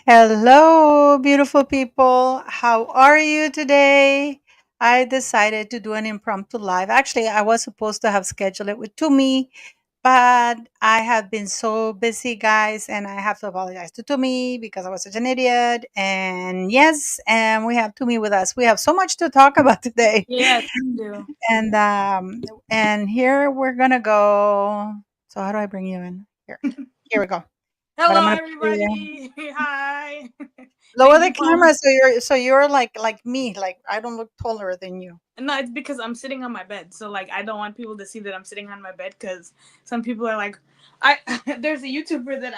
Hello, beautiful people. How are you today? I decided to do an impromptu live. Actually, I was supposed to have scheduled it with Tumi, but I have been so busy, guys, and I have to apologize to Tumi because I was such an idiot. And yes, and we have Tumi with us. We have so much to talk about today. Yes, you do. And here we're gonna go. So how do I bring you in? Here. Here we go. But I'm Hello, gonna put you. everybody. Hi. Lower Thank the you, Paula. camera so you're like me, like I don't look taller than you. No, it's because I'm sitting on my bed, so like I don't want people to see that I'm sitting on my bed because some people are like, I there's a YouTuber that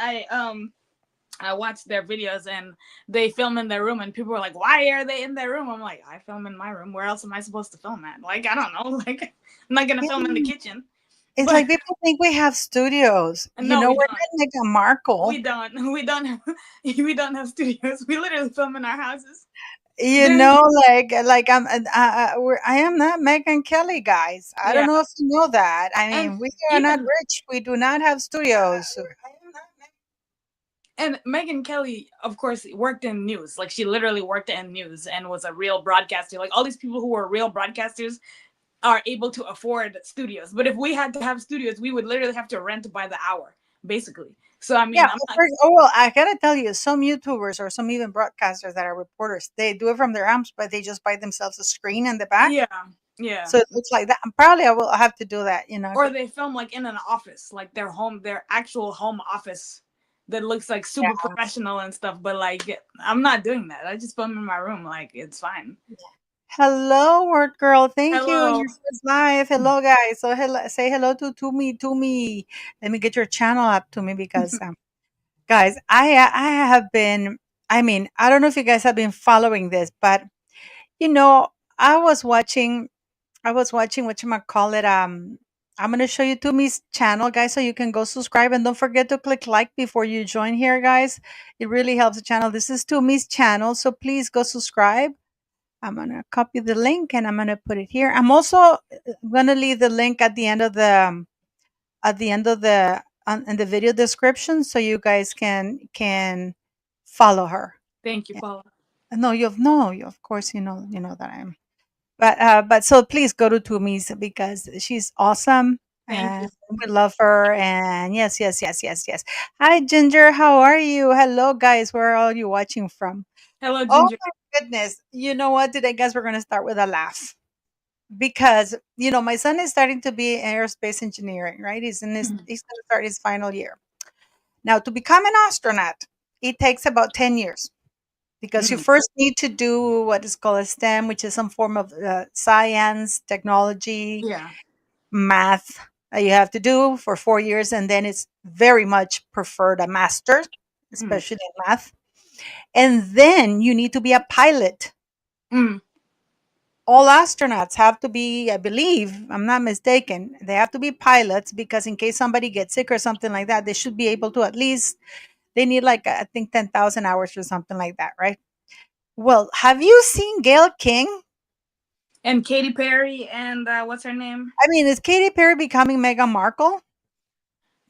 I watch their videos and they film in their room and people are like, why are they in their room? I'm like, I film in my room. Where else am I supposed to film at? Like I don't know. Like I'm not gonna Yeah. film in the kitchen, It's but like people think we have studios. no, We're we don't. not Meghan Markle. We don't. We don't. Have, we don't have studios. We literally film in our houses. You There's know, I am not Meghan Kelly, guys. I don't yeah, know if you know that. I and mean, we are not even rich. We do not have studios. and Megan Kelly, of course, worked in news. Like she literally worked in news and was a real broadcaster. Like all these people who were real broadcasters are able to afford studios. But if we had to have studios, we would literally have to rent by the hour, basically. So I Yeah, mean, I'm not. well, I gotta tell you, some YouTubers or some even broadcasters that are reporters, they do it from their homes, but they just buy themselves a screen in the back. Yeah, yeah. So it looks like that. Probably I will have to do that, Or they film like in an office, like their home, their actual home office that looks like super Yeah. professional and stuff. But like, I'm not doing that. I just film in my room. Like it's fine. Hello, word girl. Thank you. Hello. Your first live. Hello, guys. So say hello to me. To me. Let me get your channel up to me because, guys, I have been. I mean, I don't know if you guys have been following this, but you know, I was watching. I was watching what you might call it. I'm gonna show you Tumi's channel, guys, so you can go subscribe and don't forget to click like before you join here, guys. It really helps the channel. This is Tumi's channel, so please go subscribe. I'm gonna copy the link and I'm gonna put it here. I'm also gonna leave the link at the end of the in the video description so you guys can follow her. Thank you, Yeah. Paula. No, you of course you know that I'm. But so please go to Tumi's because she's awesome Thank and you. we love her. And yes, yes, yes, yes, yes. Hi, Ginger. How are you? Hello, guys. Where are you watching from? Hello, Oh Ginger. my goodness. You know what? Today, guys, we're going to start with a laugh because, my son is starting to be aerospace engineering, right? He's going to start his final year. Now, to become an astronaut, it takes about 10 years because you Mm, first need to do what is called a STEM, which is some form of science, technology, yeah. math that you have to do for 4 years. And then it's very much preferred a master, Mm, especially in math. And then you need to be a pilot. mm, All astronauts have to be, I believe, I'm not mistaken, they have to be pilots because in case somebody gets sick or something like that, they should be able to at least, they need like, I think 10,000 hours or something like that, right? Well, have you seen Gail King? and Katy Perry and what's her name? I mean, is Katy Perry becoming Meghan Markle?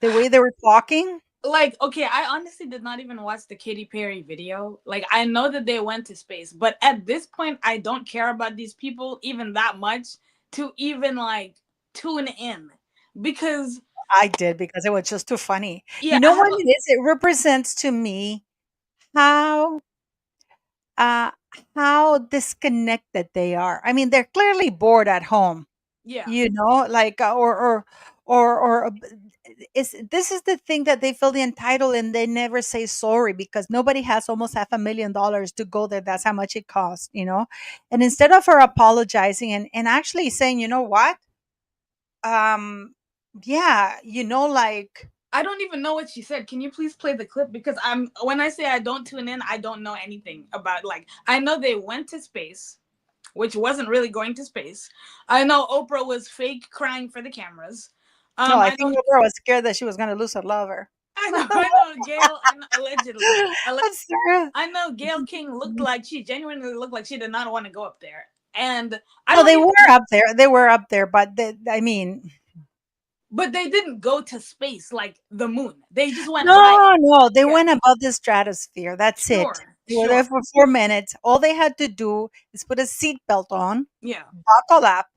The way they were talking? Like, okay, I honestly did not even watch the Katy Perry video. Like, I know that they went to space, but at this point, I don't care about these people even that much to even like tune in because I did because it was just too funny. yeah, You I know have what it is? It represents to me how uh how disconnected they are. I mean, they're clearly bored at home, yeah, like or is this is the thing that they feel entitled and they never say sorry because nobody has almost $500,000 to go there. That's how much it costs. And instead of her apologizing and actually saying, you know what? Um yeah, like I don't even know what she said. Can you please play the clip? Because I'm when I say I don't tune in, I don't know anything about like I know they went to space, which wasn't really going to space. I know Oprah was fake crying for the cameras. no, I I know think Oprah was scared that she was gonna lose her lover. I know Gail. I know, allegedly, That's true. I know Gail King looked like she genuinely looked like she did not want to go up there, and I No, don't they even were up there. They were up there, but I mean, But they didn't go to space like the moon. They just went higher. No, no, they Yeah. went above the stratosphere. That's it. Sure. They were there Sure. for 4 minutes. All they had to do is put a seatbelt on, Yeah. buckle up,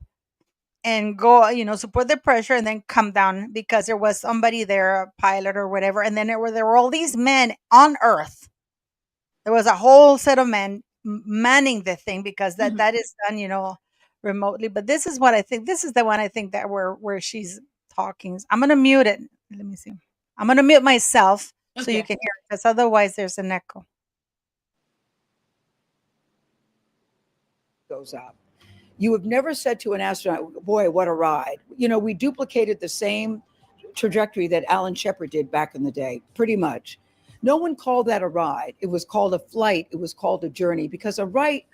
and go, support the pressure and then come down because there was somebody there, a pilot or whatever. And then there were all these men on Earth. There was a whole set of men manning the thing because that Hmm. that is done, remotely. But this is what I think. This is the one I think that where she's talking. I'm gonna mute it. Let me see. I'm gonna mute myself so you Okay. can hear it because otherwise there's an echo. Goes up. You have never said to an astronaut, boy, what a ride. We duplicated the same trajectory that Alan Shepard did back in the day, pretty much. No one called that a ride. It was called a flight. It was called a journey because a ride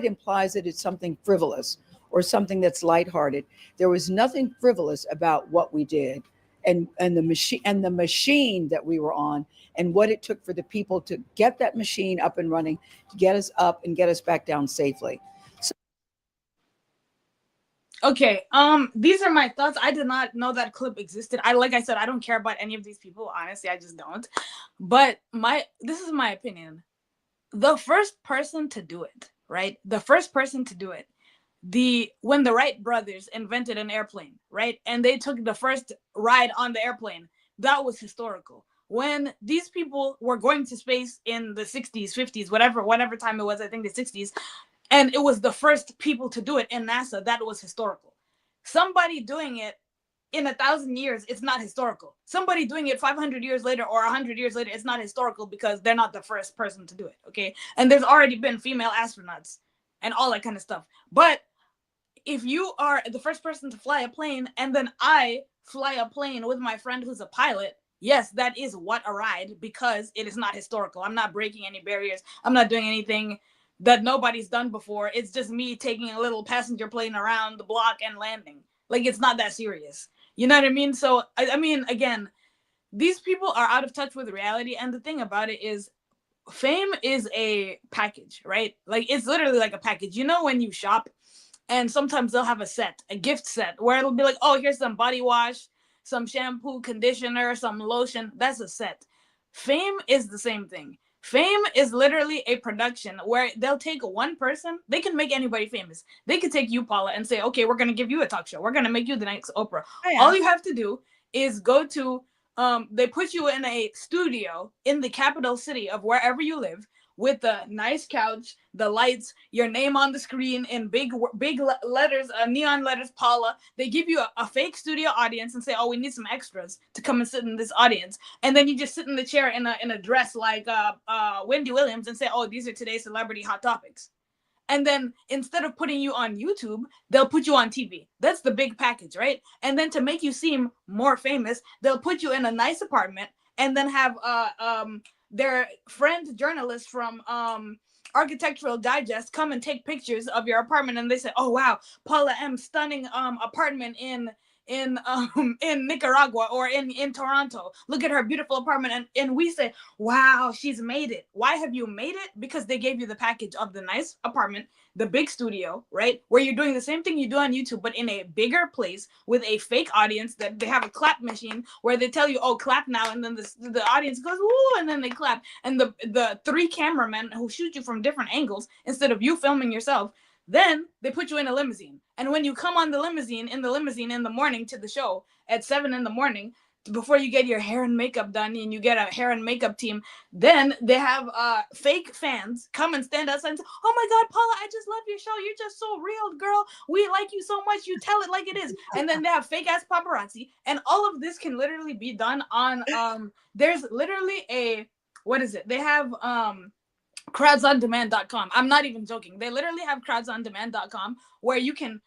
implies that it's something frivolous or something that's lighthearted. There was nothing frivolous about what we did and the machine that we were on and what it took for the people to get that machine up and running, to get us up and get us back down safely. Okay. These are my thoughts. I did not know that clip existed. Like I said, I don't care about any of these people. Honestly, I just don't. But this is my opinion. The first person to do it, right? The first person to do it. When the Wright brothers invented an airplane, right? And they took the first ride on the airplane, that was historical. When these people were going to space in the 60s, 50s, whatever time it was, I think the 60s, and it was the first people to do it in NASA, that was historical. Somebody doing it in 1,000 years, it's not historical. Somebody doing it 500 years later or 100 years later, it's not historical because they're not the first person to do it. Okay. And there's already been female astronauts and all that kind of stuff. But if you are the first person to fly a plane and then I fly a plane with my friend who's a pilot, yes, that is what a ride because it is not historical. I'm not breaking any barriers. I'm not doing anything that nobody's done before. It's just me taking a little passenger plane around the block and landing. Like, it's not that serious. You know what I mean? So, I mean, again, these people are out of touch with reality. And the thing about it is, fame is a package, right? Like, it's literally like a package. You know, when you shop and sometimes they'll have a gift set where it'll be like, oh, here's some body wash, some shampoo, conditioner, some lotion. That's a set. Fame is the same thing. Fame is literally a production where they'll take one person. They can make anybody famous. They could take you, Paula, and say, okay, we're going to give you a talk show. We're going to make you the next Oprah. Oh, yeah. All you have to do is go to, they put you in a studio in the capital city of wherever you live with the nice couch, the lights, your name on the screen in big letters, neon letters, Paula. They give you a fake studio audience and say, "Oh, we need some extras to come and sit in this audience." And then you just sit in the chair in a dress like Wendy Williams and say, "Oh, these are today's celebrity hot topics." And then instead of putting you on YouTube, they'll put you on TV. That's the big package, right? And then to make you seem more famous, they'll put you in a nice apartment and then have their friend journalists from Architectural Digest come and take pictures of your apartment, and they say, "Oh wow, Paula M. stunning apartment in Nicaragua or in Toronto. Look at her beautiful apartment." And we say, wow, she's made it. Why have you made it? Because they gave you the package of the nice apartment, the big studio, right? Where you're doing the same thing you do on YouTube, but in a bigger place with a fake audience that they have a clap machine where they tell you, oh, clap now. And then the audience goes, woo, and then they clap. And the three cameramen who shoot you from different angles instead of you filming yourself, then they put you in a limousine. And when you come on the limousine in the morning to the show at 7 in the morning, before you get your hair and makeup done and you get a hair and makeup team, then they have fake fans come and stand outside and say, "Oh my God, Paula, I just love your show. You're just so real, girl. We like you so much. You tell it like it is." And then they have fake ass paparazzi. And all of this can literally be done on there's literally a what is it? They have crowdsondemand.com. I'm not even joking. They literally have crowdsondemand.com where you can,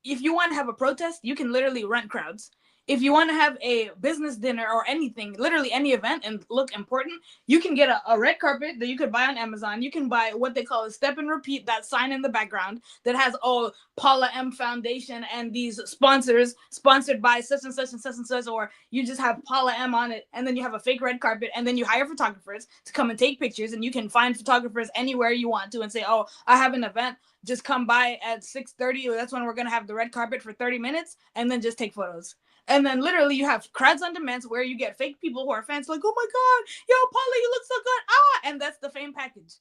if you want to have a protest, you can literally rent crowds. If you want to have a business dinner or anything, literally any event and look important, you can get a red carpet that you could buy on Amazon. You can buy what they call a step and repeat, that sign in the background that has, oh, Paula M Foundation and these sponsors sponsored by such and such and such and such, or you just have Paula M on it, and then you have a fake red carpet, and then you hire photographers to come and take pictures, and you can find photographers anywhere you want to and say, oh, I have an event, just come by at 6:30. That's when we're going to have the red carpet for 30 minutes, and then just take photos. And then literally you have crowds on demand where you get fake people who are fans like, oh my god, yo, Paula, you look so good. Ah, and that's the fame package.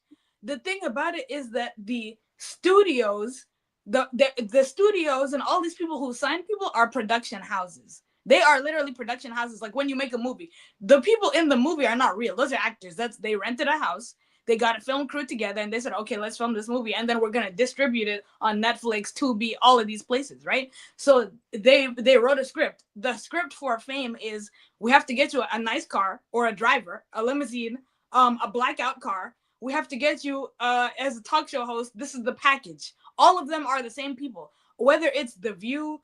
The thing about it is that the studios, the studios and all these people who sign people are production houses. They are literally production houses. Like when you make a movie, the people in the movie are not real. Those are actors. They rented a house, they got a film crew together, and they said, okay, let's film this movie, and then we're gonna distribute it on Netflix, Tubi, all of these places, right? So they wrote a script. The script for fame is, we have to get you a nice car or a driver, a limousine, a blackout car. We have to get you as a talk show host. This is the package. All of them are the same people. Whether it's The View,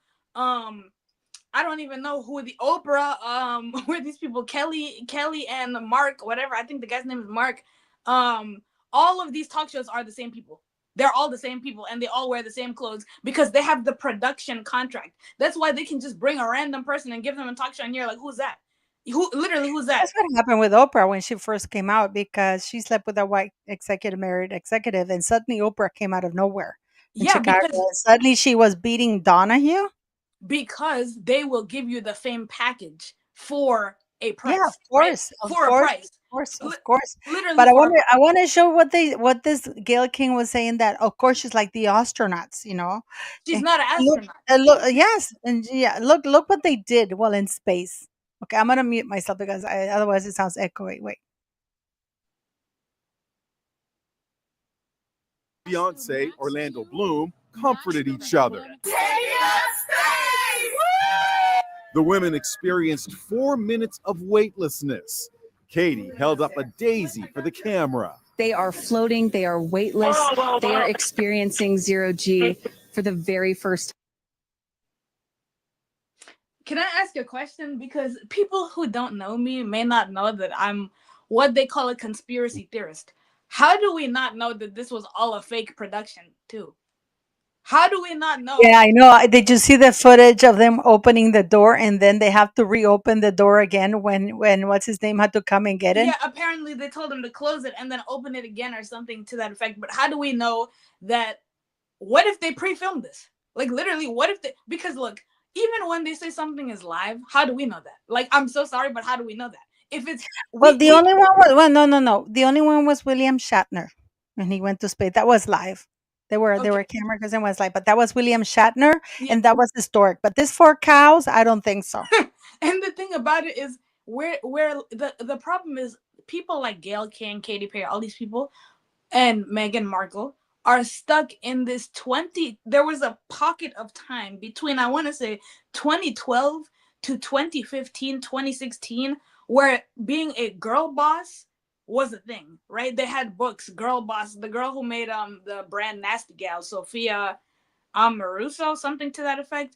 I don't even know who, the Oprah, who are these people, Kelly and Mark, whatever. I think the guy's name is Mark. All of these talk shows are the same people. They're all the same people, and they all wear the same clothes because they have the production contract. That's why they can just bring a random person and give them a talk show, and you're like, who's that? Who's that? That's what happened with Oprah when she first came out, because she slept with a white executive, married executive, and suddenly Oprah came out of nowhere in Yeah, Chicago. And suddenly she was beating Donahue. because they will give you the fame package for a Yeah, price, of right? course, of For a course, price. of course, Li- of course. Literally But for a price. I want to show what this Gail King was saying, that of course she's like the astronauts, She's Eh, not an Look, astronaut. yes, and yeah, look what they did while in space. Okay, I'm gonna mute myself because otherwise it sounds echoey. Wait. Beyonce, Orlando Bloom, comforted each other. The women experienced 4 minutes of weightlessness. Katie held up a daisy for the camera. They are floating, they are weightless, they are experiencing zero G for the very first time. Can I ask a question? Because people who don't know me may not know that I'm what they call a conspiracy theorist. How do we not know that this was all a fake production, too? How do we not know? Yeah, I know. Did you see the footage of them opening the door and then they have to reopen the door again when what's his name had to come and get it? Yeah, apparently they told him to close it and then open it again or something to that effect. But how do we know that? What if they pre-filmed this? Like literally, what if they? Because look, even when they say something is live, how do we know that? Like, I'm so sorry, but how do we know that? If it's Well, the only one was, well, no. The only one was William Shatner when he went to space. That was live. There were okay, camera crews and was live, but that was William Shatner, yeah. and that was historic. But this four cows, I don't think so. And the thing about it is, where the problem is, people like Gail King, Katy Perry, all these people, and Meghan Markle are stuck in this 20. There was a pocket of time between, I want to say, 2012 to 2015, 2016, where being a girl boss was a thing, right? They had books, Girl Boss. The girl who made the brand Nasty Gal, Sophia Maruso, something to that effect,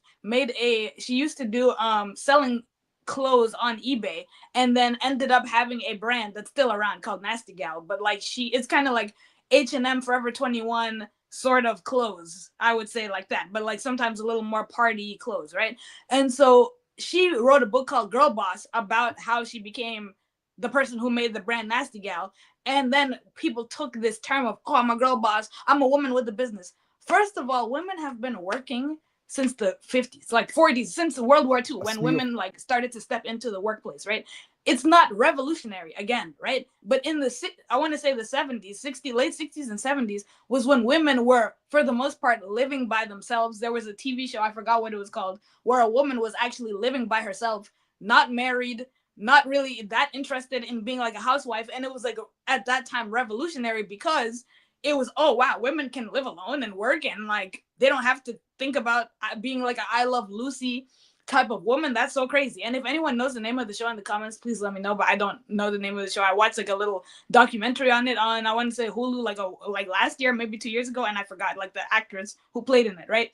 she used to do selling clothes on eBay, and then ended up having a brand that's still around called Nasty Gal, but like it's kind of like H&M, Forever 21 sort of clothes, I would say, like that, but like sometimes a little more party clothes, right? And so she wrote a book called Girl Boss about how she became the person who made the brand Nasty Gal. And then people took this term of, oh, I'm a girl boss, I'm a woman with a business. First of all, women have been working since the 50s, like 40s, since World War II, when women like started to step into the workplace, right? It's not revolutionary again, right? But in I want to say the 70s, late 60s and 70s was when women were, for the most part, living by themselves. There was a TV show, I forgot what it was called, where a woman was actually living by herself, not married, not really that interested in being like a housewife. And it was like, at that time, revolutionary, because it was, oh wow, women can live alone and work, and like they don't have to think about being like a I Love Lucy type of woman. That's so crazy. And if anyone knows the name of the show in the comments, please let me know. But I don't know the name of the show. I watched like a little documentary on it on, I want to say, Hulu, like last year, maybe 2 years ago, and I forgot like the actress who played in it, right?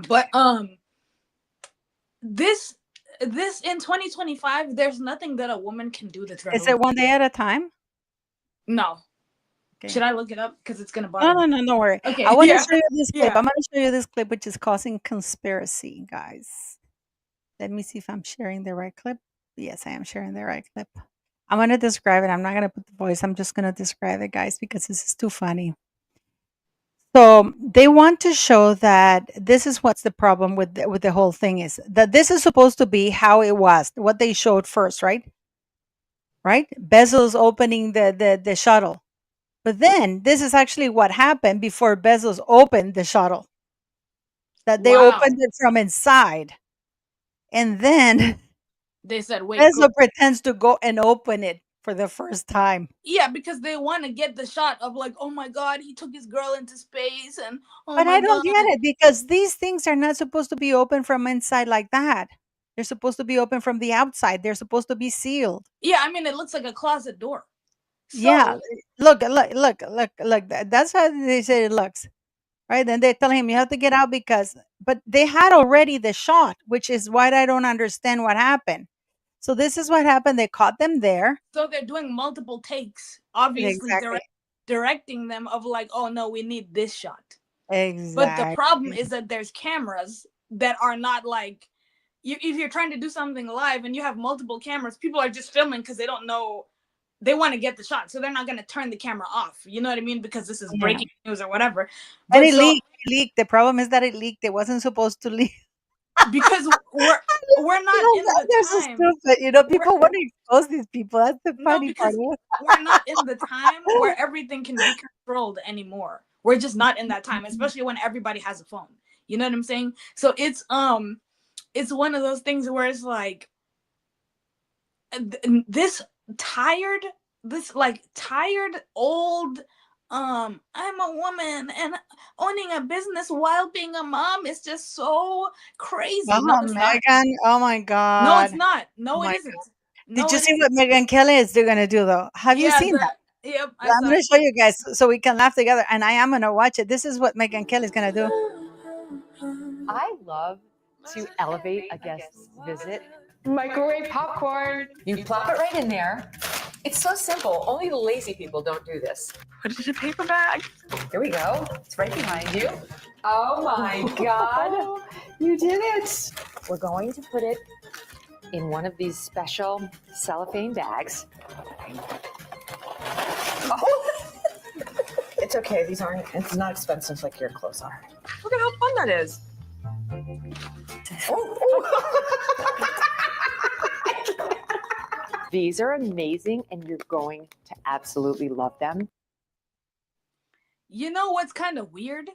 But this in 2025, there's nothing that a woman can do that's Is it one day at a time? No. Okay. Should I look it up? Because it's gonna bother me. No, don't worry. Okay, I want to yeah. show you this clip. Yeah. I'm going to show you this clip, which is causing conspiracy, guys. Let me see if I'm sharing the right clip. Yes, I am sharing the right clip. I'm going to describe it. I'm not going to put the voice. I'm just going to describe it, guys, because this is too funny. So they want to show that this is what's the problem with the whole thing is that this is supposed to be how it was, what they showed first, right? Right? Bezos opening the shuttle. But then this is actually what happened before Bezos opened the shuttle. That they opened Wow. it from inside. And then They said, wait, go. Bezos pretends to go and open it for the first time. Yeah, because they want to get the shot of like, oh my god, he took his girl into space, and oh But my I don't get god. it because these things are not supposed to be open from inside like that. They're supposed to be open from the outside. They're supposed to be sealed. Yeah, I mean, it looks like a closet door. Yeah. So Look. That's how they say it looks. Right? Then they tell him you have to get out because but they had already the shot, which is why I don't understand what happened. So this is what happened. They caught them there. so they're doing multiple takes, obviously Exactly. directing them of like, oh no, we need this shot. But the problem Exactly. is that there's cameras that are not like if you're trying to do something live and you have multiple cameras, people are just filming because they don't know they want to get the shot, so they're not going to turn the camera off. You know what I mean? Because this is Yeah. breaking news or whatever. And But so it leaked. The problem is that it leaked. It wasn't supposed to leak. because we're not in the They're so time. stupid. We're People want to expose these people. That's the no, funny part. because we're not in the time where everything can be controlled anymore. We're just not in that time, especially when everybody has a phone. You know what I'm saying? So it's one of those things where it's like this tired, this like tired old I'm a woman and owning a business while being a mom is just so crazy. No, Oh, it's not. Megan. Oh my No, God. it's not. Oh No, it my isn't. God. Did No, you it see isn't. what Megan Kelly is going to do though? Have you Yeah, seen that? yep, I I'm saw going it. to show you guys so we can laugh together. And I am going to watch it. This is what Megan Kelly is going to do. I love to elevate a guest's visit. Microwave popcorn. You plop it right in there. It's so simple. Only the lazy people don't do this. Put it in a paper bag. Here we go. It's right behind you. Oh my God. You did it. We're going to put it in one of these special cellophane bags. Oh. It's okay. It's not expensive like your clothes are. Look at how fun that is. These are amazing and you're going to absolutely love them. You know what's kind of weird?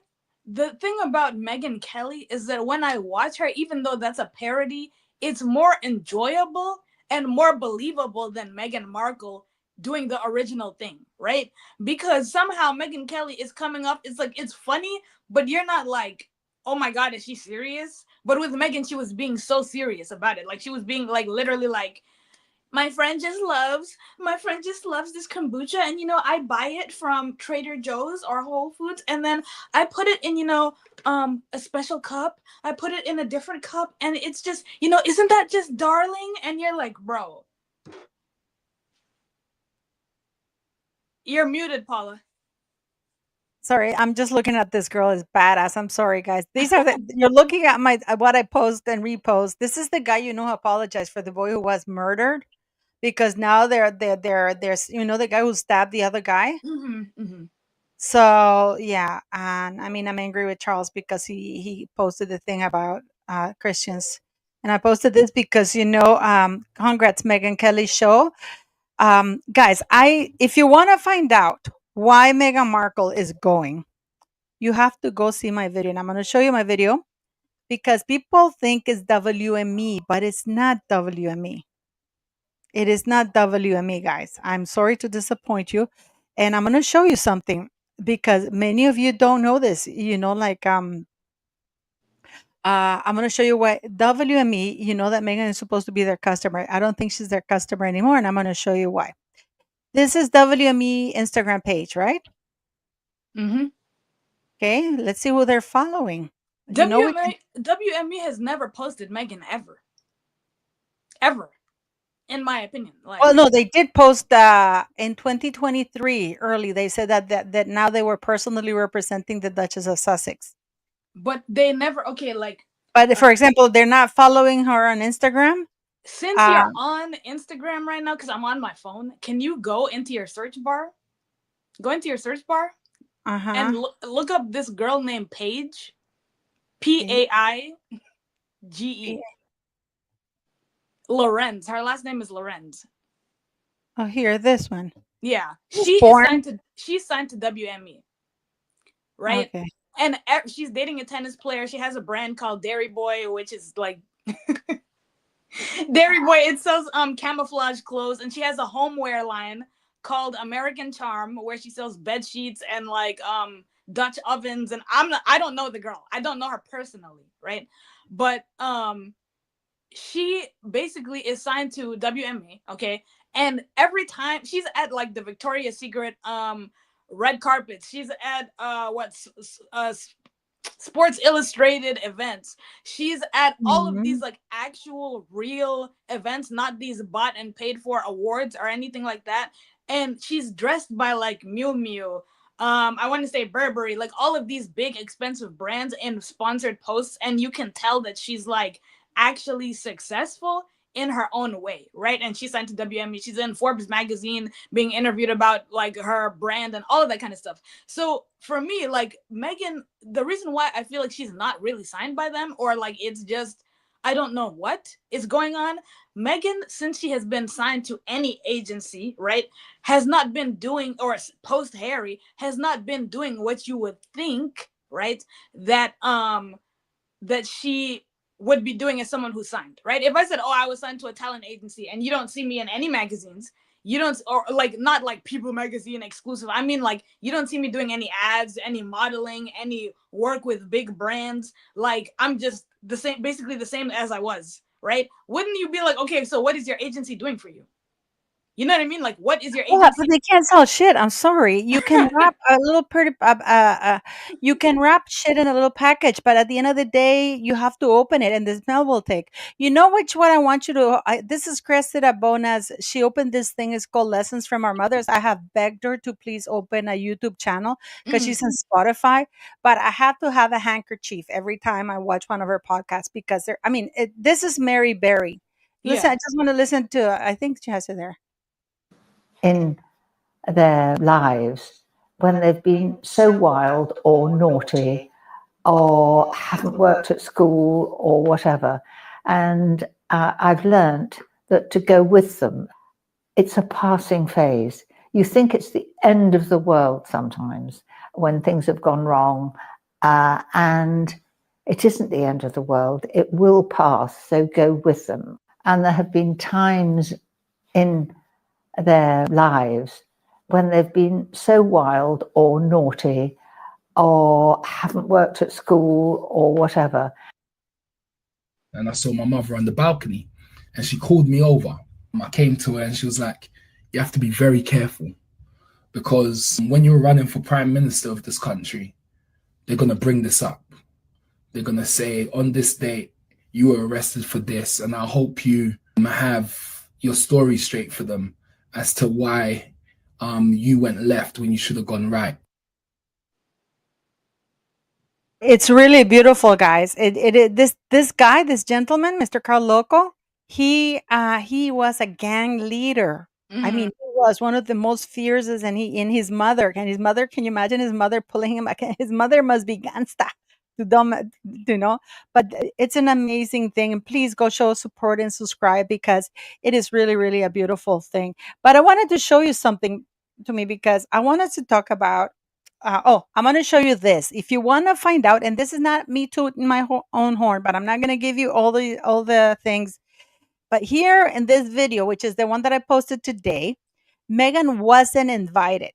The thing about Megyn Kelly is that when I watch her, even though that's a parody, it's more enjoyable and more believable than Meghan Markle doing the original thing, right? Because somehow Megyn Kelly is coming up, it's like it's funny, but you're not like, oh my God, is she serious? But with Meghan, she was being so serious about it. Like she was being like literally like, my friend just loves this kombucha, and I buy it from Trader Joe's or Whole Foods, and then I put it in a special cup. I put it in a different cup, and it's just isn't that just darling? And you're like, bro, you're muted, Paula. Sorry, I'm just looking at this girl is badass. I'm sorry, guys. These are you're looking at my what I post and repost. This is the guy who apologized for the boy who was murdered because now there's the guy who stabbed the other guy. Mm-hmm. So yeah, and I mean I'm angry with Charles because he posted the thing about Christians, and I posted this because congrats Megyn Kelly show. Guys, I if you want to find out why Meghan Markle is going, you have to go see my video, and I'm going to show you my video because people think it's WME, but it's not WME. It is not WME, guys. I'm sorry to disappoint you, and I'm going to show you something because many of you don't know this. I'm going to show you why WME. You know that Megan is supposed to be their customer. I don't think she's their customer anymore, and I'm going to show you why. This is WME Instagram page, right? Mm-hmm. Okay, let's see who they're following. WME has never posted Meghan ever, in my opinion. Well, no, they did post in 2023 early. They said that now they were personally representing the Duchess of Sussex. But they never But for example, they're not following her on Instagram. Since you're on Instagram right now, because I'm on my phone, can you go into your search bar? Go into your search bar. Uh-huh. and look up this girl named Paige, Paige, Lorenz. Her last name is Lorenz. Oh, here, this one. Yeah, She's born. she's signed to WME, right? Okay. And she's dating a tennis player. She has a brand called Dairy Boy, which is like Dairy Boy. It sells camouflage clothes, and she has a homeware line called American Charm, where she sells bed sheets and like Dutch ovens. And I don't know the girl. I don't know her personally, right? But she basically is signed to WMA, okay? And every time she's at like the Victoria's Secret red carpets, she's at Sports Illustrated events. She's at all of these Mhm. like actual real events, not these bought and paid for awards or anything like that. And she's dressed by like Miu Miu. I want to say Burberry, like all of these big expensive brands in sponsored posts, and you can tell that she's like actually successful in her own way, right? And she's signed to WME. She's in Forbes magazine being interviewed about like her brand and all of that kind of stuff. So for me, like Meghan, the reason why I feel like she's not really signed by them, or like it's just I don't know what is going on. Meghan, since she has been signed to any agency, right, has not been doing, or post Harry, has not been doing what you would think, right, that she would be doing as someone who's signed, right? If I said, "Oh, I was signed to a talent agency," and you don't see me in any magazines, you don't, or like not like People Magazine exclusive. I mean, like you don't see me doing any ads, any modeling, any work with big brands. Like I'm just the same, basically the same as I was, right? Wouldn't you be like, okay, so what is your agency doing for you? You know what I mean? Like, what is your Yeah, agency? but they can't sell shit. I'm sorry. You can wrap a little pretty, you can wrap shit in a little package, but at the end of the day, you have to open it, and the smell will take. You know which one I want you to? This is Cressida Bonas. She opened this thing. It's called Lessons from Our Mothers. I have begged her to please open a YouTube channel because Mhm. she's in Spotify. But I have to have a handkerchief every time I watch one of her podcasts because they're. I mean, this is Mary Berry. Listen, Yeah. I just want to listen to. I think she has it there. In their lives when they've been so wild or naughty or haven't worked at school or whatever. And I've learnt that to go with them, it's a passing phase. You think it's the end of the world sometimes when things have gone wrong, and it isn't the end of the world. It will pass, so go with them. And there have been times in their lives when they've been so wild or naughty or haven't worked at school or whatever. And I saw my mother on the balcony and she called me over. I came to her and she was like, you have to be very careful because when you're running for prime minister of this country, they're going to bring this up. They're going to say, on this date, you were arrested for this. And I hope you have your story straight for them as to why you went left when you should have gone right. It's really beautiful, guys. This guy, this gentleman, Mr. Carl Loco, he was a gang leader. I mean, he was one of the most fiercest, and his mother, can you imagine his mother pulling him? His mother must be gangsta to dumb, you know. But it's an amazing thing, and please go show support and subscribe because it is really, really a beautiful thing. But I wanted to show you something to me because I wanted to talk about I'm going to show you this. If you want to find out, and this is not me tooting my own horn, but I'm not going to give you all the things. But here in this video, which is the one that I posted today, Megan wasn't invited.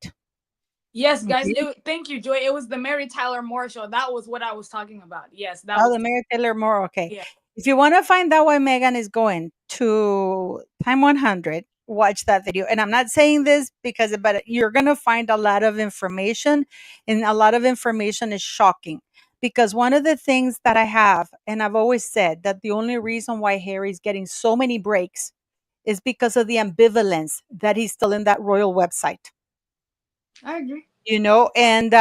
Yes, guys. Okay? Thank you, Joy. It was the Mary Tyler Moore show. That was what I was talking about. Yes, that Oh, was. the Mary Taylor Moore. Okay. Yeah. If you want to find out why Megan is going to Time 100, watch that video. And I'm not saying this but you're going to find a lot of information, and a lot of information is shocking. Because one of the things that I have, and I've always said that the only reason why Harry's getting so many breaks is because of the ambivalence that he's still in that royal website. I agree. And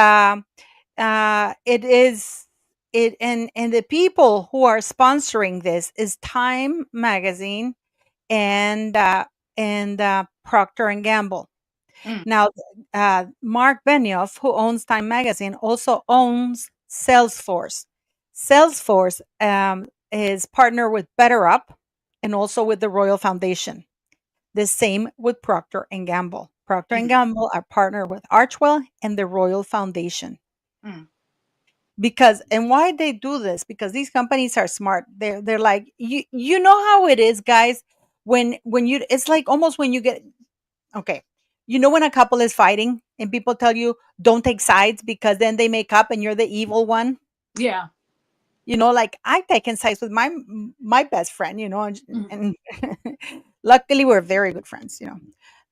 it is it and the people who are sponsoring this is Time Magazine and Procter and Gamble. Mm. Now, Mark Benioff, who owns Time Magazine, also owns Salesforce. Salesforce is partner with BetterUp and also with the Royal Foundation. The same with Procter and Gamble. Procter and Mhm. Gamble are partnered with Archwell and the Royal Foundation. Mm. Because and why they do this? Because these companies are smart. They're like you know how it is, guys. When you it's like almost when you get okay. You know when a couple is fighting and people tell you don't take sides because then they make up and you're the evil one. Yeah. You know, like I've taken sides with my best friend. You know, Mhm. and luckily we're very good friends. You know,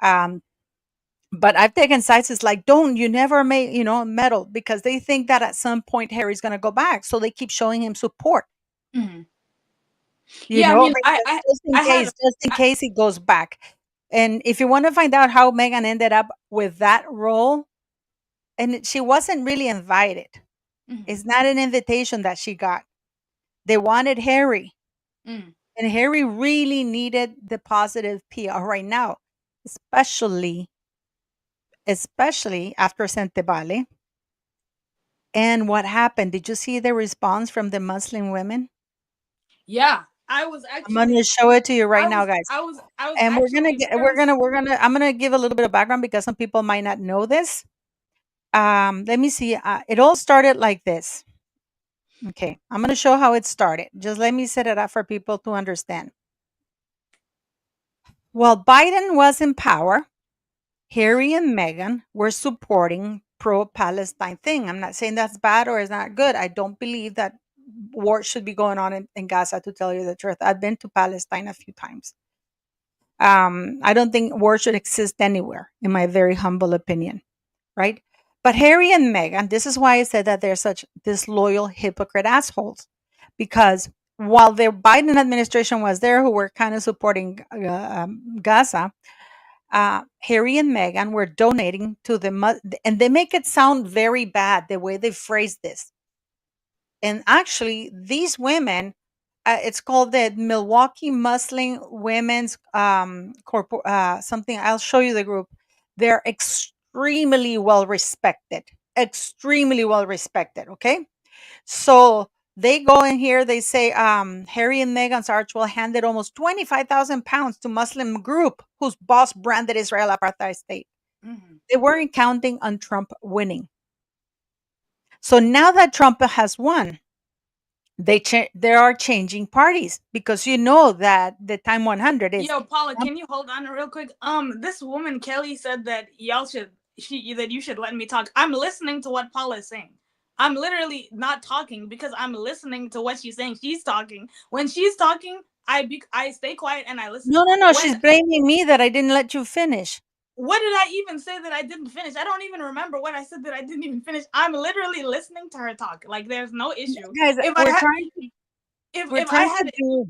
um, but I've taken sides. It's like, don't you never make, meddle because they think that at some point Harry's going to go back. So they keep showing him support, Mhm. Yeah, I mean, because I had just in I, case he goes back. And if you want to find out how Megan ended up with that role, she wasn't really invited. mhm. It's not an invitation that she got. They wanted Harry, Mm. and Harry really needed the positive PR right now, especially after Sentebale. And what happened? Did you see the response from the Muslim women? Yeah, I was I'm gonna actually show it to you right I now, was guys. I was And actually very I'm gonna give a little bit of background because some people might not know this. Let me see. It all started like this. Okay, I'm gonna show how it started. Just let me set it up for people to understand. While Biden was in power, Harry and Meghan were supporting pro-Palestine thing. I'm not saying that's bad or it's not good. I don't believe that war should be going on in Gaza, to tell you the truth. I've been to Palestine a few times. I don't think war should exist anywhere, in my very humble opinion, right? But Harry and Meghan, this is why I said that they're such disloyal, hypocrite assholes, because while the Biden administration was there, who were kind of supporting Gaza, Harry and Meghan were donating to and they make it sound very bad the way they phrase this. And actually, these women, it's called the Milwaukee Muslim Women's something. I'll show you the group. They're extremely well respected. Extremely well respected. Okay, so they go in here. They say Harry and Meghan's Archwell handed almost 25,000 pounds to Muslim group whose boss branded Israel apartheid state. mhm. They weren't counting on Trump winning. So now that Trump has won, they are changing parties because you know that the time 100 is Yo, Paula, Trump. can you hold on real quick? This woman Kelly said that you should let me talk. I'm listening to what Paula is saying. I'm literally not talking because I'm listening to what she's saying. She's talking. When she's talking, I stay quiet and I listen. No, When she's blaming me that I didn't let you finish. What did I even say that I didn't finish? I don't even remember what I said that I didn't even finish. I'm literally listening to her talk. Like there's no issue. Guys, If I we're had trying to we're if I trying had to do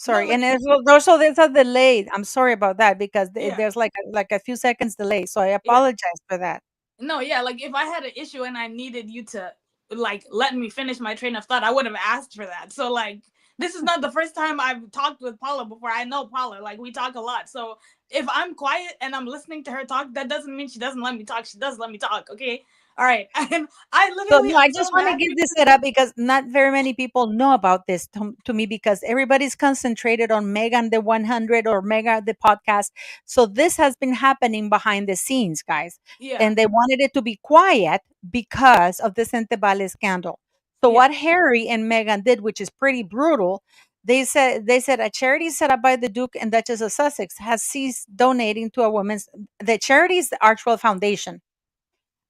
no sorry, like and also there's a delay. I'm sorry about that because yeah there's like a few seconds delay, so I yeah apologize for that. no yeah like if I had an issue and I needed you to like let me finish my train of thought, I would have asked for that. So like this is not the first time I've talked with Paula before. I know Paula, like we talk a lot. So if I'm quiet and I'm listening to her talk, that doesn't mean she doesn't let me talk. She does let me talk. Okay. All right. And I So literally no, am I so just want to mad give this because set up because not very many people know about this to me because everybody's concentrated on Megan the 100 or Mega the podcast. So this has been happening behind the scenes, guys, yeah and they wanted it to be quiet because of the Sentebale scandal. So yeah what Harry and Meghan did, which is pretty brutal, they said a charity set up by the Duke and Duchess of Sussex has ceased donating to a woman's. The charity is the Archwell Foundation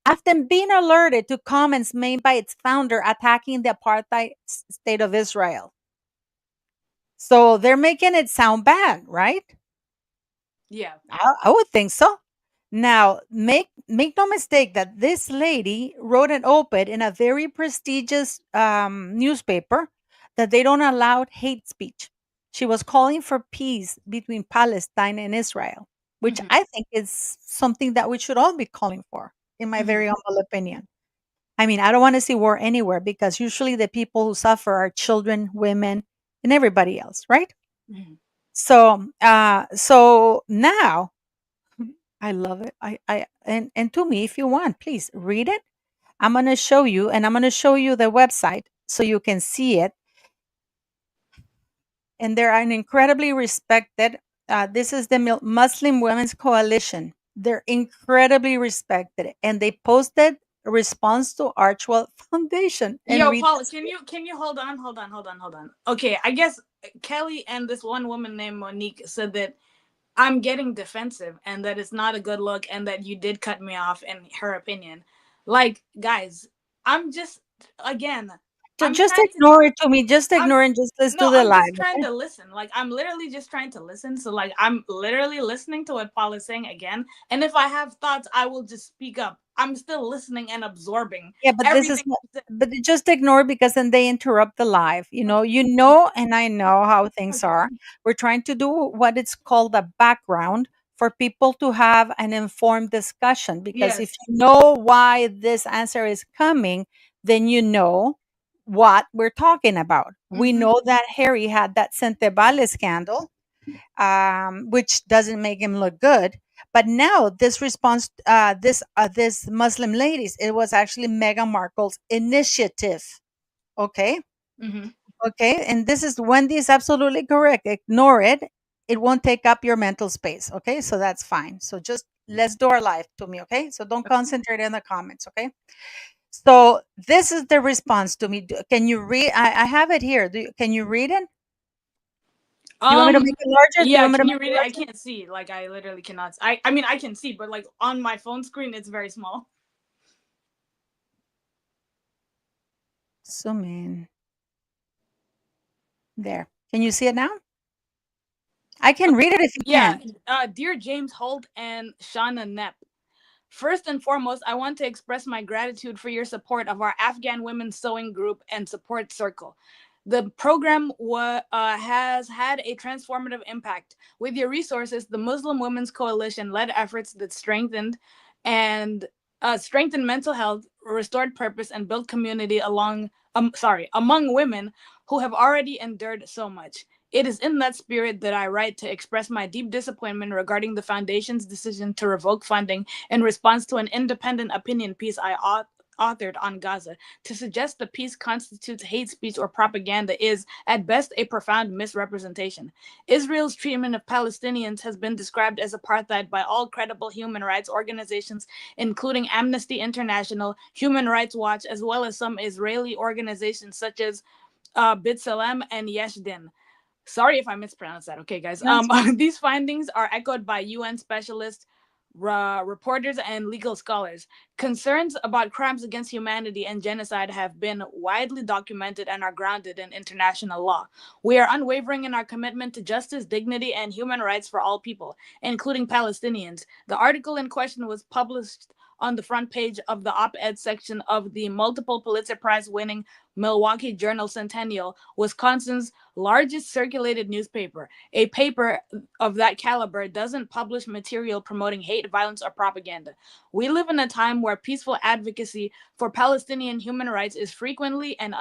after being alerted to comments made by its founder attacking the apartheid state of Israel. So they're making it sound bad, right? yeah I would think so. Now, make no mistake that this lady wrote an op-ed in a very prestigious newspaper that they don't allow hate speech. She was calling for peace between Palestine and Israel, which hmm I think is something that we should all be calling for, in my hmm very humble opinion. I mean, I don't want to see war anywhere because usually the people who suffer are children, women, and everybody else, right? hmm So now I love it. And to me, if you want, please read it. I'm going to show you, and I'm going to show you the website so you can see it. And they're an incredibly respected. This is the Muslim Women's Coalition. They're incredibly respected, and they posted a response to Archwell Foundation. And Yo, read Paul, this. can you hold on? Okay, I guess Kelly and this one woman named Monique said that I'm getting defensive and that it's not a good look and that you did cut me off in her opinion. Like, guys, I'm just again, I'm Just trying to ignore it to me. Just I'm ignore and just let's no, do the I'm live. just trying Okay? to listen. Like I'm literally just trying to listen. So like I'm literally listening to what Paul is saying again. And if I have thoughts, I will just speak up. I'm still listening and absorbing Yeah, but this is everything. not, but just ignore because then they interrupt the live. You know, and I know how things Okay. are. We're trying to do what it's called a background for people to have an informed discussion. Because if Yes. you know why this answer is coming, then you know what we're talking about. We Mm-hmm. know that Harry had that sentebale scandal, which doesn't make him look good. But now this response, this Muslim ladies, it was actually Meghan Markle's initiative. Okay, Mm-hmm. okay, and this is Wendy is absolutely correct. Ignore it; it won't take up your mental space. Okay, so that's fine. So just let's do our life to me. Okay, so don't concentrate in the comments. Okay. So this is the response to me. Can you read? I have it here. Can you read it? Do you want me to Um make it larger? Do you yeah, want me to can make you it read it? I larger? can't see. Like I literally cannot. I mean I can see, but like on my phone screen it's very small. Zoom in. There. Can you see it now? I can read it if you Yeah, can't. dear James Holt and Shauna Nepp. First and foremost, I want to express my gratitude for your support of our Afghan women sewing group and support circle. The program has had a transformative impact. With your resources, the Muslim Women's Coalition led efforts that and strengthened mental health, restored purpose, and built community among women who have already endured so much. It is in that spirit that I write to express my deep disappointment regarding the Foundation's decision to revoke funding in response to an independent opinion piece I authored on Gaza. To suggest the piece constitutes hate speech or propaganda is, at best, a profound misrepresentation. Israel's treatment of Palestinians has been described as apartheid by all credible human rights organizations, including Amnesty International, Human Rights Watch, as well as some Israeli organizations such as B'Tselem and Yesh Din. Sorry if I mispronounced that. Okay, guys. That's These findings are echoed by UN specialists, reporters, and legal scholars. Concerns about crimes against humanity and genocide have been widely documented and are grounded in international law. We are unwavering in our commitment to justice, dignity, and human rights for all people, including Palestinians. The article in question was published on the front page of the op-ed section of the multiple Pulitzer Prize winning Milwaukee Journal Centennial, Wisconsin's largest circulated newspaper. A paper of that caliber doesn't publish material promoting hate, violence, or propaganda. We live in a time where peaceful advocacy for Palestinian human rights is frequently and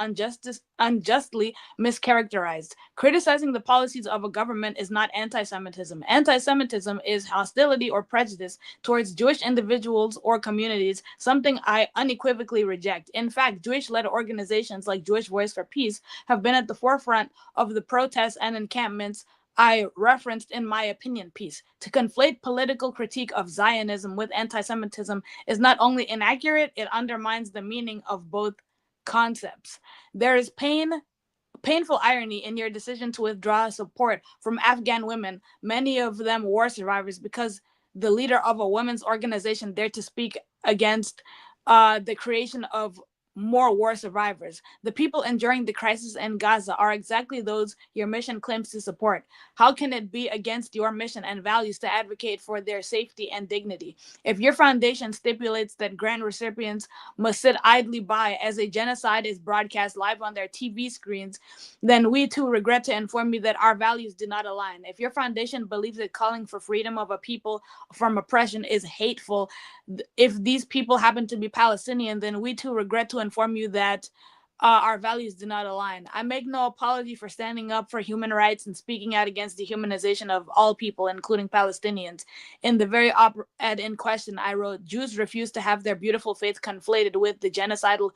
unjustly mischaracterized. Criticizing the policies of a government is not anti Semitism. Anti Semitism is hostility or prejudice towards Jewish individuals or communities, something I unequivocally reject. In fact, Jewish led organizations like Jewish Voice for Peace have been at the forefront of the protests and encampments I referenced in my opinion piece. To conflate political critique of Zionism with anti Semitism is not only inaccurate, it undermines the meaning of both concepts. There is painful irony in your decision to withdraw support from Afghan women, many of them war survivors, because the leader of a women's organization dared to speak against the creation of more war survivors. The people enduring the crisis in Gaza are exactly those your mission claims to support. How can it be against your mission and values to advocate for their safety and dignity? If your foundation stipulates that grant recipients must sit idly by as a genocide is broadcast live on their TV screens, then we too regret to inform you that our values do not align. If your foundation believes that calling for freedom of a people from oppression is hateful, if these people happen to be Palestinian, then we too regret to inform you that our values do not align. I make no apology for standing up for human rights and speaking out against the humanization of all people, including Palestinians. In the very op-ed in question, I wrote, Jews refuse to have their beautiful faith conflated with the genocidal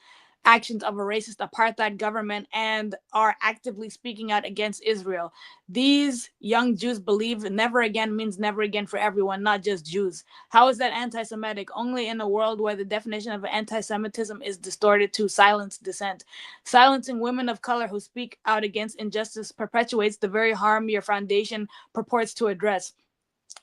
actions of a racist apartheid government and are actively speaking out against Israel. These young Jews believe never again means never again for everyone, not just Jews. How is that anti-Semitic? Only in a world where the definition of anti-Semitism is distorted to silence dissent. Silencing women of color who speak out against injustice perpetuates the very harm your foundation purports to address.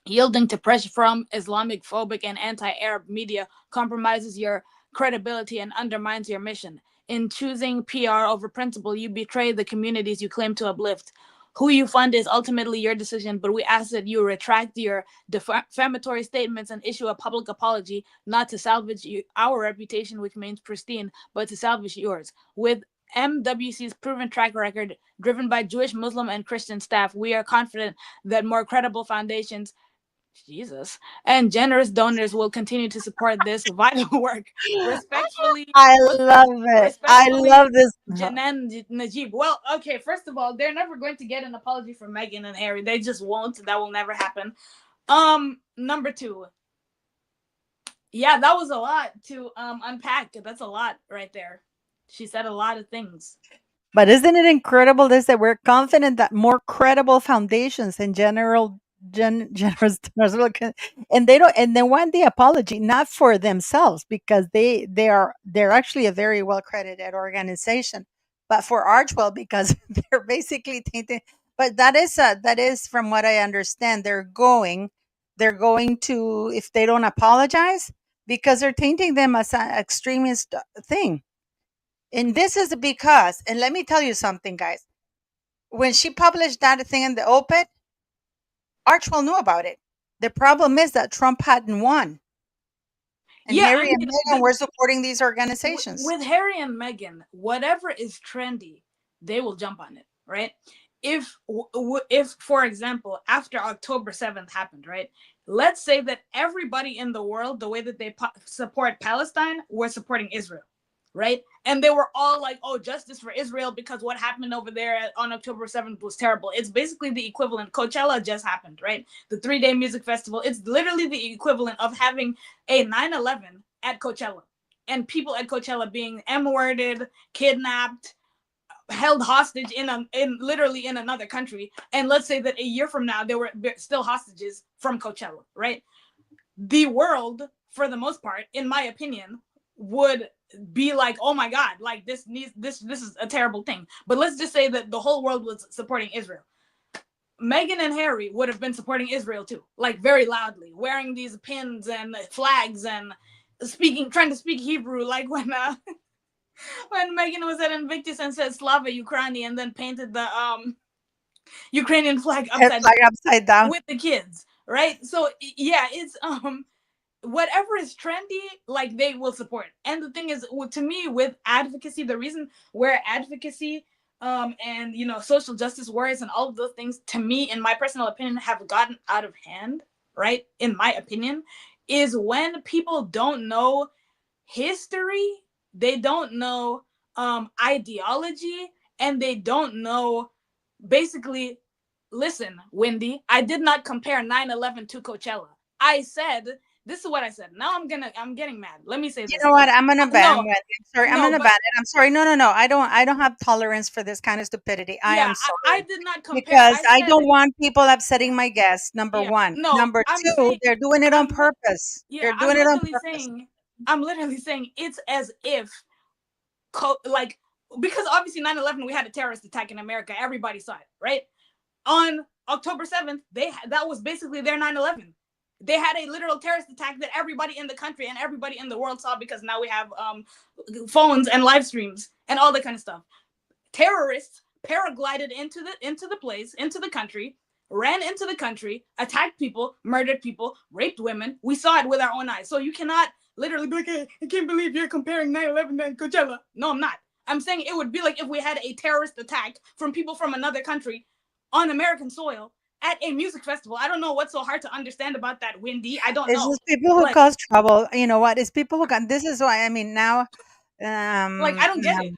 Yielding to pressure from Islamic phobic and anti-Arab media compromises your credibility and undermines your mission. In choosing PR over principle, you betray the communities you claim to uplift. Who you fund is ultimately your decision, but we ask that you retract your defamatory statements and issue a public apology, not to salvage our reputation, which means pristine, but to salvage yours. With MWC's proven track record, driven by Jewish, Muslim, and Christian staff, we are confident that more credible foundations, Jesus, and generous donors will continue to support this vital work. Respectfully, I love it. I respectfully, love this. Janan Najib. Well, okay, first of all, they're never going to get an apology from Meghan and Harry. They just won't. That will never happen. Number two. Yeah, that was a lot to unpack. That's a lot right there. She said a lot of things. But isn't it incredible this that we're confident that more credible foundations in generous donors and they don't, and they want the apology not for themselves because they're actually a very well credited organization, but for Archwell because they're basically tainting. But that is from what I understand, they're going to, if they don't apologize, because they're tainting them as an extremist thing. And this is because, and let me tell you something, guys. When she published that thing in the op-ed, Archwell knew about it. The problem is that Trump hadn't won. And Yeah, Harry I and mean, Meghan were supporting these organizations. with Harry and Meghan, whatever is trendy, they will jump on it, right? If for example, after October 7th happened, right? Let's say that everybody in the world, the way that they support Palestine, were supporting Israel, right? And they were all like, oh, justice for Israel because what happened over there on October 7th was terrible. It's basically the equivalent. Coachella just happened, right? The 3-day music festival. It's literally the equivalent of having a 9/11 at Coachella and people at Coachella being M-worded, kidnapped, held hostage in literally in another country. And let's say that a year from now, there were still hostages from Coachella, right? The world, for the most part, in my opinion, would be like, oh my God, like this is a terrible thing. But let's just say that the whole world was supporting Israel. Meghan and Harry would have been supporting Israel too, like very loudly, wearing these pins and flags and trying to speak Hebrew, like when Meghan was at Invictus and said Slava Ukraini and then painted the Ukrainian flag upside down with the kids, right? So yeah, it's whatever is trendy, like they will support. And the thing is, to me, with advocacy, the reason where advocacy and social justice warriors and all of those things, to me, in my personal opinion, have gotten out of hand, right? In my opinion, is when people don't know history, they don't know ideology, and they don't know basically. Listen, Wendy, I did not compare 9/11 to Coachella. I said, this is what I said. Now I'm getting mad. Let me say this. You know what? I'm gonna ban No, Wendy. I'm sorry. I'm no, gonna but- ban it. I'm sorry. No. I don't have tolerance for this kind of stupidity. I yeah, am sorry. I did not compare. Because I said- don't want people upsetting my guests. Number Yeah, one. no, Number I'm two, saying- they're doing it on I'm- purpose. Yeah, They're doing it on purpose. I'm literally saying it's as if, like, because obviously 9/11 we had a terrorist attack in America. Everybody saw it, right? On October 7th, that was basically their 9/11. They had a literal terrorist attack that everybody in the country and everybody in the world saw because now we have phones and live streams and all that kind of stuff. Terrorists paraglided into the place, into the country, ran into the country, attacked people, murdered people, raped women. We saw it with our own eyes. So you cannot literally be like, hey, I can't believe you're comparing 9/11 and Coachella. No, I'm not. I'm saying it would be like if we had a terrorist attack from people from another country on American soil at a music festival. I don't know what's so hard to understand about that, Wendy. I don't know. It's just people who cause trouble. You know what? It's people who can. This is why. I mean, now. Like, I don't get it.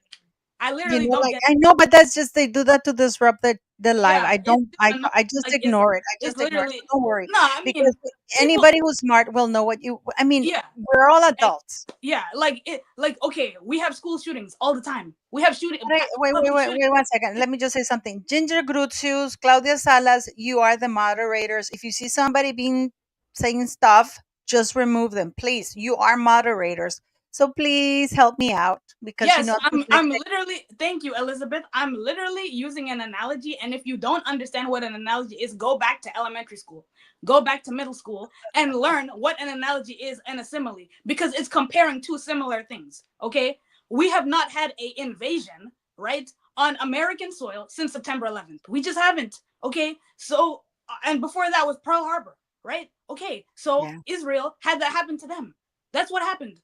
I literally don't like get. I know, but that's just they do that to disrupt the live. Yeah, I it's don't. just annoying. I just Like ignore it. I it's just ignore it. literally So don't worry, no. I because mean, people. anybody who's smart will know what you. I mean, Yeah, we're all adults. yeah. Like it. Like okay, we have school shootings all the time. We have public shooting. Wait 1 second. Let me just say something. Ginger Gruzius, Claudia Salas, you are the moderators. If you see somebody being saying stuff, just remove them, please. You are moderators, so please help me out because Yes, I'm I'm dyslexic. literally thank you, Elizabeth. I'm literally using an analogy, and if you don't understand what an analogy is, go back to elementary school, go back to middle school, and learn what an analogy is and a simile, because it's comparing two similar things. Okay, we have not had a invasion, right, on American soil since September 11th. We just haven't. Okay, so and before that was Pearl Harbor, right? Okay, so Yeah. Israel had that happen to them. That's what happened.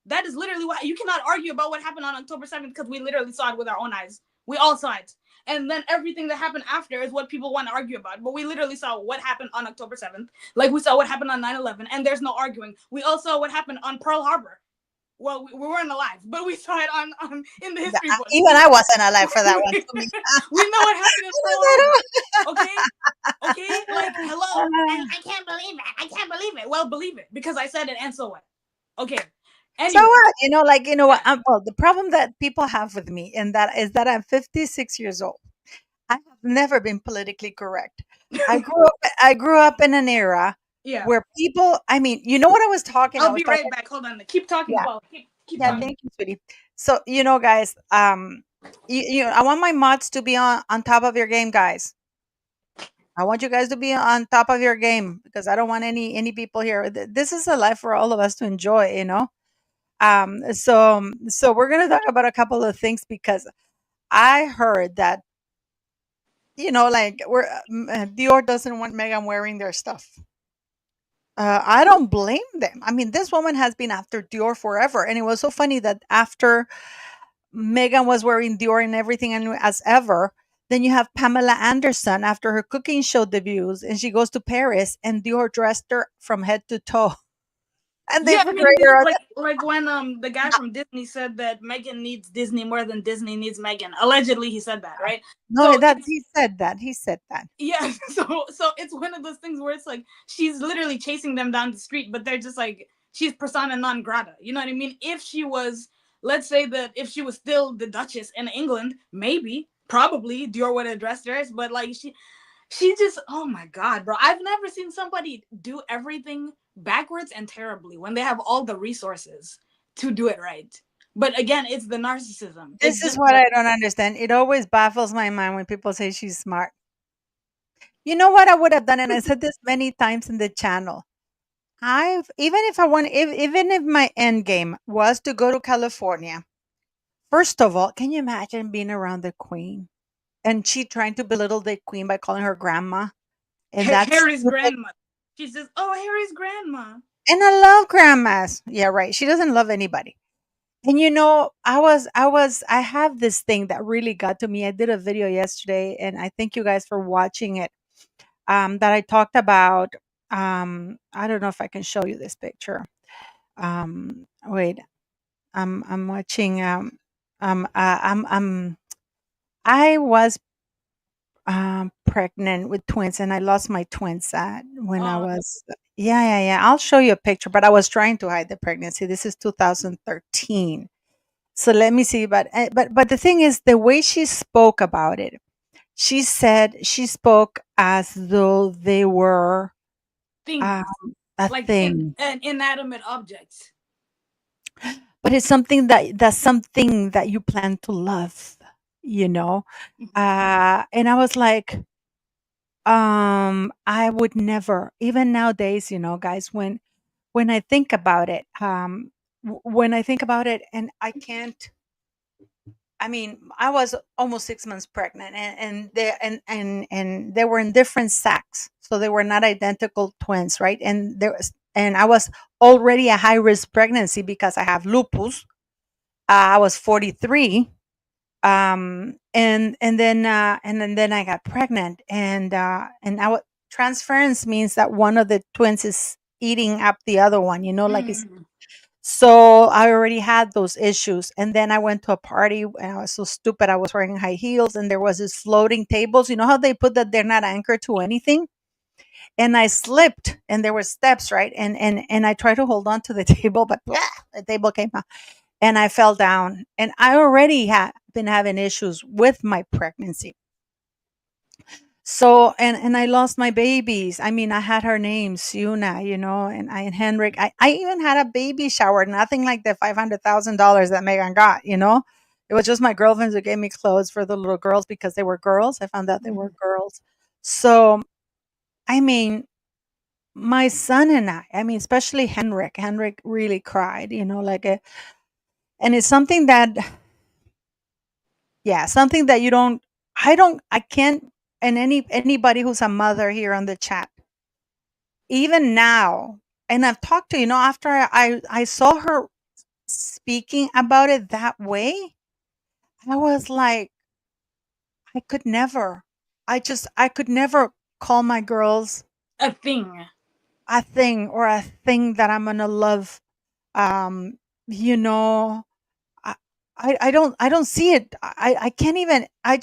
That is literally why you cannot argue about what happened on October 7th because we literally saw it with our own eyes. We all saw it. And then everything that happened after is what people want to argue about. But we literally saw what happened on October 7th. Like we saw what happened on 9/11, and there's no arguing. We all saw what happened on Pearl Harbor. Well, we weren't alive, but we saw it on in the history books. Even I wasn't alive for that one. To me. We know what happened in Pearl Harbor. Okay? Okay? Like, hello? I can't believe it. I can't believe it. Well, believe it, because I said it, and so what? Okay. So Anyway, what? What? yeah. Well, the problem that people have with me, and that is that I'm 56 years old. I have never been politically correct. I grew up in an era Yeah. where people. I mean, you know what I was talking. I I'll was be right talking. back. Hold on. Keep talking, Yeah, Paul. Keep yeah. talking. Thank you, sweetie. So guys. I want my mods to be on top of your game, guys. I want you guys to be on top of your game because I don't want any people here. This is a life for all of us to enjoy. So we're gonna talk about a couple of things because I heard that like Dior doesn't want Megan wearing their stuff. I don't blame them. I mean, this woman has been after Dior forever, and it was so funny that after Megan was wearing Dior and everything and as ever, then you have Pamela Anderson after her cooking show debuts, and she goes to Paris, and Dior dressed her from head to toe, and they Yeah, I portray mean, her. like when the guy from Disney said that Megan needs Disney more than Disney needs Megan. Allegedly, he said that, right? No, So that it's he said that. He said that. yeah. So it's one of those things where it's like she's literally chasing them down the street, but they're just like she's persona non grata. You know what I mean? If she was, let's say that if she was still the Duchess in England, maybe, probably Dior would have dressed hers, but like she just, oh my god, bro, I've never seen somebody do everything backwards and terribly when they have all the resources to do it right. But again, it's the narcissism. It's This is just what the I don't understand. It always baffles my mind when people say she's smart. You know what I would have done, and I said this many times in the channel. I've even if I want, even if my end game was to go to California. First of all, can you imagine being around the Queen and she trying to belittle the Queen by calling her grandma? And that's Harry's stupid. grandma. She says, "Oh, Harry's grandma." And I love grandmas. Yeah, right. She doesn't love anybody. And I have this thing that really got to me. I did a video yesterday, and I thank you guys for watching it. That I talked about. I don't know if I can show you this picture. Wait, I'm watching. I was pregnant with twins, and I lost my twins when I Oh, was. Yeah. I'll show you a picture, but I was trying to hide the pregnancy. This is 2013. So let me see, but the thing is, the way she spoke about it, she spoke as though they were things um, a like thing, inanimate objects. but it's something that you plan to love, you know. And I was like, I would never, even nowadays, guys, when I think about it, when I think about it, and I can't. I mean, I was almost 6 months pregnant, and they were in different sacks, so they were not identical twins, right? And I was already a high risk pregnancy because I have lupus. I was 43, and then I got pregnant, and transference means that one of the twins is eating up the other one, like it's Mm. So I already had those issues. And then I went to a party and I was so stupid. I was wearing high heels and there was this floating tables. You know how they put that they're not anchored to anything? And I slipped and there were steps, right? And I tried to hold on to the table, but blah, the table came out and I fell down. And I already had been having issues with my pregnancy. So and I lost my babies. I mean, I had her name, Siuna, and Henrik. I even had a baby shower, nothing like the $500,000 that Megan got, you know? It was just my girlfriends who gave me clothes for the little girls because they were girls. I found out they were girls. So, I mean, my son and I mean, especially Henrik really cried, and it's something that, yeah, something that I can't, and anybody who's a mother here on the chat, even now, and I've talked to, after I saw her speaking about it that way, I was like, I could never. I could never call my girls A thing. a thing or a thing that I'm gonna love. Um, you know, I I don't see it. I can't even. I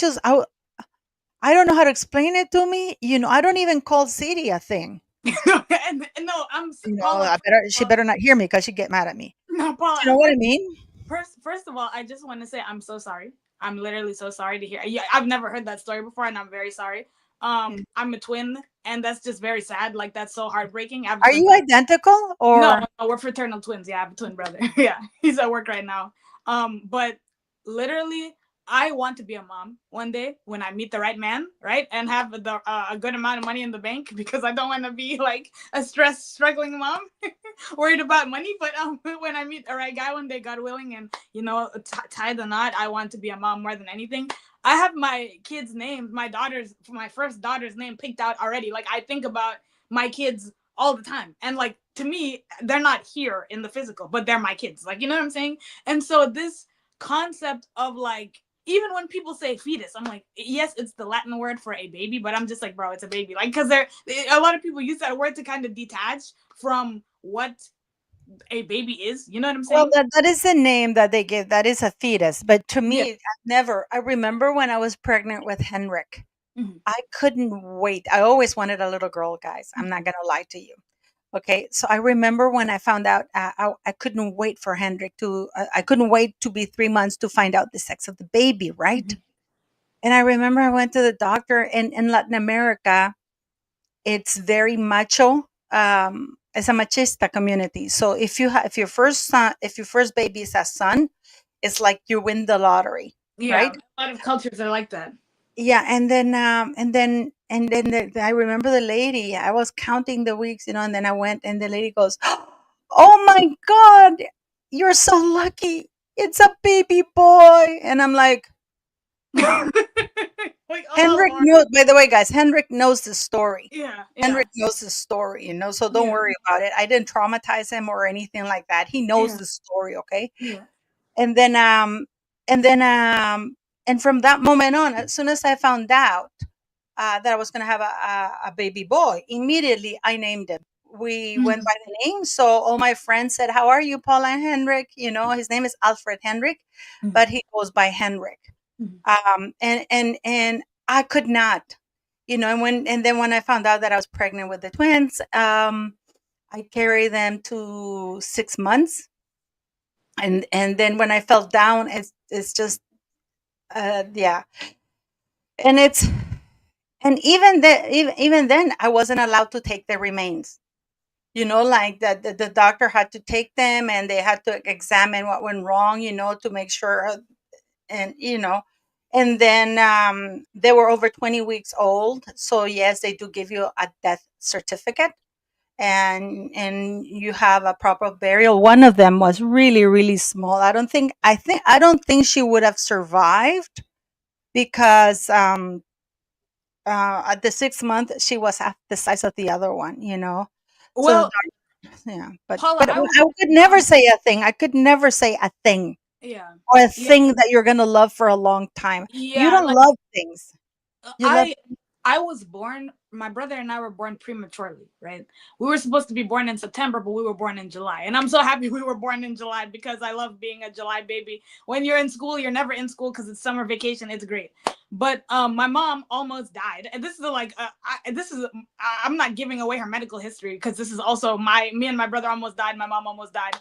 don't know how to explain it to me. I don't even call Sadie a thing. And no, Paula. She better not hear me because she get mad at me. No, Paula. You know what I mean? First of all, I just want to say I'm so sorry. I'm literally so sorry to hear. Yeah, I've never heard that story before, and I'm very sorry. I'm a twin, and that's just very sad. Like, that's so heartbreaking. Are you identical or No, we're fraternal twins. Yeah, I have a twin brother. Yeah, he's at work right now. But literally, I want to be a mom one day when I meet the right man, right, and have a good amount of money in the bank, because I don't want to be like a struggling mom, worried about money. But when I meet the right guy one day, God willing, and tie the knot, I want to be a mom more than anything. I have my kids' names, my first daughter's name picked out already. Like, I think about my kids all the time, and like, to me, they're not here in the physical, but they're my kids. Like, you know what I'm saying? And so this concept of, like, even when people say fetus, I'm like, yes, it's the Latin word for a baby, but I'm just like, bro, it's a baby. Like, because a lot of people use that word to kind of detach from what a baby is. You know what I'm well, saying? that is a name that they give. That is a fetus. But to Yeah. me, I remember when I was pregnant with Henrik, Mhm. I couldn't wait. I always wanted a little girl, guys. I'm not going to lie to you. Okay. So I remember when I found out, I couldn't wait for Henrik I couldn't wait to be 3 months to find out the sex of the baby, right? Mhm. And I remember I went to the doctor, and in Latin America, it's very macho. It's a machista community. So if your first baby is a son, it's like you win the lottery, Yeah, right? a lot of cultures are like that. Yeah, I remember the lady. I was counting the weeks, and then I went, and the lady goes, "Oh my God, you're so lucky! It's a baby boy." And I'm like, Like, a lot Henrik more. knows. By the way, guys, Henrik knows the story. Yeah, yeah, Henrik knows the story, so don't yeah, worry about it. I didn't traumatize him or anything like that. He knows yeah, the story, okay? yeah. And then and then and from that moment on, as soon as I found out that I was going to have a baby boy, immediately I named him. We went Mhm. by the name. So all my friends said, "How are you, Paula and Henrik?" His name is Alfred Henrik, Mhm. but he goes by Henrik. Mhm. And I could not, and then when I found out that I was pregnant with the twins, I carried them to 6 months, and then when I fell down, it's just yeah, and it's and even then I wasn't allowed to take the remains. Like the doctor had to take them, and they had to examine what went wrong, to make sure, and and then they were over 20 weeks old, so yes, they do give you a death certificate, and you have a proper burial. One of them was really, really small. I don't think she would have survived, because at the 6 month she was half the size of the other one, so Well, yeah, but Paula, but I I was could never say a thing. I could never say a thing, yeah, or a yeah, thing that you're gonna love for a long time. You yeah. don't Like, love things. You love I was born my brother and I were born prematurely, right? We were supposed to be born in September, but we were born in July. And I'm so happy we were born in July because I love being a July baby. When you're in school, you're never in school because it's summer vacation. It's great. But my mom almost died. And this is I'm not giving away her medical history because this is also me and my brother almost died. My mom almost died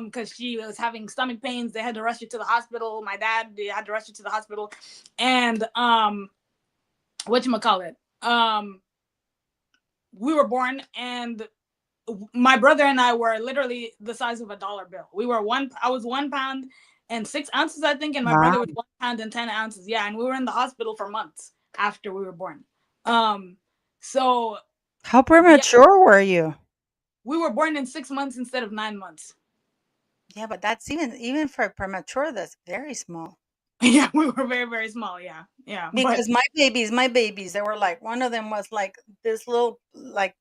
because she was having stomach pains. They had to rush her to the hospital. My dad, they had to rush her to the hospital. And whatchamacallit? We were born, and my brother and I were literally the size of a dollar bill. I was 1 pound and 6 ounces, I think, and my brother was 1 pound and 10 ounces. Yeah, and we were in the hospital for months after we were born. So How premature were you? we were born in 6 months instead of 9 months. Yeah, but that's even for premature, that's very small. Yeah, we were very, very small. Yeah. Because my babies, they were like, one of them was like this little, like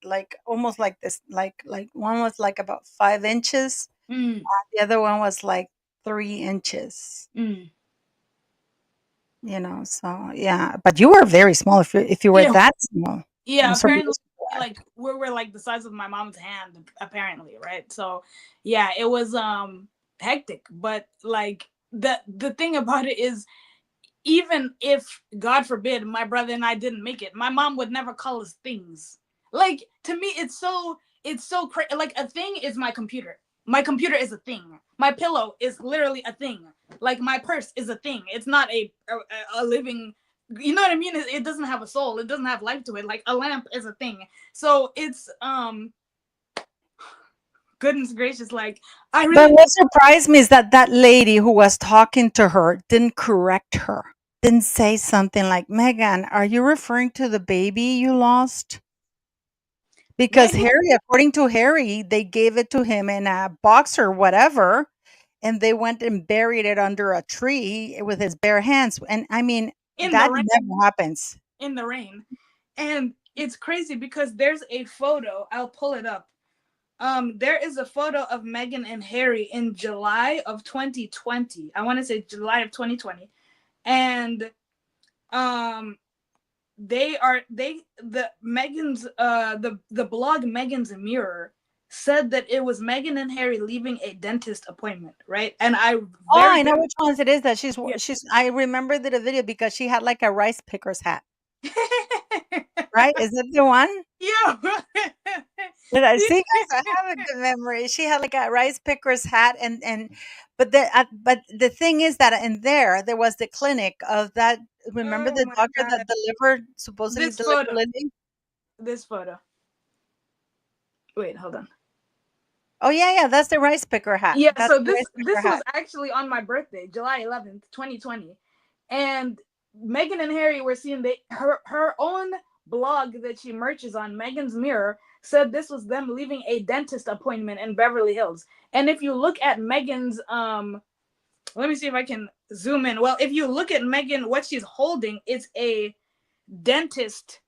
almost like this, like one was like about 5 inches. Mm. The other one was like 3 inches. Mm. So yeah, but you were very small if you were that small. Yeah, apparently, like we were like the size of my mom's hand, apparently, right? So yeah, it was hectic. But like the thing about it is, even if, God forbid, my brother and I didn't make it, my mom would never call us things. Like, to me, it's so crazy. Like, a thing is my computer. My computer is a thing. My pillow is literally a thing. Like, my purse is a thing. It's not a living, you know what I mean? It doesn't have a soul. It doesn't have life to it. Like, a lamp is a thing. So it's goodness gracious, like, I really. But what surprised me is that lady who was talking to her didn't correct her. Didn't say something like, Megan, are you referring to the baby you lost? Because Harry, according to Harry, they gave it to him in a box or whatever, and they went and buried it under a tree with his bare hands. And I mean, that never happens. In the rain. And it's crazy because there's a photo. I'll pull it up. There is a photo of Meghan and Harry in July of 2020. I want to say July of 2020. And Meghan's the blog Meghan's Mirror said that it was Meghan and Harry leaving a dentist appointment, right? And I know which ones it is that she's I remember the video because she had like a rice picker's hat. Right? Is that the one? Yeah. Did I see, guys? I have a good memory. She had like a rice picker's hat, but the thing is that in there was the clinic of that. Remember the doctor that delivered supposedly delivered Lily? This photo. Wait, hold on. Oh yeah, that's the rice picker hat. Yeah, that's so this was actually on my birthday, July 11th, 2020, and Meghan and Harry were seeing her own blog that she merches on, Meghan's Mirror, said this was them leaving a dentist appointment in Beverly Hills. And if you look at Meghan's let me see if I can zoom in. Well, if you look at Meghan, what she's holding is a dentist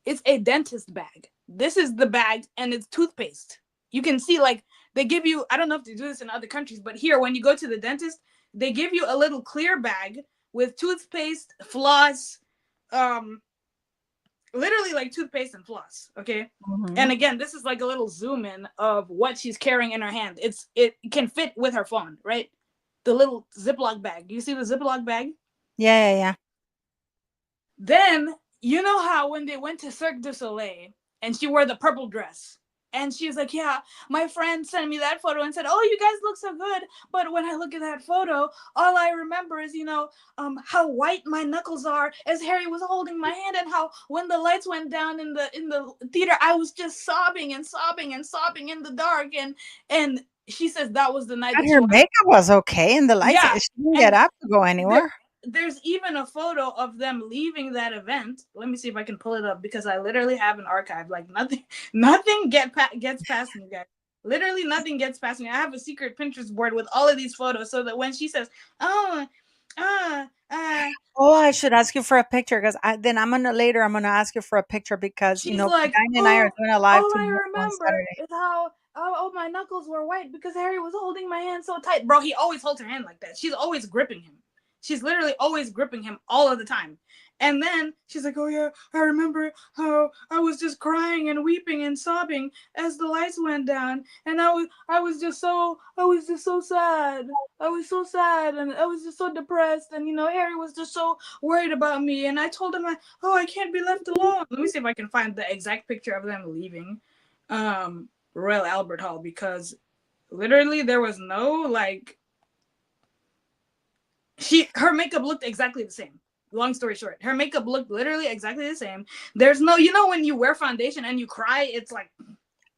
it's a dentist bag. This is the bag, and it's toothpaste. You can see, like, they give you, I don't know if they do this in other countries, but here, when you go to the dentist, they give you a little clear bag with toothpaste, floss, literally like toothpaste and floss, okay? Mm-hmm. And again, this is like a little zoom in of what she's carrying in her hand. It can fit with her phone, right? The little Ziploc bag. Do you see the Ziploc bag? Yeah. Then, you know how when they went to Cirque du Soleil and she wore the purple dress, and she was like, yeah, my friend sent me that photo and said, oh, you guys look so good. But when I look at that photo, all I remember is, how white my knuckles are as Harry was holding my hand, and how when the lights went down in the theater, I was just sobbing and sobbing and sobbing in the dark. And she says that was the night. But her makeup was okay, and the lights, she didn't get up to go anywhere. There's even a photo of them leaving that event. Let me see if I can pull it up because I literally have an archive. Like nothing gets past me, guys. Literally nothing gets past me. I have a secret Pinterest board with all of these photos so that when she says, I should ask you for a picture because I'm gonna ask you for a picture because she's like, Diane and I are doing a live. All I remember is how my knuckles were white because Harry was holding my hand so tight. Bro, he always holds her hand like that. She's always gripping him. She's literally always gripping him all of the time. And then she's like, oh yeah, I remember how I was just crying and weeping and sobbing as the lights went down, and I was just so sad. I was so sad, and I was just so depressed, and Harry was just so worried about me, and I told him, I can't be left alone. Let me see if I can find the exact picture of them leaving Royal Albert Hall, because literally there was no her makeup looked exactly the same. Long story short, her makeup looked literally exactly the same. There's no, when you wear foundation and you cry, it's like,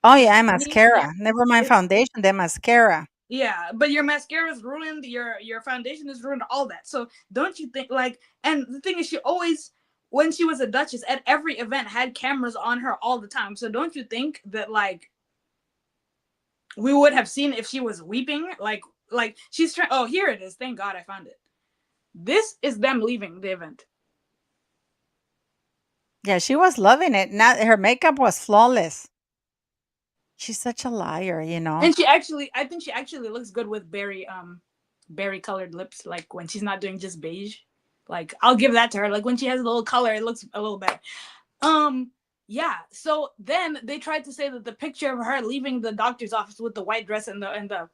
Oh yeah, mascara. Yeah. Never mind foundation, the mascara. Yeah, but your mascara is ruined, your foundation is ruined, all that. So don't you think and the thing is, she always, when she was a duchess, at every event had cameras on her all the time. So don't you think that we would have seen if she was weeping? Like she's trying. Oh, here it is. Thank God I found it. This is them leaving the event. Yeah, she was loving it. Not her makeup was flawless. She's such a liar, And I think she actually looks good with berry colored lips, like when she's not doing just beige. Like, I'll give that to her. Like when she has a little color, it looks a little better. Yeah. So then they tried to say that the picture of her leaving the doctor's office with the white dress and the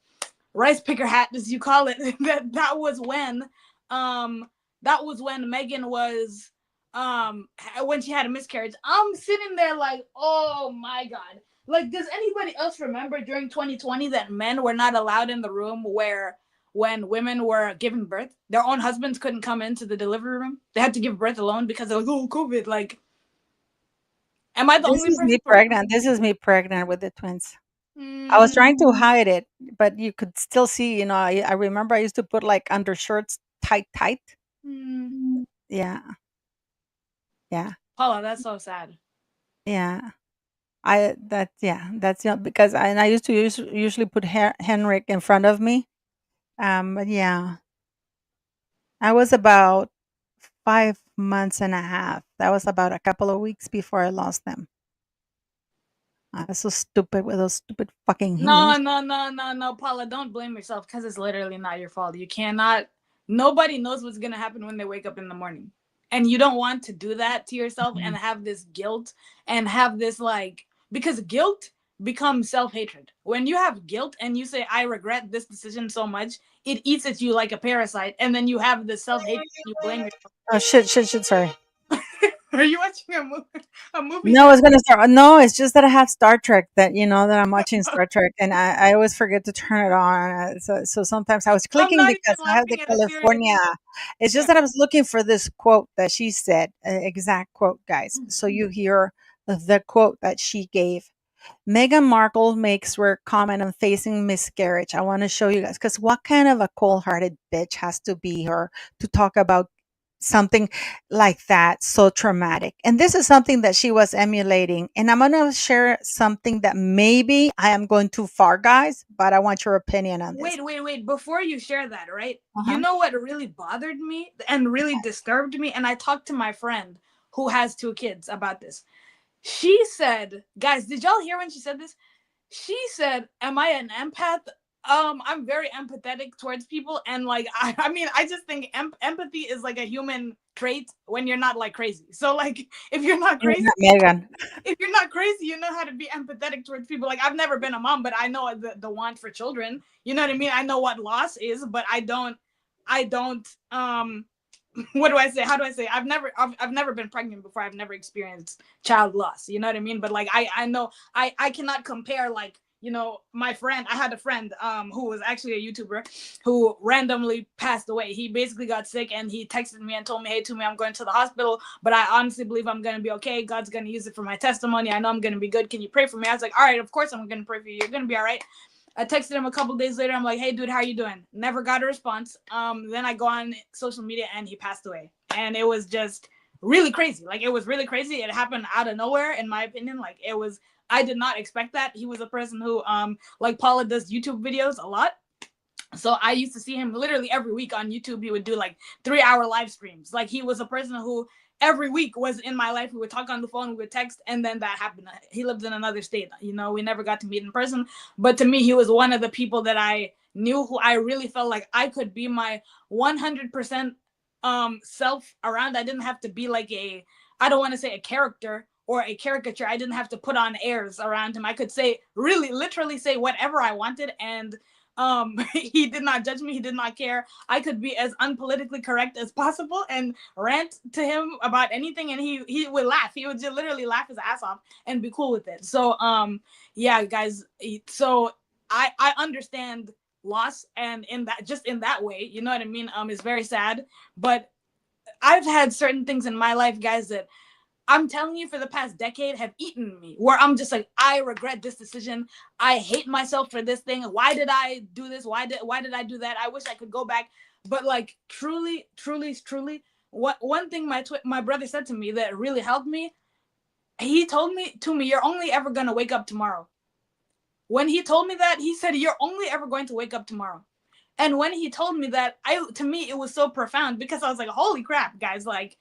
rice picker hat, as you call it, that was when Meghan was when she had a miscarriage. I'm sitting there like, oh my God. Like, does anybody else remember during 2020 that men were not allowed in the room when women were giving birth? Their own husbands couldn't come into the delivery room. They had to give birth alone because they're like, oh, COVID. Like, am I the This only is me person? pregnant. This is me pregnant with the twins. I was trying to hide it, but you could still see, I remember I used to put like undershirts tight. Yeah. Yeah. Paula, that's so sad. Yeah. That's because I used to usually put Henrik in front of me. But yeah, I was about 5 months and a half. That was about a couple of weeks before I lost them. I was so stupid with those stupid fucking No, heels. Paula, don't blame yourself, because it's literally not your fault. You cannot, nobody knows what's going to happen when they wake up in the morning. And you don't want to do that to yourself and have this guilt and have this because guilt becomes self-hatred. When you have guilt and you say, I regret this decision so much, it eats at you like a parasite. And then you have this self-hatred and you blame yourself. Oh shit! Sorry. Are you watching a movie? No, I was gonna start. No, it's just that I have Star Trek. That I'm watching Star Trek, and I always forget to turn it on. So sometimes I was I'm clicking not because even I have the laughing at a serious. California. It's just that I was looking for this quote that she said, exact quote, guys. So you hear the quote that she gave. Meghan Markle makes her comment on facing miscarriage. I want to show you guys, because what kind of a cold-hearted bitch has to be her to talk about something like that, so traumatic? And this is something that she was emulating. And I'm going to share something that maybe I am going too far, guys, but I want your opinion on this. Wait. Before you share that, right? Uh-huh. You know what really bothered me and really disturbed me? And I talked to my friend who has 2 kids about this. She said, guys, did y'all hear when she said this? She said, am I an empath? I'm very empathetic towards people. And I just think empathy is like a human trait when you're not crazy. So if you're not crazy, Megan. If you're not crazy, you know how to be empathetic towards people. I've never been a mom, but I know the want for children. You know what I mean? I know what loss is, but I don't what do I say? How do I say? I've never been pregnant before. I've never experienced child loss. You know what I mean? But I know I cannot compare my friend. I had a friend who was actually a YouTuber who randomly passed away. He basically got sick and he texted me and told me, hey, Toomey, I'm going to the hospital, but I honestly believe I'm going to be okay. God's going to use it for my testimony. I know I'm going to be good. Can you pray for me? I was like, all right, of course I'm going to pray for you. You're going to be all right. I texted him a couple days later. I'm like, hey, dude, how are you doing? Never got a response. Then I go on social media and he passed away. And it was just really crazy. It was really crazy. It happened out of nowhere, in my opinion. I did not expect that. He was a person who, like Paula does YouTube videos a lot. So I used to see him literally every week on YouTube. He would do 3-hour live streams. He was a person who every week was in my life. We would talk on the phone, we would text, and then that happened. He lived in another state. We never got to meet in person. But to me, he was one of the people that I knew who I really felt like I could be my 100% self around. I didn't have to be like I don't want to say a character or a caricature. I didn't have to put on airs around him. I could say, really literally say whatever I wanted, and he did not judge me. He did not care. I could be as unpolitically correct as possible and rant to him about anything, and he would laugh. He would just literally laugh his ass off and be cool with it. So yeah, guys, so I understand loss, and in that way, you know what I mean, it's very sad. But I've had certain things in my life, guys, that I'm telling you for the past decade have eaten me, where I'm just like, I regret this decision. I hate myself for this thing. Why did I do this? Why did I do that? I wish I could go back. But like truly, what one thing my brother said to me that really helped me, he told me you're only ever gonna wake up tomorrow. When he told me that, he said, you're only ever going to wake up tomorrow. And when he told me that, to me, it was so profound, because I was like, holy crap, guys, like,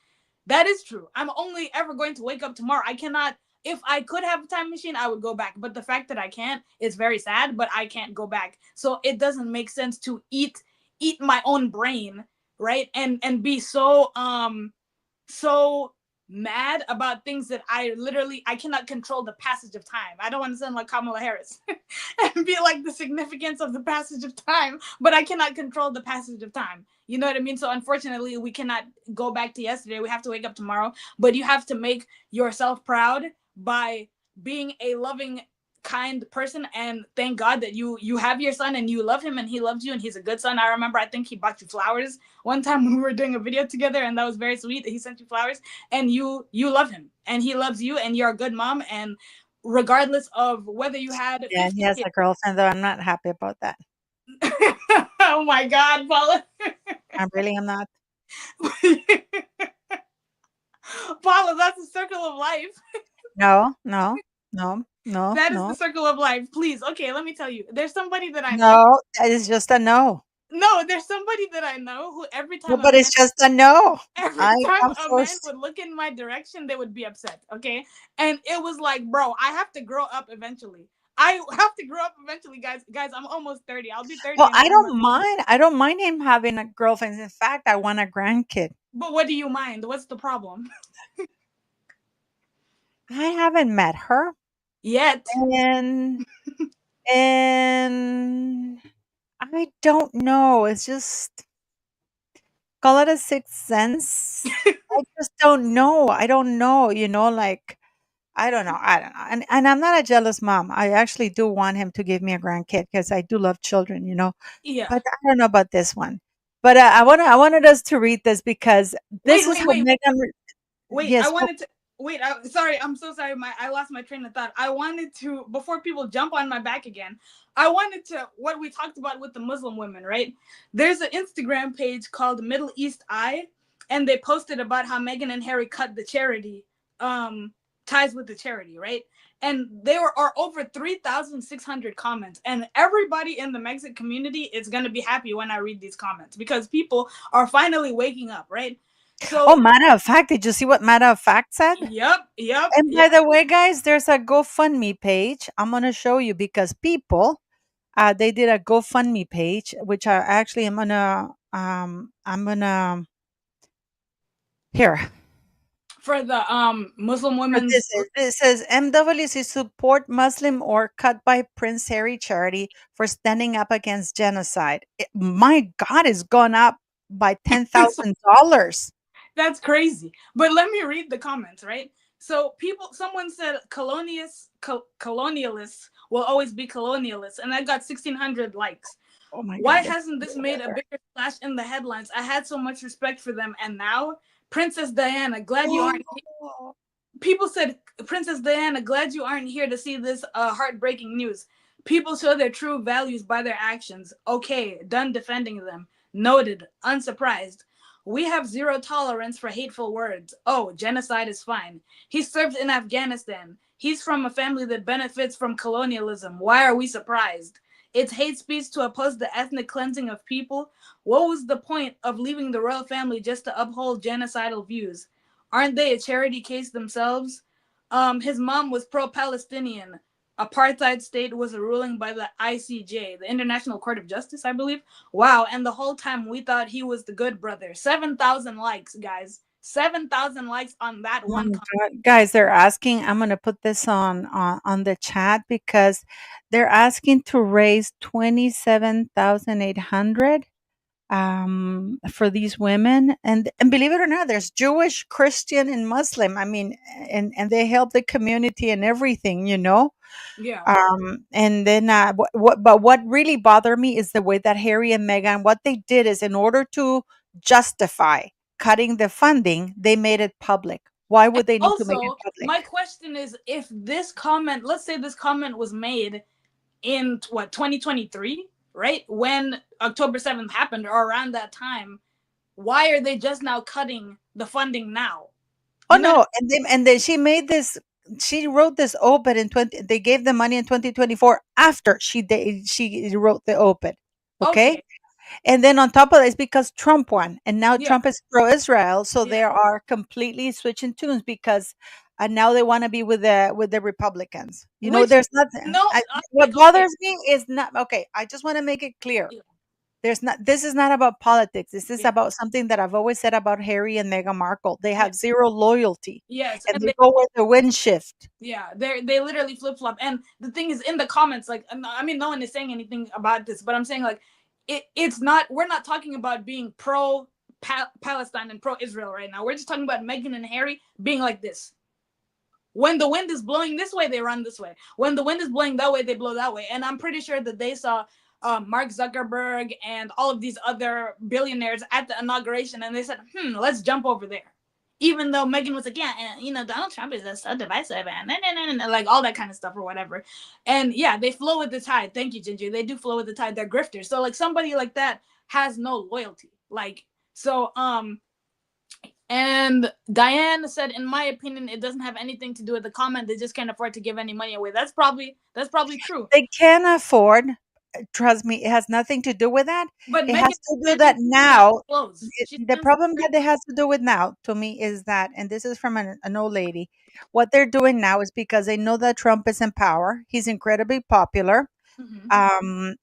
that is true. I'm only ever going to wake up tomorrow. I cannot, if I could have a time machine, I would go back. But the fact that I can't is very sad, but I can't go back. So it doesn't make sense to eat my own brain, right? And be so mad about things that I cannot control the passage of time. I don't want to sound like Kamala Harris and be like the significance of the passage of time, but I cannot control the passage of time. You know what I mean? So unfortunately, we cannot go back to yesterday. We have to wake up tomorrow, but you have to make yourself proud by being a loving, kind person, and thank God that you have your son and you love him and he loves you and he's a good son. I remember, I think he bought you flowers one time when we were doing a video together, and that was very sweet. He sent you flowers, and you love him and he loves you, and you're a good mom. And regardless of whether you had Yeah, 50 he has kids. a girlfriend, though. I'm not happy about that. Oh my God, Paula. I really am not. Paula, that's the circle of life. No. That is the circle of life. Please. Okay, let me tell you. There's somebody that I know. No, that is just a no. No, there's somebody that I know who every No, time but it's just a no. I'm a so man would look in my direction, they would be upset. Okay. And it was like, bro, I have to grow up eventually. I have to grow up eventually, guys. Guys, I'm almost 30. I'll be 30 well. in 4 months. I don't mind him having a girlfriend. In fact, I want a grandkid. But what do you mind? What's the problem? I haven't met her, Yet. and and I don't know. It's just call it a sixth sense. I just don't know. I don't know. Like I don't know. And I'm not a jealous mom. I actually do want him to give me a grandkid because I do love children. Yeah. But I don't know about this one. But I wanted us to read this because this is what Megan. Wait, Yes. I wanted to wait. Sorry, I'm so sorry. I lost my train of thought. I wanted to, before people jump on my back again, I wanted to, what we talked about with the Muslim women, right? There's an Instagram page called Middle East Eye, and they posted about how Meghan and Harry cut the charity, ties with the charity, right? And there are over 3,600 comments, and everybody in the Mexican community is going to be happy when I read these comments, because people are finally waking up, right? So, matter of fact, did you see what matter of fact said? Yep. And by the way, guys, there's a GoFundMe page. I'm gonna show you because people, they did a GoFundMe page, which I actually am gonna here. For the Muslim What women's. this is, it says MWC support Muslim or cut by Prince Harry charity for standing up against genocide. My God, it's gone up by $10,000. That's crazy. But let me read the comments, right? So someone said colonialists will always be colonialists, and I got 1,600 likes. Oh my God. Why hasn't this made a bigger splash in the headlines? I had so much respect for them, and now Princess Diana, glad you aren't here. People said, Princess Diana, glad you aren't here to see this heartbreaking news. People show their true values by their actions. Okay, done defending them. Noted, unsurprised. We have zero tolerance for hateful words. Oh, genocide is fine. He served in Afghanistan. He's from a family that benefits from colonialism. Why are we surprised? It's hate speech to oppose the ethnic cleansing of people. What was the point of leaving the royal family just to uphold genocidal views? Aren't they a charity case themselves? His mom was pro-Palestinian. apartheid state was a ruling by the ICJ, the International Court of Justice, I believe. Wow, and the whole time we thought he was the good brother. 7,000 likes, guys. 7,000 likes on that Oh one my comment. God. Guys, they're asking, I'm going to put this on the chat because they're asking to raise 27,800 for these women, and believe it or not, there's Jewish, Christian, and Muslim. I mean, and they help the community and everything, you know. Yeah. And then what really bothered me is the way that Harry and Meghan, what they did is, in order to justify cutting the funding, they made it public. Why would they need to make it Also, public? my question is, if this comment, let's say this comment was made in what, 2023, right? When October 7th happened, or around that time, why are they just now cutting the funding now? Oh You know what no, and then she made this. She wrote this op-ed in 20. They gave the money in 2024 after she wrote the op-ed. Okay, Okay. and then on top of that, it's because Trump won, and now Yeah. Trump is pro-Israel, so they Yeah. are completely switching tunes because now they want to be with the Republicans. You know, Which, there's nothing. no, What like, okay. bothers me is not okay. I just want to make it clear. Yeah. There's not. This is not about politics. This is Yeah. about something that I've always said about Harry and Meghan Markle. They Yeah. have zero loyalty, Yes, and and they go where the wind shift. yeah, they literally flip flop. And the thing is, in the comments, like, I mean, no one is saying anything about this, but I'm saying, like, it's not. We're not talking about being pro Palestine and pro Israel right now. We're just talking about Meghan and Harry being like this. When the wind is blowing this way, they run this way. When the wind is blowing that way, they blow that way. And I'm pretty sure that they saw Mark Zuckerberg and all of these other billionaires at the inauguration, and they said, let's jump over there. Even though Meghan was like, yeah, and, you know, Donald Trump is so divisive and like all that kind of stuff or whatever. And yeah, they flow with the tide. Thank you, Ginger. They do flow with the tide. They're grifters. So like somebody like that has no loyalty. Like, so and Diane said, in my opinion, it doesn't have anything to do with the comment. They just can't afford to give any money away. That's probably true. They can afford. Trust me, it has nothing to do with that. But It Meghan has to do that spends now. clothes. She The spends problem that it has to do with now, to me, is that, and this is from an old lady, what they're doing now is because they know that Trump is in power. He's incredibly popular. And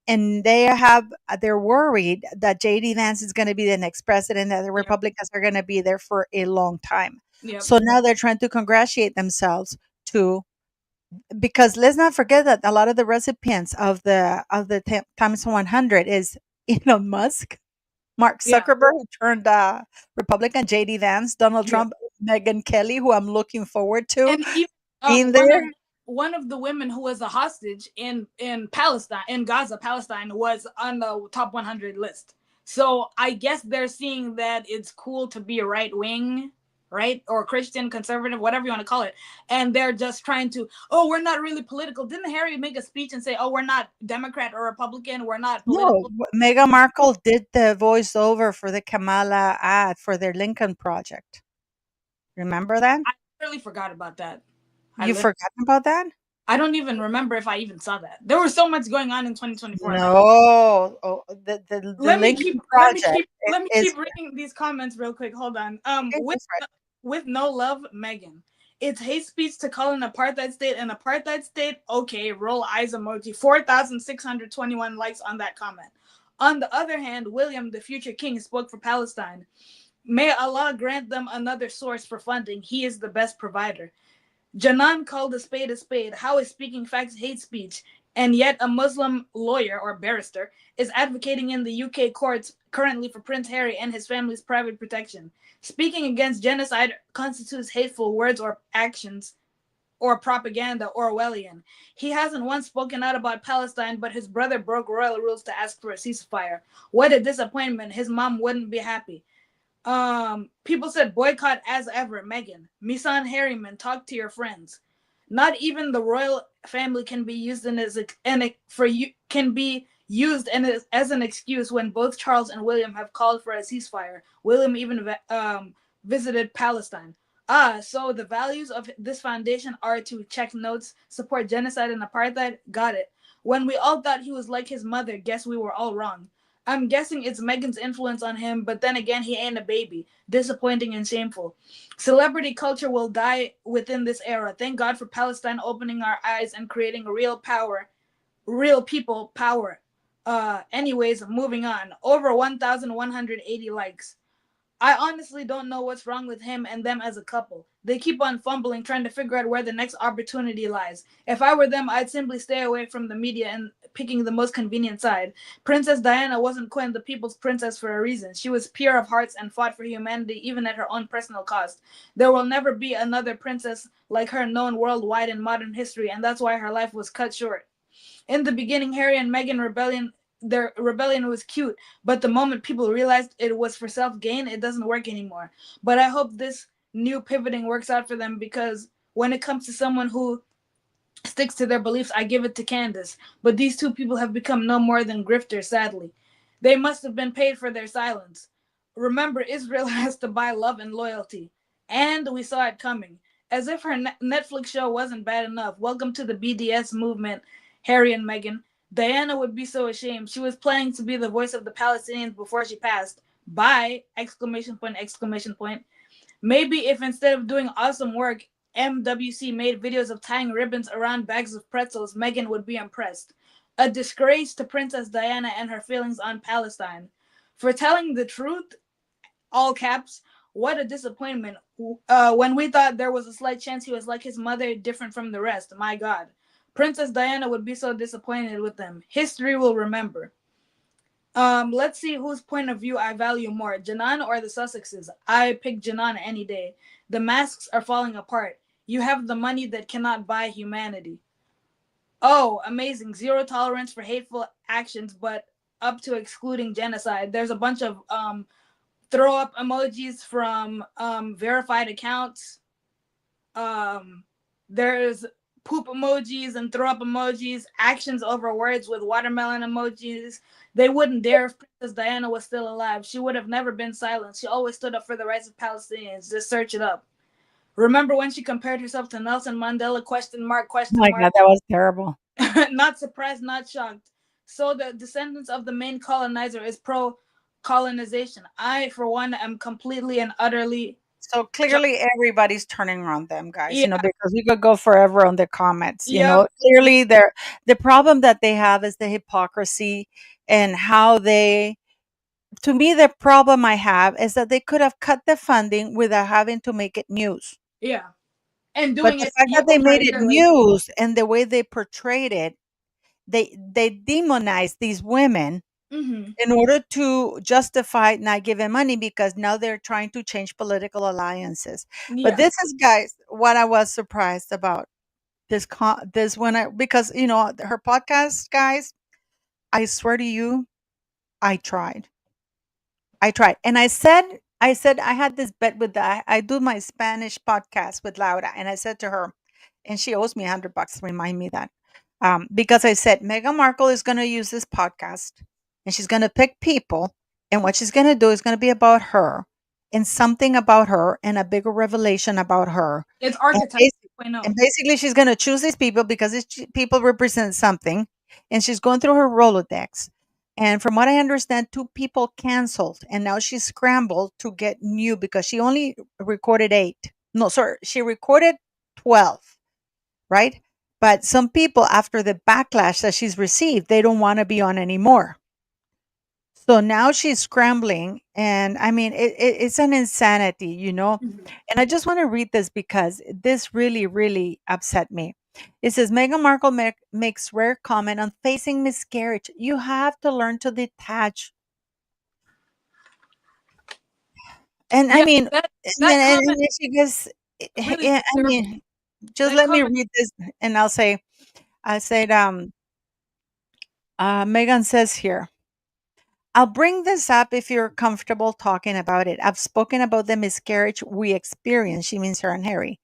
they're worried that JD Vance is going to be the next president, that the Republicans are going to be there for a long time. Yep. So now they're trying to congratulate themselves because let's not forget that a lot of the recipients of the Times 100 is Elon Musk, Mark Yeah. Zuckerberg, who turned Republican, JD Vance, Donald Yeah. Trump, Megyn Kelly, who I'm looking forward to And even being there. one of the women who was a hostage in Palestine, in Gaza, Palestine, was on the top 100 list. So I guess they're seeing that it's cool to be a right wing, right, or Christian, conservative, whatever you want to call it, and they're just trying to, oh, we're not really political. Didn't Harry make a speech and say, oh, we're not Democrat or Republican, we're not political? No, Meghan Markle did the voiceover for the Kamala ad for their Lincoln project. Remember that? I really forgot about that. You forgotten about that? I don't even remember if I even saw that. There was so much going on in 2024. No, the Lincoln project. Let me keep reading these comments real quick. Hold on. With no love, Meghan. It's hate speech to call an apartheid state an apartheid state. Okay, roll eyes emoji. 4,621 likes on that comment. On the other hand, William, the future king, spoke for Palestine. May Allah grant them another source for funding. He is the best provider. Janan called a spade a spade. How is speaking facts hate speech? And yet a Muslim lawyer or barrister is advocating in the UK courts currently for Prince Harry and his family's private protection. Speaking against genocide constitutes hateful words or actions or propaganda Orwellian. He hasn't once spoken out about Palestine, but his brother broke royal rules to ask for a ceasefire. What a disappointment. His mom wouldn't be happy. People said boycott as ever, Meghan. Misan Harriman, talk to your friends. Not even the royal family can be used as an excuse when both Charles and William have called for a ceasefire. William even visited Palestine. So the values of this foundation are to check notes, support genocide and apartheid. Got it. When we all thought he was like his mother, guess we were all wrong. I'm guessing it's Meghan's influence on him, but then again, he ain't a baby. Disappointing and shameful. Celebrity culture will die within this era. Thank God for Palestine opening our eyes and creating real power, real people power. Anyways, moving on. Over 1,180 likes. I honestly don't know what's wrong with him and them as a couple. They keep on fumbling, trying to figure out where the next opportunity lies. If I were them, I'd simply stay away from the media and picking the most convenient side. Princess Diana wasn't Queen, the people's princess, for a reason. She was pure of hearts and fought for humanity even at her own personal cost. There will never be another princess like her known worldwide in modern history, and that's why her life was cut short. In the beginning, Harry and Meghan their rebellion was cute, but the moment people realized it was for self-gain, it doesn't work anymore. But I hope this new pivoting works out for them, because when it comes to someone who sticks to their beliefs, I give it to Candace. But these two people have become no more than grifters, sadly. They must have been paid for their silence. Remember, Israel has to buy love and loyalty. And we saw it coming. As if her Netflix show wasn't bad enough. Welcome to the BDS movement, Harry and Meghan. Diana would be so ashamed. She was planning to be the voice of the Palestinians before she passed. Bye! Exclamation point, exclamation point. Maybe if instead of doing awesome work, MWC made videos of tying ribbons around bags of pretzels, Meghan would be impressed. A disgrace to Princess Diana and her feelings on Palestine. For telling the truth, all caps, what a disappointment. When we thought there was a slight chance he was like his mother, different from the rest, my God. Princess Diana would be so disappointed with them. History will remember. Let's see whose point of view I value more, Janan or the Sussexes. I pick Janan any day. The masks are falling apart. You have the money that cannot buy humanity. Oh, amazing. Zero tolerance for hateful actions, but up to excluding genocide. There's a bunch of throw up emojis from verified accounts. There's poop emojis and throw up emojis, actions over words with watermelon emojis. They wouldn't dare if Princess Diana was still alive. She would have never been silent. She always stood up for the rights of Palestinians. Just search it up. Remember when she compared herself to Nelson Mandela? Question mark, Oh question my mark. God, that was terrible. Not surprised, not shocked. So the descendants of the main colonizer is pro-colonization. I, for one, am completely and utterly So clearly everybody's turning on them, guys, yeah, because we could go forever on the comments, yep, Clearly the problem that they have is the hypocrisy and how they to me the problem I have is that they could have cut the funding without having to make it news. yeah, and But doing the it fact that they over made a it year later. news and the way they portrayed it, they demonized these women Mm-hmm. in order to justify not giving money because now they're trying to change political alliances. But Yeah, this is, guys, what I was surprised about this when I because her podcast, guys. I swear to you, I tried. I tried, and I said I had this bet with I do my Spanish podcast with Laura, and I said to her, and she owes me $100 to remind me that, because I said Meghan Markle is going to use this podcast, and she's going to pick people, and what she's going to do is going to be about her, and something about her, and a bigger revelation about her, it's and, archetype basi- 2.0. and basically she's going to choose these people because people represent something, and she's going through her Rolodex. And from what I understand, two people canceled, and now she's scrambled to get new because she only recorded 8. No, sorry, she recorded 12, right? But some people, after the backlash that she's received, they don't want to be on anymore. So now she's scrambling, and I mean, it's an insanity. Mhm. And I just want to read this because this really, really upset me. It says Meghan Markle makes rare comment on facing miscarriage. You have to learn to detach. And I Yeah, mean, that and that then comment she goes, really yeah, I disturbed mean, me. just That let me comment, read this, and I said, Megan says here, I'll bring this up if you're comfortable talking about it. I've spoken about the miscarriage we experienced. She means her and Harry.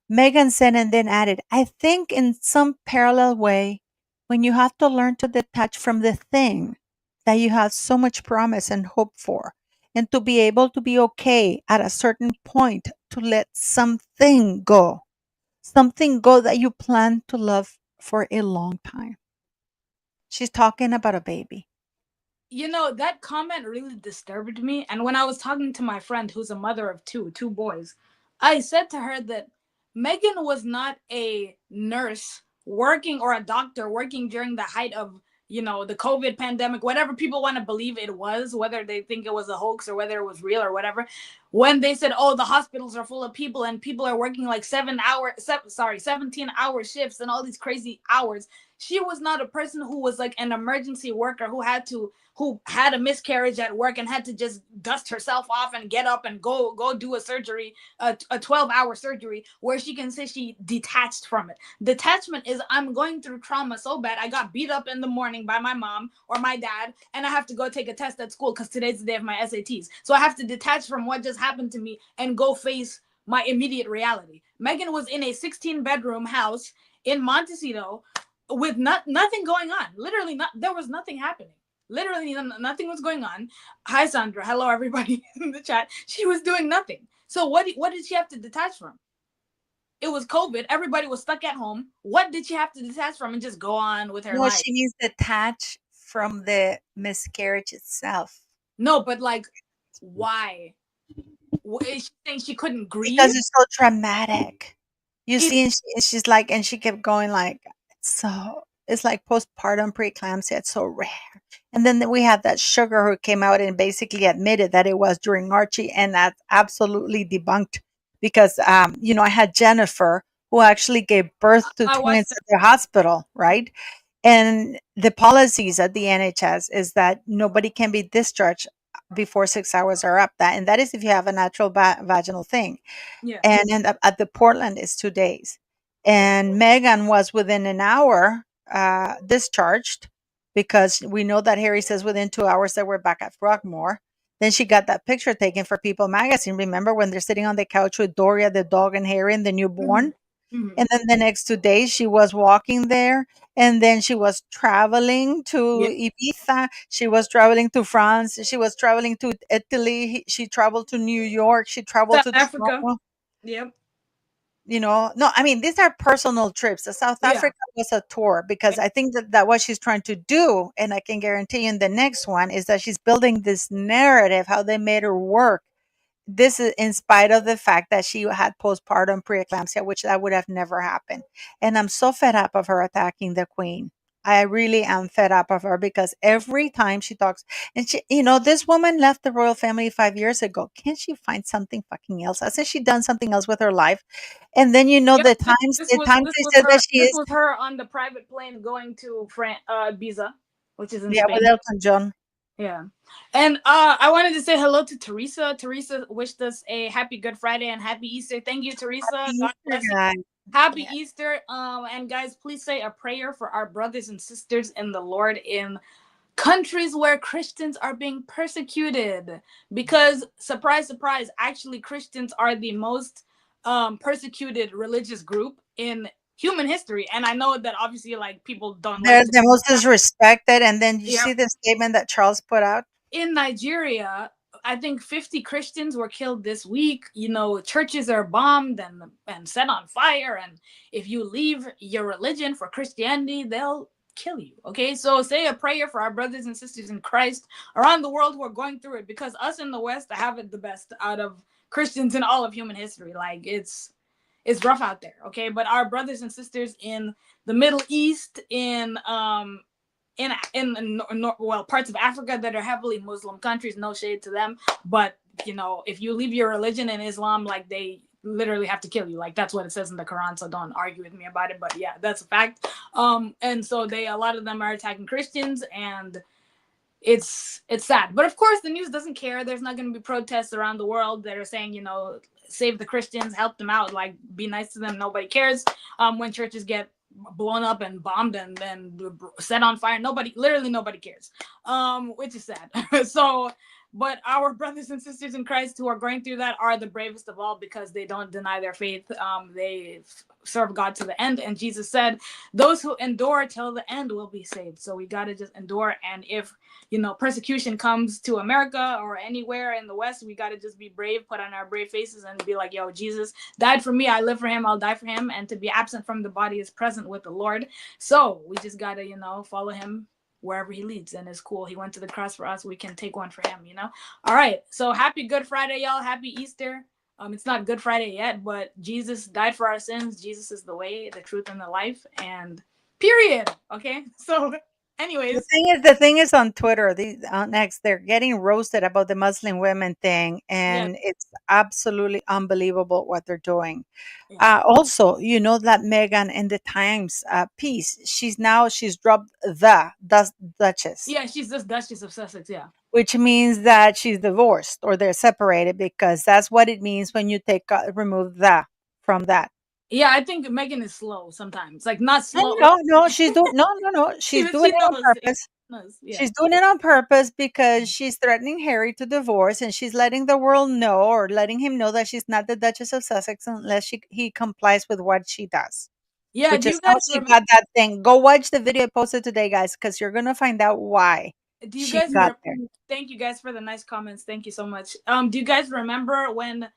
Megan said and then added, I think in some parallel way, when you have to learn to detach from the thing that you have so much promise and hope for, and to be able to be okay at a certain point to let something go that you plan to love for a long time. She's talking about a baby. You know, that comment really disturbed me. And when I was talking to my friend who's a mother of two boys, I said to her that Megan was not a nurse working or a doctor working during the height of, you know, the COVID pandemic, whatever people want to believe it was, whether they think it was a hoax or whether it was real or whatever. When they said, oh, the hospitals are full of people and people are working like 17-hour shifts and all these crazy hours, she was not a person who was like an emergency worker who had a miscarriage at work and had to just dust herself off and get up and go do a surgery, a 12-hour surgery, where she can say she detached from it. Detachment is, I'm going through trauma so bad, I got beat up in the morning by my mom or my dad, and I have to go take a test at school because today's the day of my SATs. So I have to detach from what just happened to me and go face my immediate reality. Megan was in a 16-bedroom house in Montecito with nothing going on. Literally, there was nothing happening. Literally nothing was going on. Hi, Sandra. Hello, everybody in the chat. She was doing nothing. So what did she have to detach from? It was COVID. Everybody was stuck at home. What did she have to detach from and just go on with her No, life? she means detach from the miscarriage itself. No, but like, why? Is she saying she couldn't grieve? Because it's so traumatic. You see, and she's like, and she kept going like, it's like postpartum preeclampsia. It's so rare. And then we had that sugar who came out and basically admitted that it was during Archie, and that's absolutely debunked because, I had Jennifer who actually gave birth to I watched twins at the hospital, right? And the policies at the NHS is that nobody can be discharged before 6 hours are up. That is if you have a natural vaginal thing. Yeah. And at the Portland is 2 days. And Megan was within an hour discharged because we know that Harry says within 2 hours that we're back at Frogmore. Then she got that picture taken for People magazine. Remember when they're sitting on the couch with Doria, the dog, and Harry and the newborn? Mhm. And then the next 2 days, she was walking there. And then she was traveling to Yeah. Ibiza. She was traveling to France. She was traveling to Italy. She traveled to New York. She traveled South to Africa. Toronto. Yep. No, I mean, these are personal trips. The South Yeah. Africa was a tour because I think that what she's trying to do, and I can guarantee you in the next one, is that she's building this narrative, how they made her work. This is in spite of the fact that she had postpartum preeclampsia, which that would have never happened. And I'm so fed up of her attacking the queen. I really am fed up of her because every time she talks, and this woman left the royal family 5 years ago. Can't she find something fucking else? Hasn't she done something else with her life? And then Yep. the times they said that she This is, was her on the private plane going to Ibiza, which is in yeah, with Spain. Elton John. Yeah. And I wanted to say hello to Teresa. Teresa wished us a happy Good Friday and happy Easter. Thank you, Teresa. God bless you. Guys. Happy Yeah. Easter. And guys, please say a prayer for our brothers and sisters in the Lord in countries where Christians are being persecuted. Because surprise, surprise, actually Christians are the most persecuted religious group in human history. And I know that obviously like people don't They're like to. the most disrespected. And then you Yeah. see the statement that Charles put out. In Nigeria, I think 50 Christians were killed this week. You know, churches are bombed and set on fire. And if you leave your religion for Christianity, they'll kill you. Okay, so say a prayer for our brothers and sisters in Christ around the world who are going through it, because us in the West have it the best out of Christians in all of human history. Like it's rough out there. Okay, but our brothers and sisters in the Middle East, in parts of Africa that are heavily Muslim countries, no shade to them, but if you leave your religion in Islam, like they literally have to kill you. Like that's what it says in the Quran, so don't argue with me about it, but yeah, that's a fact. And so a lot of them are attacking Christians, and it's sad. But of course the news doesn't care. There's not going to be protests around the world that are saying, save the Christians, help them out, like be nice to them. Nobody cares. When churches get blown up and bombed and then set on fire, literally nobody cares, which is sad. So but our brothers and sisters in Christ who are going through that are the bravest of all, because they don't deny their faith. They serve God to the end, and Jesus said those who endure till the end will be saved. So we got to just endure. And if persecution comes to America or anywhere in the West, we got to just be brave, put on our brave faces, and be like, yo, Jesus died for me, I live for him, I'll die for him. And to be absent from the body is present with the Lord. So we just got to follow him wherever he leads, and it's cool. He went to the cross for us. We can take one for him, you know? All right. So happy Good Friday, y'all. Happy Easter. It's not Good Friday yet, but Jesus died for our sins. Jesus is the way, the truth, and the life. And period. Okay. So, anyways. The thing is on Twitter, these on X, they're getting roasted about the Muslim women thing, Yeah. and it's absolutely unbelievable what they're doing. Yeah. Also, you know that Meghan in the Times piece, she's dropped the Duchess, Yeah, she's just Duchess of Sussex. Yeah. which means that she's divorced or they're separated, because that's what it means when you remove the from that. Yeah, I think Megan is slow sometimes. Like not slow. No, she's doing no. She's doing She it on knows. purpose. Knows. Yeah. She's doing it on purpose because she's threatening Harry to divorce, and she's letting the world know, or letting him know, that she's not the Duchess of Sussex unless he complies with what she does. Yeah. Which Do is you how guys she remember? got that thing. Go watch the video I posted today, guys, because you're gonna find out why Do you she guys got there. Thank you guys for the nice comments. Thank you so much. Do you guys remember when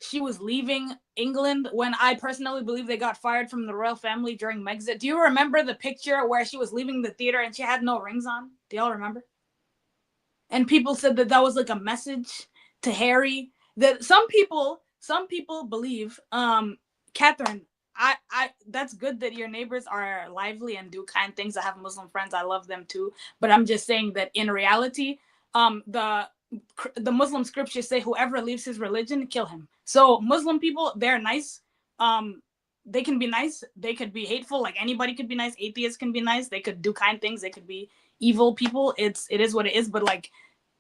she was leaving England, when I personally believe they got fired from the royal family during Megxit? Do you remember the picture where she was leaving the theater and she had no rings on? Do y'all remember? And people said that that was like a message to Harry. That some people believe, Catherine, I that's good that your neighbors are lively and do kind things. I have Muslim friends, I love them too. But I'm just saying that in reality, the Muslim scriptures say whoever leaves his religion, kill him. So Muslim people, they're nice. They can be nice. They could be hateful. Like anybody could be nice. Atheists can be nice. They could do kind things. They could be evil people. It is what it is. But like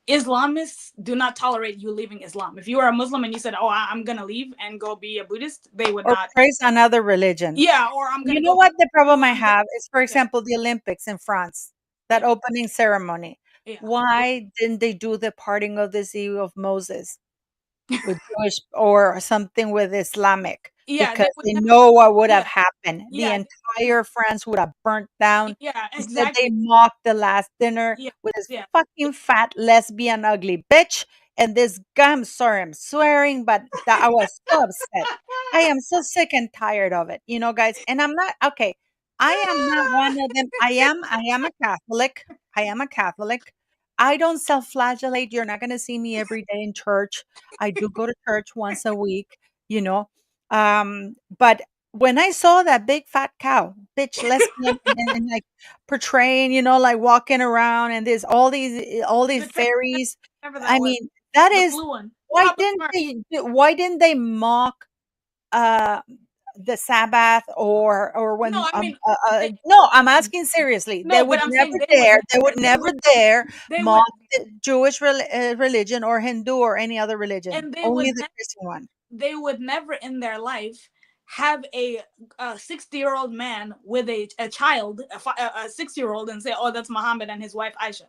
Islamists do not tolerate you leaving Islam. If you are a Muslim and you said, "Oh, I'm gonna leave and go be a Buddhist," they would Or not. praise another religion. Yeah, or I'm You gonna know go. what the problem I I'm gonna, have is, for yeah, example, the Olympics in France, that yeah, opening ceremony. yeah. Why didn't they do the parting of the sea of Moses with Jewish or something with Islamic? Yeah, they Because would they never. know what would Yeah, have happened. The yeah, entire France would have burnt down. yeah. Instead, they Exactly. mocked the last dinner Yeah, with this yeah. fucking fat lesbian ugly bitch. And this guy, I'm sorry, I'm swearing, but that I was so upset. I am so sick and tired of it, guys. And I'm not okay. I am not one of them. I am a Catholic. I am a Catholic. I don't self-flagellate. You're not gonna see me every day in church. I do go to church once a week, you know. But when I saw that big fat cow, bitch lesbian, and like portraying, like walking around, and there's all these The turn, fairies. whatever that I was, mean, that the is blue one, why Papa didn't Smurf. they mock uh the Sabbath, or No, when I mean, they, no, I'm asking seriously. They no, would but I'm never saying dare. They would they never would, dare they would, mock the Jewish religion or Hindu or any other religion. and Only the Christian one. they would never in their life have a 60-year-old man with a child, a 6-year-old, and say, "Oh, that's Muhammad and his wife Aisha."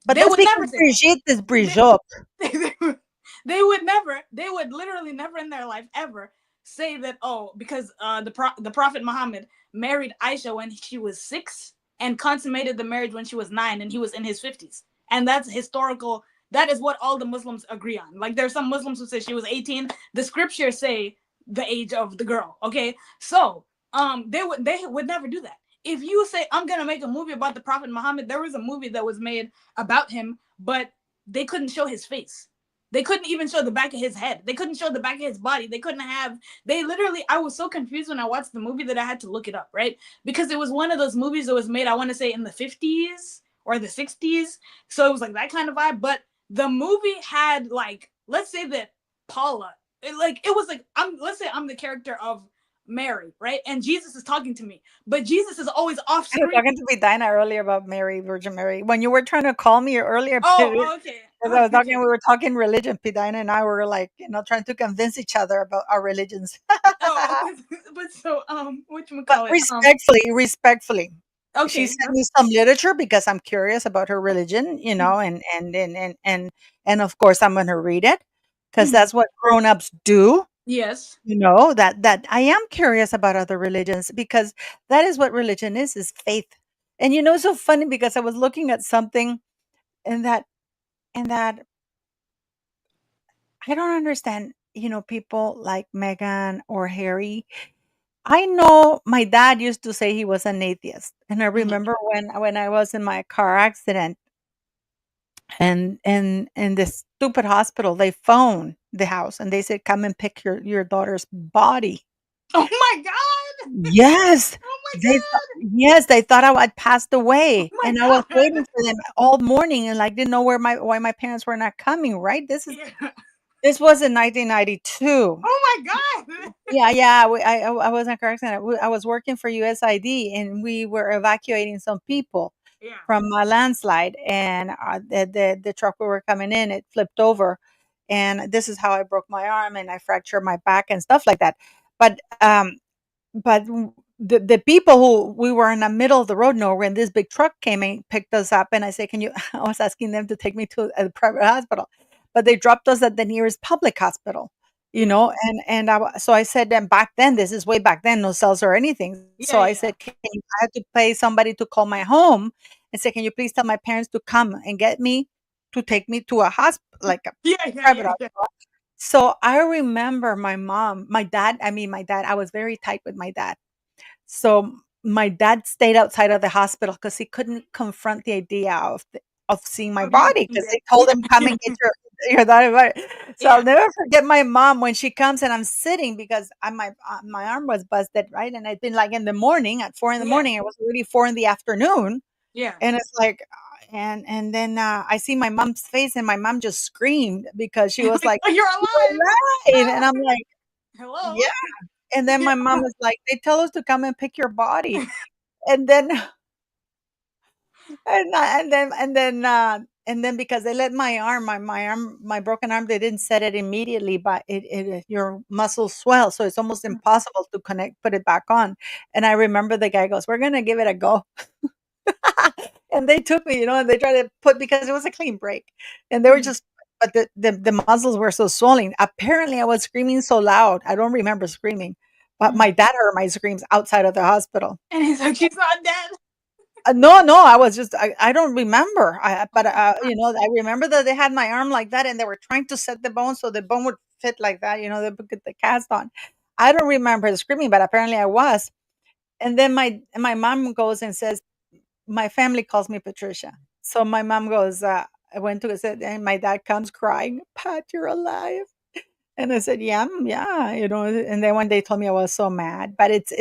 But They that's would never because say that. Brigitte is They, Brigitte. they would never. They would literally never in their life ever say that. Oh, because the Prophet Muhammad married Aisha when she was 6 and consummated the marriage when she was 9, and he was in his 50s, and that's historical. That is what all the Muslims agree on. Like there's some Muslims who say she was 18. The scriptures say the age of the girl. Okay, so they would never do that. If you say I'm gonna make a movie about the Prophet Muhammad, there was a movie that was made about him, but they couldn't show his face. They couldn't even show the back of his head. They couldn't show the back of his body. They couldn't have. They literally. I was so confused when I watched the movie that I had to look it up, right? Because it was one of those movies that was made, I want to say, in the 50s or the 60s. So it was like that kind of vibe. But the movie had like, let's say that Paula, it was like let's say I'm the character of Mary, right? And Jesus is talking to me, but Jesus is always off I was screen. talking to Vidina earlier about Mary, Virgin Mary. When you were trying to call me earlier, Oh, okay. because I was talking, Okay. we were talking religion. Vidina and I were like, trying to convince each other about our religions. Oh, but so But whatchamacallit, respectfully, she okay. sent me some literature because I'm curious about her religion, and of course I'm going to read it because Mhm. that's what grown-ups do. Yes. That I am curious about other religions, because that is what religion is faith. And it's so funny because I was looking at something, and that I don't understand, people like Meghan or Harry. I know my dad used to say he was an atheist, and I Mhm. remember when I was in my car accident, and in this stupid hospital, they phoned the house and they said, "Come and pick your daughter's body." Oh my god! Yes, Oh my they thought god! yes, they thought I had passed away, Oh my and I was god! waiting for them all morning and, like, didn't know why my parents were not coming, right? Yeah. This was in 1992. Oh my god! Yeah, yeah, I was in a car accident. I was working for USID, and we were evacuating some people Yeah. from a landslide, and, the truck we were coming in, it flipped over, and this is how I broke my arm, and I fractured my back and stuff like that. But, the people who we were in the middle of the road nowhere, and this big truck came and picked us up, and I said, "Can you" I was asking them to take me to a private hospital, but they dropped us at the nearest public hospital, Yeah. and so I said, and back then, this is way back then, no cells or anything. Yeah. So I Yeah. said, I had to pay somebody to call my home and say, "Can you please tell my parents to come and get me to take me to a hospital, like a Yeah. Yeah. private Yeah. Yeah. hospital?" So I remember my dad, I was very tight with my dad. So my dad stayed outside of the hospital because he couldn't confront the idea of seeing my Of you body, being because there. they told Yeah. him, "Come and get your daughter body." So I'll Yeah. never forget my mom when she comes and I'm sitting because my arm was busted, right? And I'd been, like, in the morning at 4 in the Yeah. morning. It was already 4 in the afternoon, Yeah. and it's like, and then, I see my mom's face, and my mom just screamed because she was Like, like, oh, you're "You're alive. alive," and I'm like, Hello. "Yeah." And then Yeah. my mom was like, "They tell us to come and pick your body." And then and then because they let my broken arm, they didn't set it immediately, but your muscles swell, so it's almost impossible to put it back on. And I remember the guy goes, "We're gonna give it a go." And they took me, and they tried to put, because it was a clean break, and they were Mhm. just, but the muscles were so swollen. Apparently, I was screaming so loud. I don't remember screaming, but Mhm. my dad heard my screams outside of the hospital. And he's like, she's not dead. No, no, I was just I don't remember. Oh But, my god. I remember that they had my arm like that, and they were trying to set the bone so the bone would fit like that, they put the cast on. I don't remember screaming, but apparently I was. And then my mom goes and says, my family calls me Patricia. So my mom goes, I went to said, and my dad comes crying, "Pat, you're alive." And I said, "Yeah, yeah," and then when they told me, I was so mad. But it's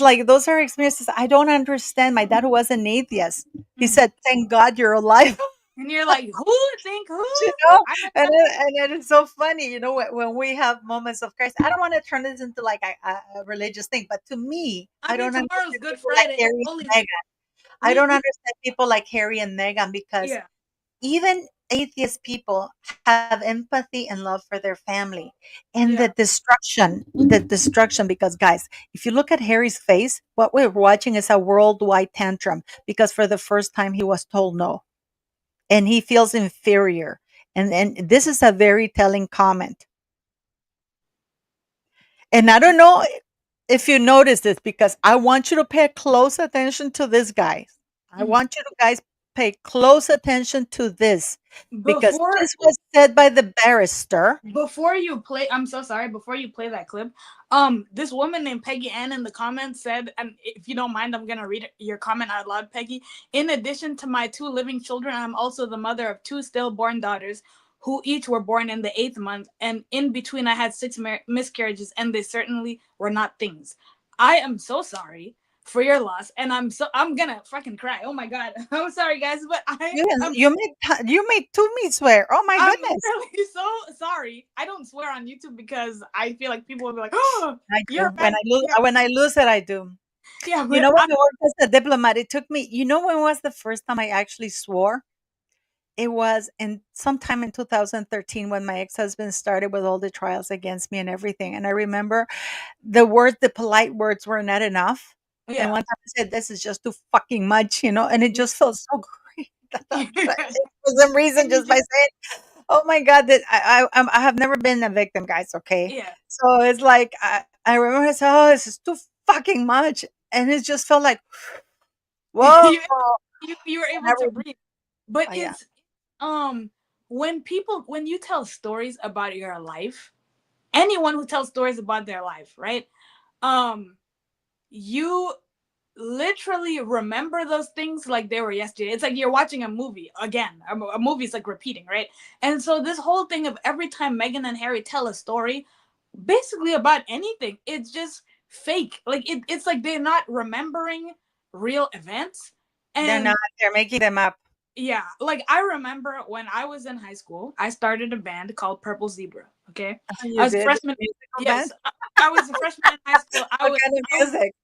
like those are experiences I don't understand. My dad, who was an atheist, he Mhm. said, "Thank God you're alive." And you're like, who? Think who? you know, I and it's so funny, when we have moments of Christ. I don't want to turn this into like a religious thing, but to me, I I mean, don't tomorrow's understand Good people like Friday. Harry Holy and Meghan. I we don't understand people like Harry and Meghan, because yeah. even atheist people have empathy and love for their family, and Yeah. the destruction, because, guys, if you look at Harry's face, what we're watching is a worldwide tantrum, because for the first time he was told no, and he feels inferior. And this is a very telling comment. And I don't know if you notice this, because I want you to pay close attention to this, guys. I Mhm. want you to guys pay close attention to this, because Before this was said by the barrister. before you play, I'm so sorry. Before you play that clip, this woman named Peggy Ann in the comments said, and if you don't mind, I'm gonna read your comment out loud, Peggy. In addition to my two living children, I'm also the mother of two stillborn daughters, who each were born in the 8th month, and in between I had 6 miscarriages, and they certainly were not things. I am so sorry for your loss, and I'm gonna fucking cry. Oh my god, I'm sorry, guys, but You I'm you made Toomey swear. Oh my I'm goodness. really so sorry. I don't swear on YouTube because I feel like people will be like, "Oh, I you're do. When right." I lose Yeah, when I lose it, I do. yeah, You but know, when I worked as a diplomat, it took me, when was the first time I actually swore? It was in sometime in 2013, when my ex-husband started with all the trials against me and everything. And I remember the polite words were not enough. And yeah, one time I said, "This is just too fucking much," and it just felt so great. For some reason, and you just by just saying, "Oh my God," that I have never been a victim, guys. Okay, yeah, so it's like I remember I said, "Oh, this is too fucking much," and it just felt like, whoa. you you were able to breathe. But Yeah. it's um when you tell stories about your life, anyone who tells stories about their life, right? You literally remember those things like they were yesterday. It's like you're watching a movie again. A movie is like repeating, right? And so this whole thing of every time Meghan and Harry tell a story, basically about anything, it's just fake. Like it's like they're not remembering real events. They're And not. They're making them up. yeah, like I remember when I was in high school, I started a band called Purple Zebra. Okay, I You was a did freshman. musical Yes, band. I was a freshman in high school. What kind of music?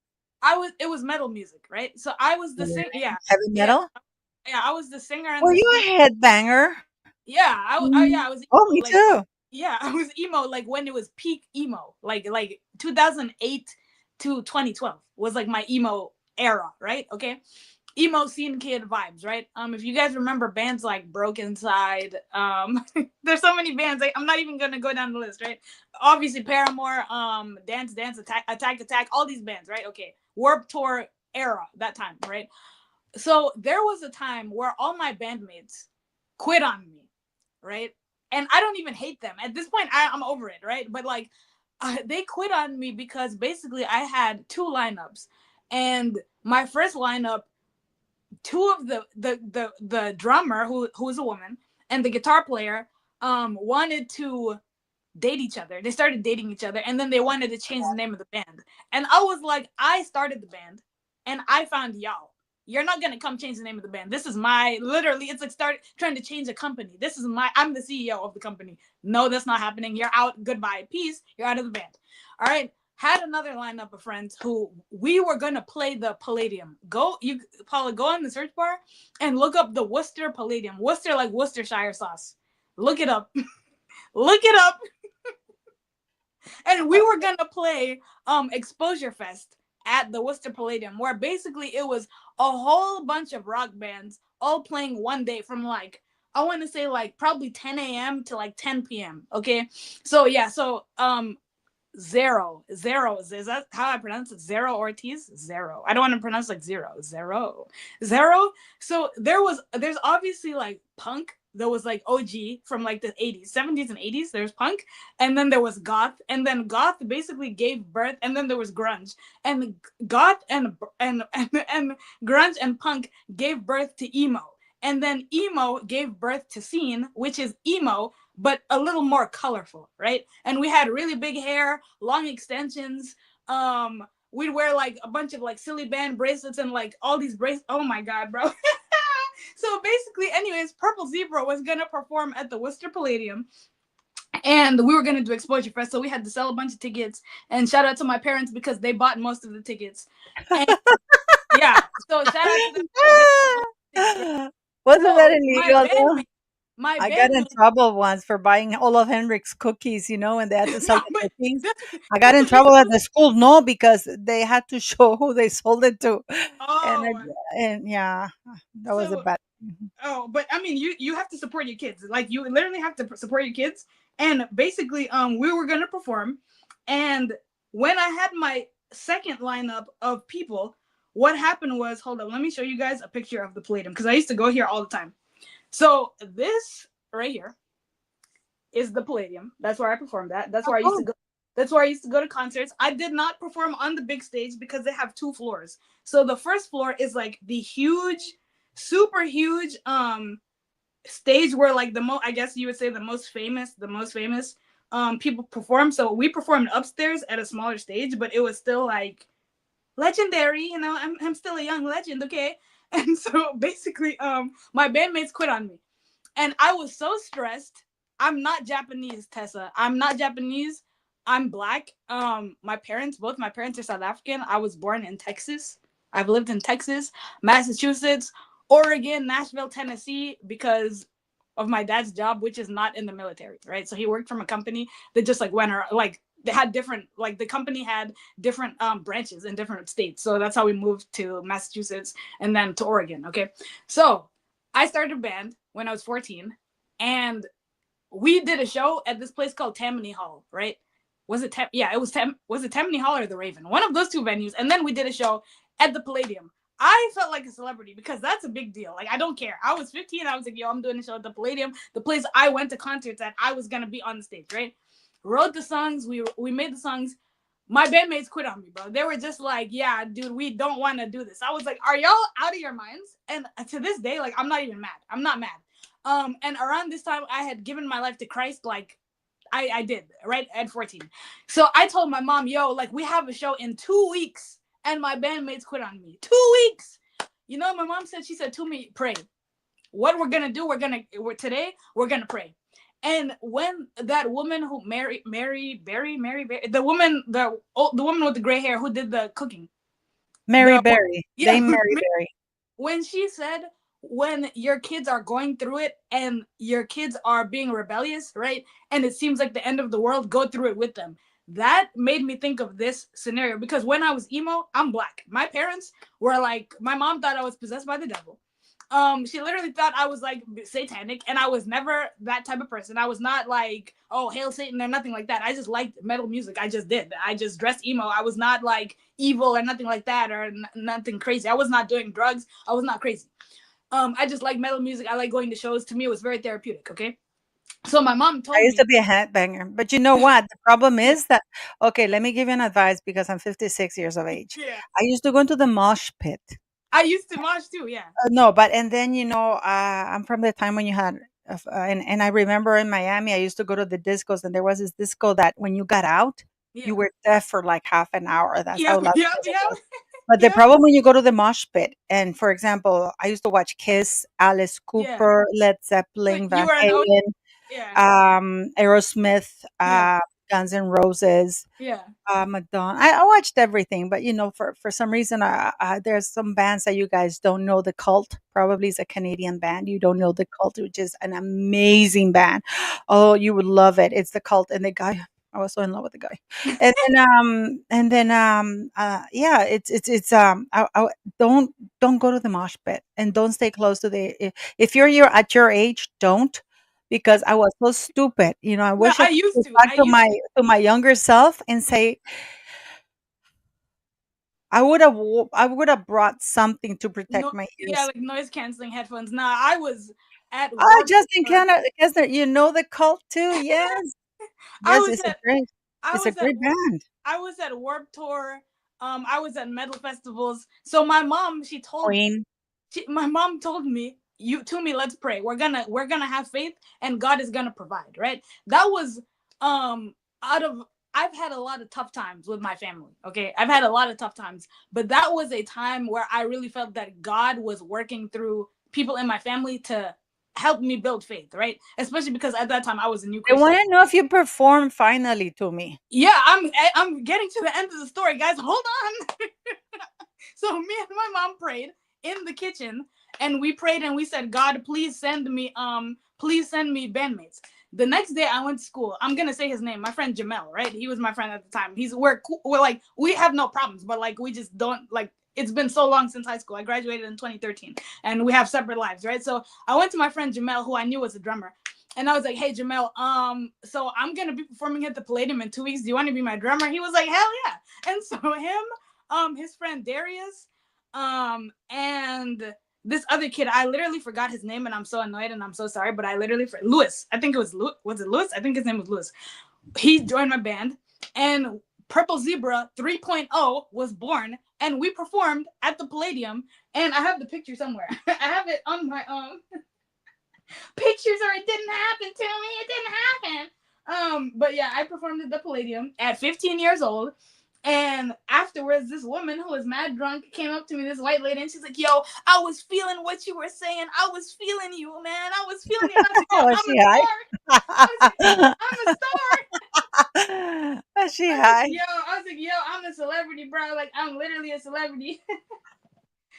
It was metal music, right? So I was the Really? sing. Yeah, Heavy yeah, metal? yeah. I was the singer and Were the you singer. a headbanger? Yeah, yeah, I was Oh, emo, me like too. yeah, I was emo like when it was peak emo, like 2008 to 2012 was like my emo era, right? Okay, emo scene kid vibes, right? If you guys remember bands like Broken Side, there's so many bands. I'm not even gonna go down the list, right? Obviously Paramore, Dance Dance, Attack, all these bands, right? Okay, Warped Tour era that time, right? So there was a time where all my bandmates quit on me, right? And I don't even hate them at this point. I'm over it, right? But like, they quit on me because basically I had two lineups, and my first lineup, two of the drummer who was a woman and the guitar player wanted to date each other. They started dating each other, and then they wanted to change the name of the band. And I was like, I started the band, and I found y'all. You're not gonna come change the name of the band. This is my literally. It's like start trying to change a company. This is my. I'm the CEO of the company. No, that's not happening. You're out. Goodbye. Peace. You're out of the band. All right. Had another lineup of friends who we were gonna play the Palladium. Paula, go on the search bar and look up the Worcester Palladium. Worcester like Worcestershire sauce. Look it up. Look it up. And we were gonna play Exposure Fest at the Worcester Palladium, where basically it was a whole bunch of rock bands all playing one day from like I want to say like probably 10 a.m. to like 10 p.m. Okay, so yeah, so Zero. Is that how I pronounce it? Zero Ortiz? Zero. I don't want to pronounce like zero. So there's obviously like punk. There was like OG from like the 80s, 70s and 80s. There's punk. And then there was goth. And then goth basically gave birth. And then there was grunge. And goth and grunge and punk gave birth to emo. And then emo gave birth to scene, which is emo, but a little more colorful, right? And we had really big hair, long extensions. We'd wear like a bunch of like silly band bracelets and like all these bracelets. Oh my god, bro. So basically, anyways, Purple Zebra was gonna perform at the Worcester Palladium, and we were gonna do Exposure Fest, so we had to sell a bunch of tickets. And shout out to my parents because they bought most of the tickets. And yeah, so shout out to them because Wasn't that so illegal though? my I got in bandmate, trouble once for buying Olaf Henrik's cookies, when they had to sell no, the but cookies. this, I got this in is this trouble at was the school, no, because they had to show who they sold it to. And oh and yeah, that was a so bad. Mhm. oh, but I mean, you have to support your kids. Like you literally have to support your kids. And basically, we were gonna perform, and when I had my second lineup of people, what happened was, hold up, let me show you guys a picture of the Palladium because I used to go here all the time. So this right here is the Palladium. That's where I performed at. That's where I used to Oh, go. That's where I used to go to concerts. I did not perform on the big stage because they have two floors. So the first floor is like the huge, super huge stage where like I guess you would say the most famous people perform. So we performed upstairs at a smaller stage, but it was still like legendary, I'm still a young legend, okay? And so basically my bandmates quit on me. And I was so stressed. I'm not Japanese, Tessa. I'm not Japanese. I'm black. Both my parents are South African. I was born in Texas. I've lived in Texas, Massachusetts, Oregon, Nashville, Tennessee, because of my dad's job, which is not in the military, right? So he worked from a company that just like went around, like they had different, like the company had different branches in different states. So that's how we moved to Massachusetts and then to Oregon. Okay. So I started a band when I was 14, and we did a show at this place called Tammany Hall, right? Yeah, it was it Tammany Hall or the Raven? One of those two venues. And then we did a show at the Palladium. I felt like a celebrity because that's a big deal. Like, I don't care. I was 15. I was like, yo, I'm doing a show at the Palladium, the place I went to concerts at. I was going to be on the stage, right? wrote the songs, we made the songs. My bandmates quit on me, bro. They were just like, yeah, dude, we don't want to do this. I was like, are y'all out of your minds? And to this day, like, I'm not even mad. I'm not mad. And around this time, I had given my life to Christ, like, I did, right, at 14. So I told my mom, yo, like, we have a show in 2 weeks, and my bandmates quit on me. 2 weeks! You know what my mom said? She said to me, pray. What we're gonna do, today, we're gonna pray. And when that woman who Mary Berry, the woman with the gray hair who did the cooking, Mary Berry, yeah, Dame Mary Berry. when she said, when your kids are going through it and your kids are being rebellious, right, and it seems like the end of the world, go through it with them. That made me think of this scenario, because when I was emo, I'm Black. My parents were like, my mom thought I was possessed by the devil. She literally thought I was like satanic, and I was never that type of person. I was not like, oh, hail Satan or nothing like that. I just liked metal music. I just did. I just dressed emo. I was not like evil or nothing like that, or nothing crazy. I was not doing drugs. I was not crazy. I just like metal music. I like going to shows. To me, it was very therapeutic. Okay. So my mom told I me. used to be a headbanger, but you know what? The problem is that, okay, let me give you an advice because I'm 56 years of age. Yeah. I used to go into the mosh pit. I used to mosh too. Yeah. No, but and then I'm from the time when you had, and I remember in Miami, I used to go to the discos, and there was this disco that when you got out, Yeah. you were deaf for like half an hour. That's how loud Yeah. it was. But the problem when you go to the mosh pit, and for example, I used to watch Kiss, Alice Yeah. Cooper, Led So Zeppelin, Van you were an Halen, yeah. Aerosmith, Yeah. Guns N' Roses, Yeah. Madonna. I watched everything, but for some reason, there's some bands that you guys don't know. The Cult probably is a Canadian band. You don't know the Cult, which is an amazing band. Oh, you would love it. It's the Cult, and the guy. I was so in love with the guy, yeah, don't go to the mosh pit, and don't stay close to if you're at your age, don't, because I was so stupid. I No, wish I I could used go to. back to my younger self and say, I would have brought something to protect No, my yeah, ears. like noise canceling headphones. Nah, I was at Oh, Warped Justin Tour. Kessler, you know the Cult too? Yes. I Yes, was at I it's a was at great band. I was at Warped Tour. I was at metal festivals. So my mom, Queen. my mom told me, let's pray. We're gonna have faith, and God is gonna provide. Right. That was out of I've had a lot of tough times with my family. Okay, I've had a lot of tough times, but that was a time where I really felt that God was working through people in my family to help me build faith. Right. Especially because at that time I was a new I Christian. want to know if you perform finally to me. Yeah, I'm getting to the end of the story, guys. Hold on. So me and my mom prayed in the kitchen, and we prayed and we said, God, please send me bandmates. The next day I went to school. I'm gonna say his name, my friend Jamel, right? He was my friend at the time. We're like, we have no problems, but like we just don't like, it's been so long since high school. I graduated in 2013 and we have separate lives, right? So I went to my friend Jamel, who I knew was a drummer. And I was like, hey, Jamel, so I'm going to be performing at the Palladium in 2 weeks. Do you want to be my drummer? He was like, hell yeah. And so his friend Darius, and this other kid, I literally forgot his name, and I'm so annoyed, and I'm so sorry, but I literally Lewis. I think it was Lewis. Was it Lewis? I think his name was Lewis. He joined my band, and Purple Zebra 3.0 was born, and we performed at the Palladium, and I have the picture somewhere. I have it on my pictures, or it didn't happen to me. It didn't happen. But yeah, I performed at the Palladium at 15 years old. And afterwards, this woman who was mad drunk came up to me, this white lady, and she's like, yo, I was feeling what you were saying. I was feeling you, man. I was feeling you. And I was like, yo, Was she high? I'm a star. Was she high? I was like, yo, I'm a celebrity, bro. Like, I'm literally a celebrity.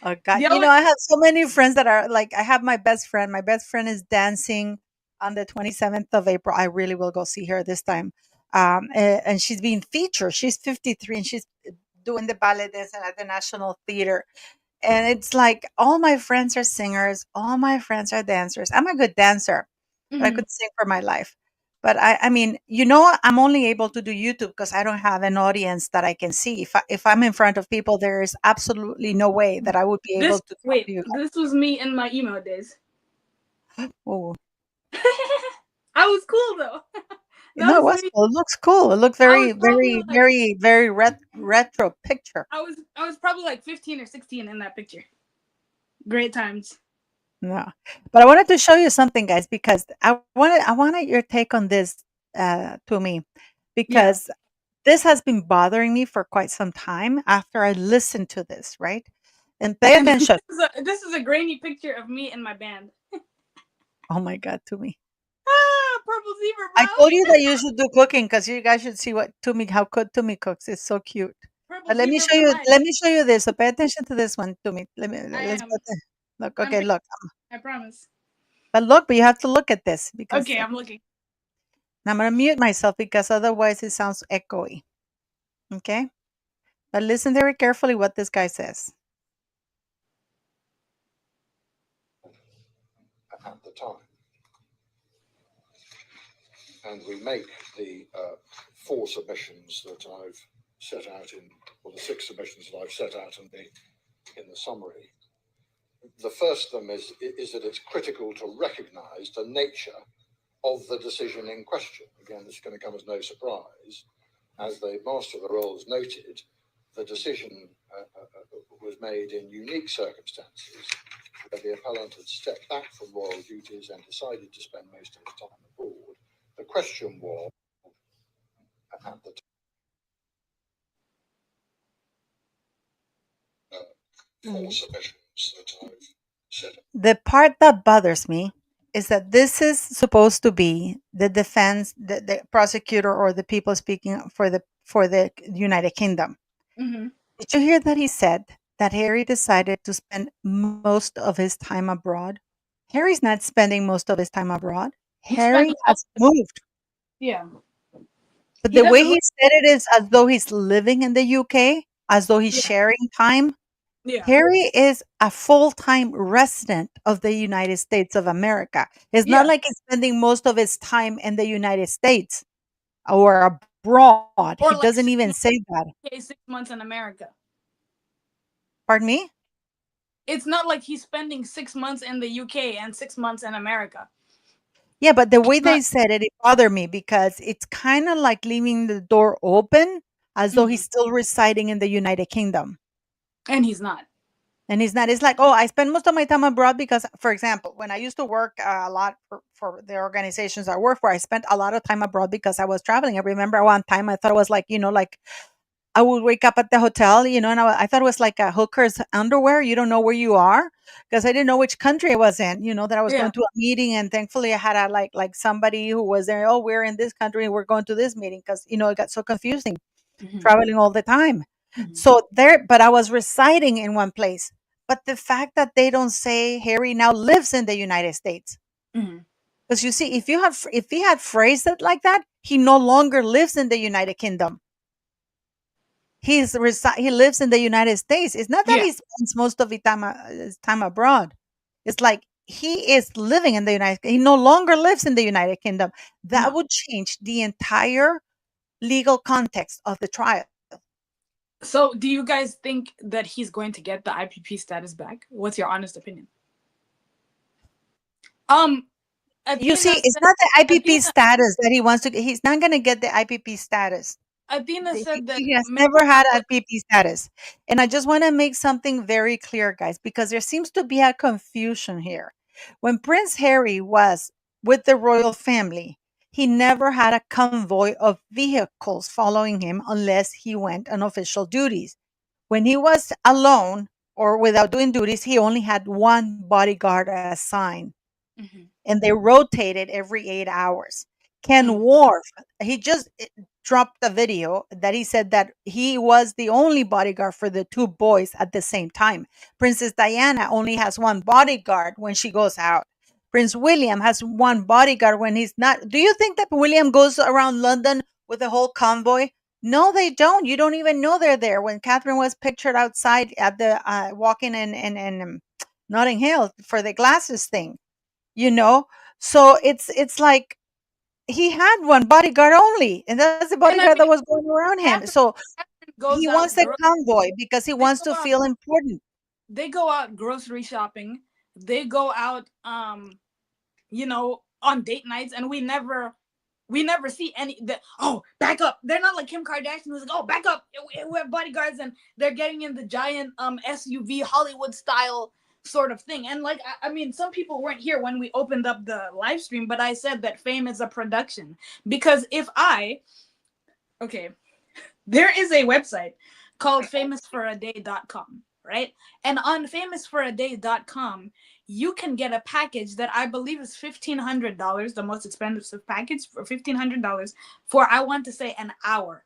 Oh God. I have so many friends that are like, I have my best friend. My best friend is dancing on the 27th of April. I really will go see her this time. And she's being featured. She's 53 and she's doing the ballet dancing at the National Theater. And it's like all my friends are singers, all my friends are dancers. I'm a good dancer, but I could sing for my life. But I mean, I'm only able to do YouTube because I don't have an audience that I can see. If I'm in front of people, there is absolutely no way that I would be able to talk to you. This was me in my emo days. Oh, I was cool though. That No, it was was me. cool. It looks cool. It looked I very, was probably very, like very, very retro picture. I was probably like 15 or 16 in that picture. Great times. No, but I wanted to show you something, guys, because I wanted your take on this, to me, Yeah. because this has been bothering me for quite some time after I listened to this, right? And pay And attention. this is a grainy picture of me and my band. Oh my God, to me. Ah, purple zebra, I bro. told you that you should do cooking because you guys should see what Tumi how good Tumi cooks. It's so cute. Purple But let me zebra show for you. life. Let me show you this. So pay attention to this one, Tumi. I Let's am. put the, look. I'm Okay, paying. look. I promise. But look. But you have to look at this because Okay, I'm looking. I'm gonna mute myself because otherwise it sounds echoey. Okay. But listen very carefully what this guy says. At the time. And we make the 4 submissions that I've set out in, or the 6 submissions that I've set out in the summary. The first of them is that it's critical to recognise the nature of the decision in question. Again, this is going to come as no surprise. As the Master of the Rolls noted, the decision was made in unique circumstances where the appellant had stepped back from royal duties and decided to spend most of his time abroad. The question was, at the time, 4 submissions that I've set. The part that bothers me is that this is supposed to be the defense, the prosecutor, or the people speaking for the United Kingdom. Hmm. Did you hear that he said that Harry decided to spend most of his time abroad? Harry's not spending most of his time abroad. He spent Harry all. has moved. Yeah. But He the way doesn't he live. said it is as though he's living in the UK, as though he's Yeah. sharing time. Yeah. Harry is a full-time resident of the United States of America. It's not Yeah. like he's spending most of his time in the United States or abroad. He Or like doesn't even say that. 6 months in America. Pardon me? It's not like he's spending 6 months in the UK and 6 months in America. Yeah, but the way they Not. said it, it bothered me because it's kind of like leaving the door open as though Mhm. he's still residing in the United Kingdom. And he's not. And he's not. It's like, oh, I spend most of my time abroad because, for example, when I used to work a lot for the organizations I work for, I spent a lot of time abroad because I was traveling. I remember one time I thought it was like, like I would wake up at the hotel, and I thought it was like a hooker's underwear. You don't know where you are because I didn't know which country I was in, that I was Yeah. going to a meeting. And thankfully I had a, like somebody who was there. Oh, we're in this country and we're going to this meeting because, it got so confusing Mhm. traveling all the time. Mhm. So but I was residing in one place. But the fact that they don't say Harry now lives in the United States. Mhm. Because you see, if he had phrased it like that, he no longer lives in the United Kingdom. He lives in the United States. It's not that Yeah. he spends most of his time abroad. It's like he is living in the United. He no longer lives in the United Kingdom. That No. would change the entire legal context of the trial. So, do you guys think that he's going to get the IPP status back? What's your honest opinion? You Athena see, it's said. not the IPP Athena. status that he wants to get. He's not going to get the IPP status. Athena said that He has Meghan never had Markle. IPP status. And I just want to make something very clear, guys, because there seems to be a confusion here. When Prince Harry was with the royal family, he never had a convoy of vehicles following him unless he went on official duties. When he was alone or without doing duties, he only had one bodyguard assigned Mhm. and they rotated every 8 hours. Ken Mhm. Worf, he just dropped a video that he said that he was the only bodyguard for the 2 boys at the same time. Princess Diana only has one bodyguard when she goes out. Prince William has one bodyguard when he's not. Do you think that William goes around London with a whole convoy? No, they don't. You don't even know they're there. When Catherine was pictured outside at the walking in Notting Hill for the glasses thing, you know so it's like he had one bodyguard only, and that's the And I bodyguard mean, that was going around him. Catherine, So Catherine goes he out. wants a convoy because he They wants go to out. feel important. They go out grocery shopping. They go out. On date nights, and we never we never see oh, back up. They're not like Kim Kardashian who's like, oh, back up. We have bodyguards and they're getting in the giant SUV Hollywood style sort of thing. And like, I mean, some people weren't here when we opened up the live stream, but I said that fame is a production. Because okay, there is a website called famousforaday.com, right? And on famousforaday.com, you can get a package that I believe is $1,500, the most expensive package for $1,500 for, I want to say, an hour.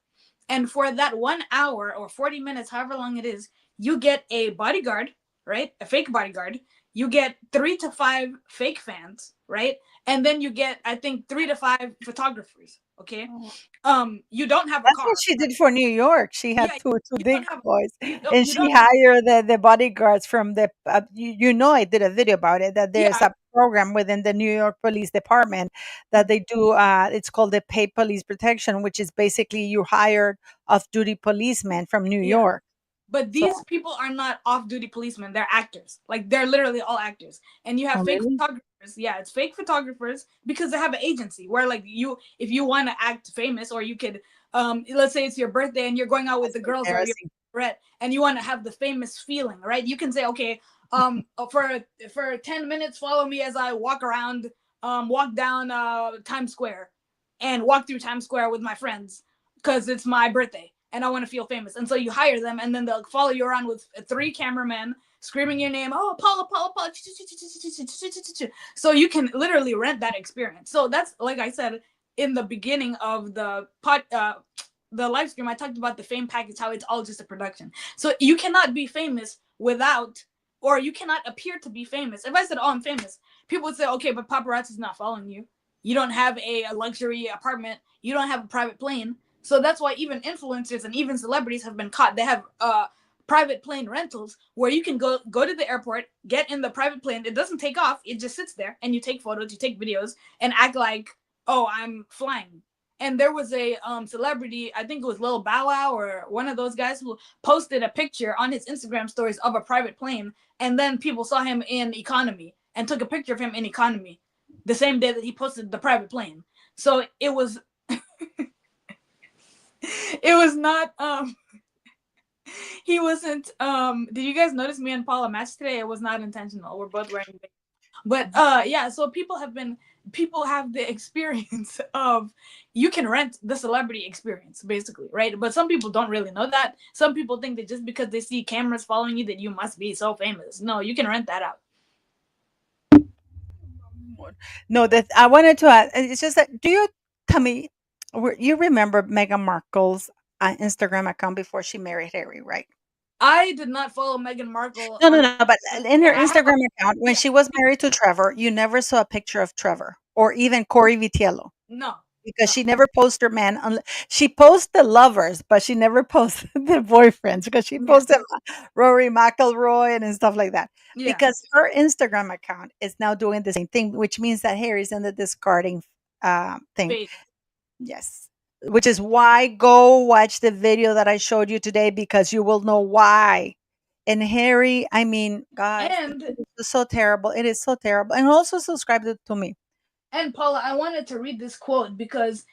And for that 1 hour or 40 minutes, however long it is, you get a bodyguard, right? A fake bodyguard. You get 3 to 5 fake fans, right? And then you get, I think, 3 to 5 photographers. Okay. You don't have a That's car. what she did for New York. She had two big boys, and she don't hired the bodyguards from the. You know, I did a video about it. That there's a program within the New York Police Department that they do. It's called the Paid Police Protection, which is basically you hired off-duty policemen from New York. But these people are not off-duty policemen. They're actors. Like, they're literally all actors. And you have fake photographers. Yeah, it's fake photographers because they have an agency where, like, if you want to act famous, or you could, let's say it's your birthday and you're going out with the girls or you're Brett and you want to have the famous feeling, right? You can say, okay, for 10 minutes, follow me as I walk around, walk down Times Square and walk through Times Square with my friends because it's my birthday and I want to feel famous. And so you hire them, and then they'll follow you around with 3 cameramen screaming your name. Oh, Paula, Paula, Paula. So you can literally rent that experience. So that's, like I said, in the beginning of the live stream, I talked about the fame package, how it's all just a production. So you cannot be famous without, or you cannot appear to be famous. If I said, oh, I'm famous, people would say, okay, but paparazzi's not following you. You don't have a luxury apartment. You don't have a private plane. So that's why even influencers and even celebrities have been caught. They have private plane rentals where you can go to the airport, get in the private plane. It doesn't take off. It just sits there, and you take photos, you take videos, and act like, oh, I'm flying. And there was a celebrity, I think it was Lil Bow Wow or one of those guys, who posted a picture on his Instagram stories of a private plane, and then people saw him in economy and took a picture of him in economy the same day that he posted the private plane. So it was it was not he wasn't did you guys notice me and Paula matched today? It was not intentional. We're both wearing but yeah, so people have the experience of, you can rent the celebrity experience, basically, right? But some people don't really know that. Some people think that just because they see cameras following you that you must be so famous. No, you can rent that out. No, that I wanted to add. It's just that. Do you tell me? You remember Meghan Markle's Instagram account before she married Harry, right? I did not follow Meghan Markle. No. But in her Instagram account, when she was married to Trevor, you never saw a picture of Trevor or even Corey Vitiello. No. Because she never posted her man. She posted the lovers, but she never posted the boyfriends, because she posted Rory McIlroy and stuff like that. Yeah. Because her Instagram account is now doing the same thing, which means that Harry's in the discarding thing. Fate. Yes. Which is why go watch the video that I showed you today, because you will know why. And Harry, I mean, guys, it's so terrible. It is so terrible. And also subscribe to me. And Paula, I wanted to read this quote because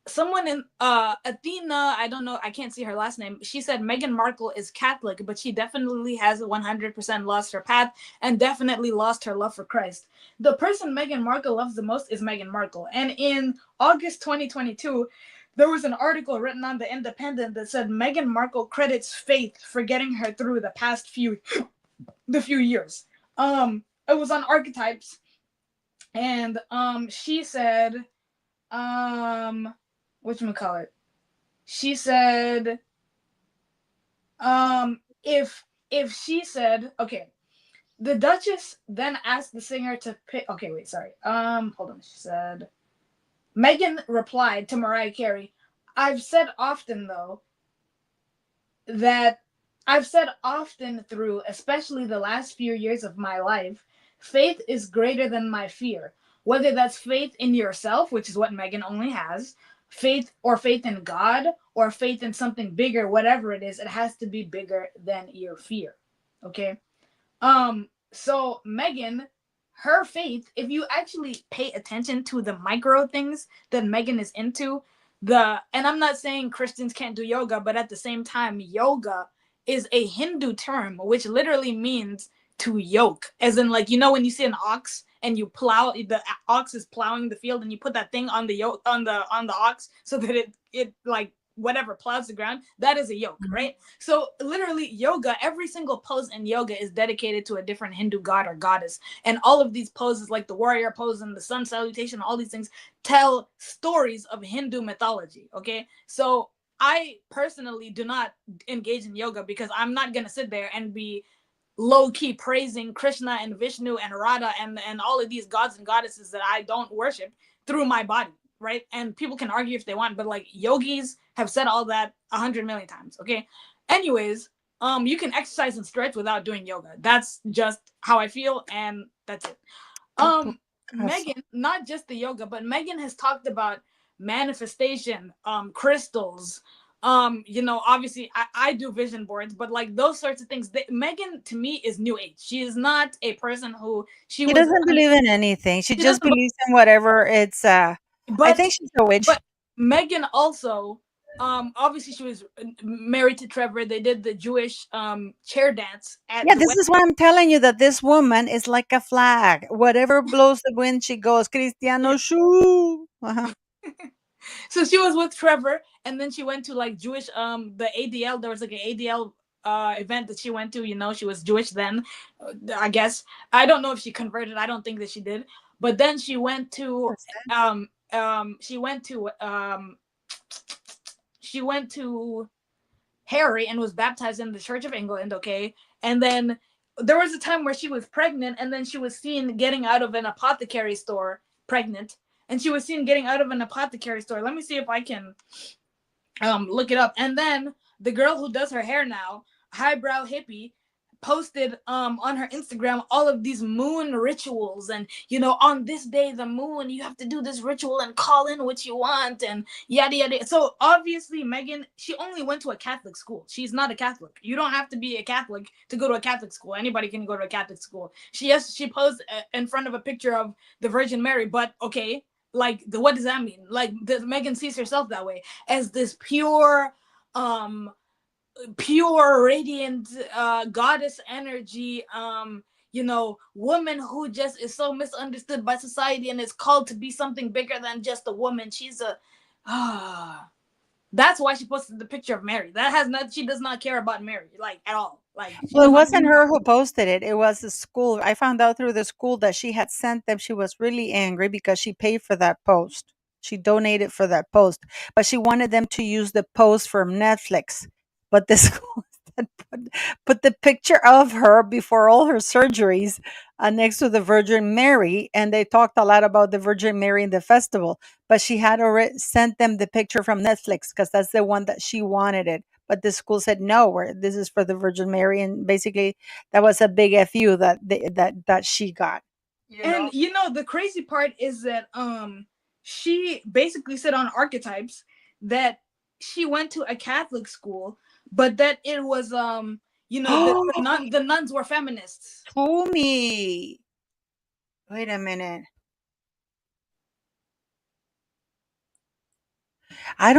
someone in Athena, I don't know, I can't see her last name. She said Meghan Markle is Catholic, but she definitely has 100% lost her path and definitely lost her love for Christ. The person Meghan Markle loves the most is Meghan Markle. And in August 2022, there was an article written on The Independent that said Meghan Markle credits faith for getting her through the past few years. It was on Archetypes. And she said, whatchamacallit? She said, if she said, okay, the Duchess then asked the singer to pick, okay, wait, sorry. Hold on. She said, Meghan replied to Mariah Carey, I've said often through, especially the last few years of my life, faith is greater than my fear. Whether that's faith in yourself, which is what Meghan only has, faith in God, or faith in something bigger, whatever it is, it has to be bigger than your fear. Okay? So Meghan her faith, if you actually pay attention to the micro things that Meghan is into, and I'm not saying Christians can't do yoga, but at the same time, yoga is a Hindu term, which literally means to yoke, as in, like, when you see an ox and you plow, the ox is plowing the field, and you put that thing on the yoke, on the ox, so that it like whatever plows the ground. That is a yoke, right? So literally, yoga, every single pose in yoga is dedicated to a different Hindu god or goddess, and all of these poses, like the warrior pose and the sun salutation, all these things tell stories of Hindu mythology. Okay, so I personally do not engage in yoga because I'm not gonna sit there and be low-key praising Krishna and Vishnu and Radha and all of these gods and goddesses that I don't worship through my body, right? And people can argue if they want, but like yogis have said all that 100 million times. Okay, anyways, you can exercise and stretch without doing yoga. That's just how I feel, and that's it. Meghan, not just the yoga, but Meghan has talked about manifestation, crystals, obviously I do vision boards, but like those sorts of things. Meghan, to me, is new age. She is not a person who She doesn't believe in anything. She just doesn't believes in whatever it's I but think she's a witch. but Meghan also, obviously she was married to Trevor. They did the Jewish chair dance at Yeah, the this wedding. is why I'm telling you that this woman is like a flag. Whatever blows the wind, she goes. Cristiano shoo. So she was with Trevor, and then she went to like Jewish the ADL. There was like an ADL event that she went to. She was Jewish then, I guess. I don't know if she converted. I don't think that she did. But then she went to she went to Harry and was baptized in the Church of England. Okay, and then there was a time where she was pregnant, and then she was seen getting out of an apothecary store pregnant, and she was seen getting out of an apothecary store. Let me see if I can look it up. And then the girl who does her hair now, highbrow hippie, posted on her Instagram all of these moon rituals, and on this day, the moon, you have to do this ritual and call in what you want, and yada yada. So obviously Meghan, she only went to a Catholic school. She's not a Catholic. You don't have to be a Catholic to go to a Catholic school. Anybody can go to a Catholic school. She posed in front of a picture of the Virgin Mary, but okay, like what does that mean? Like Meghan sees herself that way, as this pure radiant goddess energy, woman who just is so misunderstood by society and is called to be something bigger than just a woman. She's a that's why she posted the picture of Mary. That has not She does not care about Mary, like, at all. Like, Well, it wasn't her who posted it. It was the school. I found out through the school that she had sent them. She was really angry because she paid for that post. She donated for that post, but she wanted them to use the post from Netflix. But the school had put the picture of her before all her surgeries next to the Virgin Mary, and they talked a lot about the Virgin Mary in the festival. But she had already sent them the picture from Netflix because that's the one that she wanted it. But the school said no, this is for the Virgin Mary, and basically that was a big fu that she got. And the crazy part is that she basically said on Archetypes that she went to a Catholic school, but that it was the nuns were feminists. Fool me. Wait a minute. I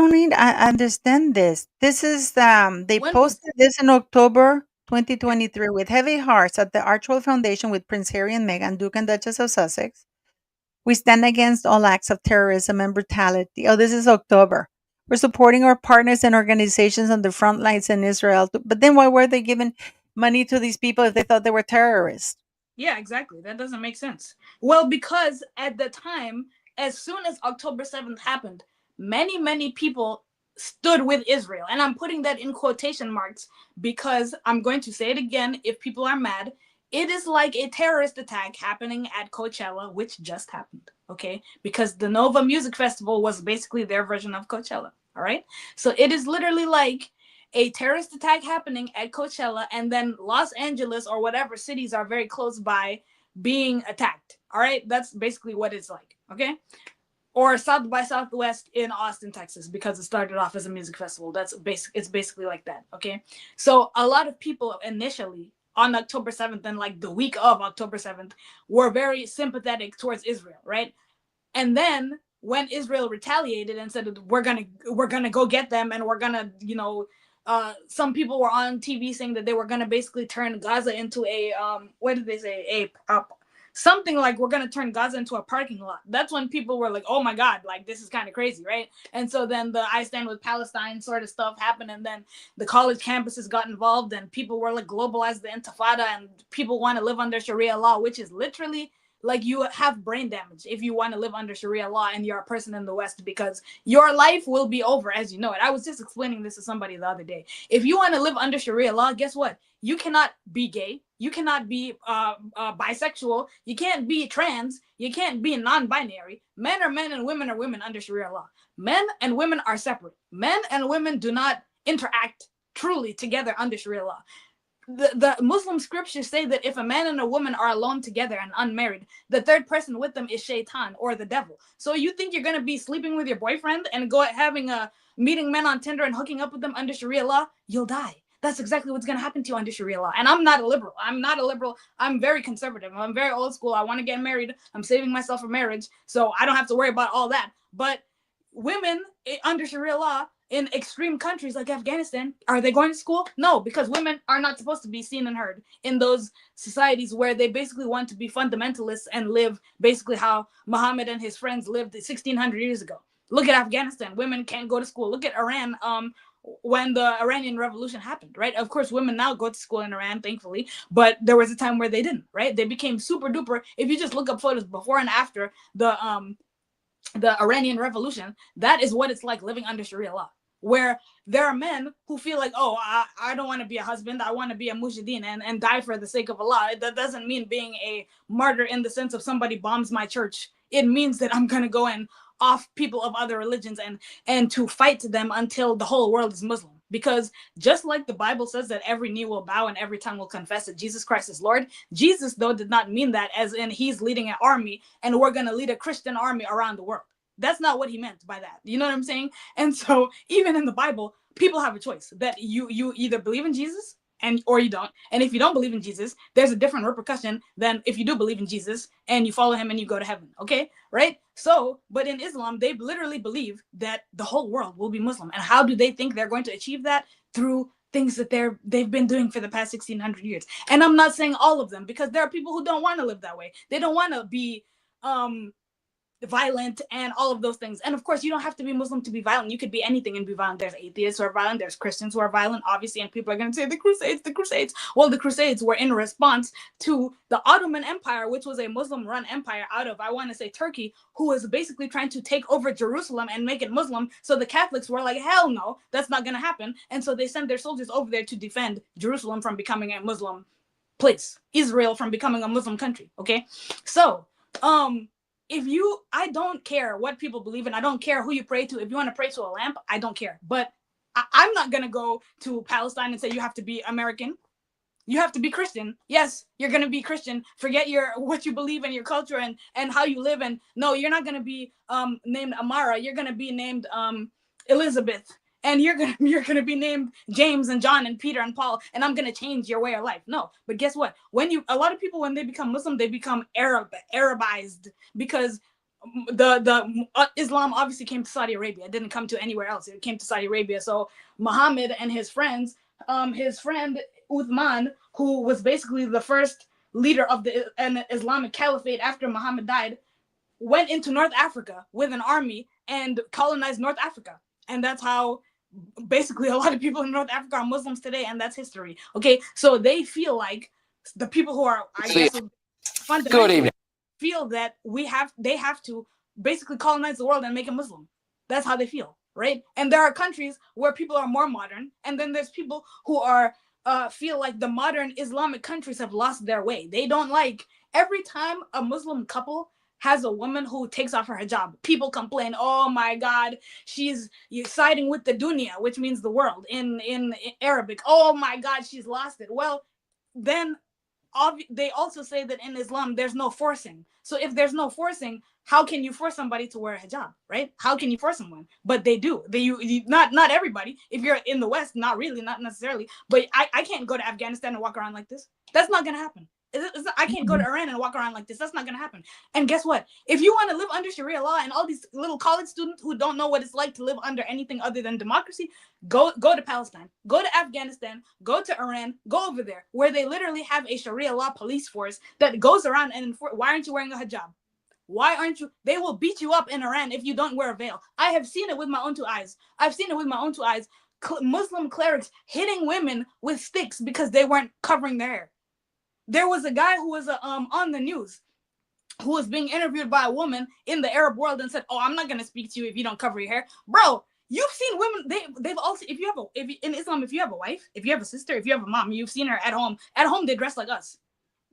understand this. This is they posted this in October 2023 with heavy hearts at the Archwell Foundation with Prince Harry and Meghan, Duke and Duchess of Sussex. We stand against all acts of terrorism and brutality. Oh, this is October. We're supporting our partners and organizations on the front lines in Israel. But then why were they giving money to these people if they thought they were terrorists? Yeah, exactly. That doesn't make sense. Well, because at the time, as soon as October 7th happened, many, many people stood with Israel. And I'm putting that in quotation marks because I'm going to say it again if people are mad. It is like a terrorist attack happening at Coachella, which just happened, okay? Because the Nova Music Festival was basically their version of Coachella, all right? So it is literally like a terrorist attack happening at Coachella, and then Los Angeles or whatever cities are very close by being attacked, all right? That's basically what it's like, okay? Or South by Southwest in Austin, Texas, because it started off as a music festival. It's basically like that, okay? So a lot of people initially on October 7th and like the week of October 7th were very sympathetic towards Israel, right? And then when Israel retaliated and said we're gonna go get them and we're gonna, you know, some people were on TV saying that they were gonna basically turn Gaza into a what did they say, a something like we're gonna turn Gaza into a parking lot. That's when people were like, oh my god, like this is kind of crazy, right? And so then the I Stand With Palestine sort of stuff happened, and then the college campuses got involved, and people were like globalized the Intifada, and people want to live under Sharia law, which is literally like you have brain damage if you want to live under Sharia law and you're a person in the West, because your life will be over as you know it. I was just explaining this to somebody the other day. If you want to live under Sharia law, guess what? You cannot be gay. You cannot be bisexual. You can't be trans. You can't be non-binary. Men are men and women are women under Sharia law. Men and women are separate. Men and women do not interact truly together under Sharia law. The Muslim scriptures say that if a man and a woman are alone together and unmarried, the third person with them is shaitan, or the devil. So you think you're going to be sleeping with your boyfriend and having a meeting men on Tinder and hooking up with them under Sharia law? You'll die. That's exactly what's going to happen to you under Sharia law. And I'm not a liberal. I'm very conservative. I'm very old school. I want to get married. I'm saving myself for marriage, so I don't have to worry about all that. But women under Sharia law in extreme countries like Afghanistan, are they going to school? No, because women are not supposed to be seen and heard in those societies where they basically want to be fundamentalists and live basically how Muhammad and his friends lived 1600 years ago. Look at Afghanistan. Women can't go to school. Look at Iran. When the Iranian Revolution happened, right? Of course, women now go to school in Iran, thankfully, but there was a time where they didn't, right? They became super duper. If you just look up photos before and after the Iranian Revolution, that is what it's like living under Sharia law, where there are men who feel like, oh, I don't want to be a husband. I want to be a mujahideen and die for the sake of Allah. That doesn't mean being a martyr in the sense of somebody bombs my church. It means that I'm going to go and off people of other religions and to fight them until the whole world is Muslim. Because just like the Bible says that every knee will bow and every tongue will confess that Jesus Christ is Lord, Jesus, though, did not mean that as in he's leading an army and we're going to lead a Christian army around the world. That's not what he meant by that. You know what I'm saying? And so even in the Bible, people have a choice that you either believe in Jesus or you don't. And if you don't believe in Jesus, there's a different repercussion than if you do believe in Jesus and you follow him and you go to heaven. Okay, right? So, but in Islam, they literally believe that the whole world will be Muslim. And how do they think they're going to achieve that? Through things that they've been doing for the past 1600 years. And I'm not saying all of them, because there are people who don't want to live that way. They don't want to be violent and all of those things. And of course, you don't have to be Muslim to be violent. You could be anything and be violent. There's atheists who are violent. There's Christians who are violent, obviously. And people are going to say the Crusades. Well, the Crusades were in response to the Ottoman Empire, which was a Muslim-run empire out of, I want to say, Turkey, who was basically trying to take over Jerusalem and make it Muslim. So the Catholics were like, hell no, that's not going to happen. And so they sent their soldiers over there to defend Jerusalem from becoming a Muslim place, Israel from becoming a Muslim country. Okay, so I don't care what people believe in. I don't care who you pray to. If you want to pray to a lamp, I don't care. But I'm not going to go to Palestine and say you have to be American. You have to be Christian. Yes, you're going to be Christian. Forget what you believe in, your culture and how you live. And no, you're not going to be named Amara. You're going to be named Elizabeth. And you're gonna be named James and John and Peter and Paul, and I'm gonna change your way of life. No, but guess what? A lot of people, when they become Muslim, they become Arabized, because the Islam obviously came to Saudi Arabia. It didn't come to anywhere else. It came to Saudi Arabia. So Muhammad and his friends, his friend Uthman, who was basically the first leader of the Islamic Caliphate after Muhammad died, went into North Africa with an army and colonized North Africa, and that's how basically a lot of people in North Africa are Muslims today, and that's history. Okay, so they feel like the people who are, I guess, fundamentally feel that they have to basically colonize the world and make it Muslim. That's how they feel, right? And there are countries where people are more modern, and then there's people who are feel like the modern Islamic countries have lost their way. They don't like, every time a Muslim couple has a woman who takes off her hijab, people complain, oh my God, she's siding with the dunya, which means the world in Arabic. Oh my God, she's lost it. Well, then they also say that in Islam there's no forcing. So if there's no forcing, how can you force somebody to wear a hijab, right? How can you force someone? But they do. Not everybody. If you're in the West, not really, not necessarily. But I can't go to Afghanistan and walk around like this. That's not gonna happen. I can't go to Iran and walk around like this. That's not going to happen. And guess what? If you want to live under Sharia law and all these little college students who don't know what it's like to live under anything other than democracy, go to Palestine, go to Afghanistan, go to Iran, go over there where they literally have a Sharia law police force that goes around and why aren't you wearing a hijab? Why aren't you? They will beat you up in Iran if you don't wear a veil. I have seen it with my own two eyes. I've seen it with my own two eyes. Muslim clerics hitting women with sticks because they weren't covering their hair. There was a guy who was on the news who was being interviewed by a woman in the Arab world and said, "Oh, I'm not going to speak to you if you don't cover your hair." Bro, you've seen women, they've also, in Islam, if you have a wife, if you have a sister, if you have a mom, you've seen her at home they dress like us.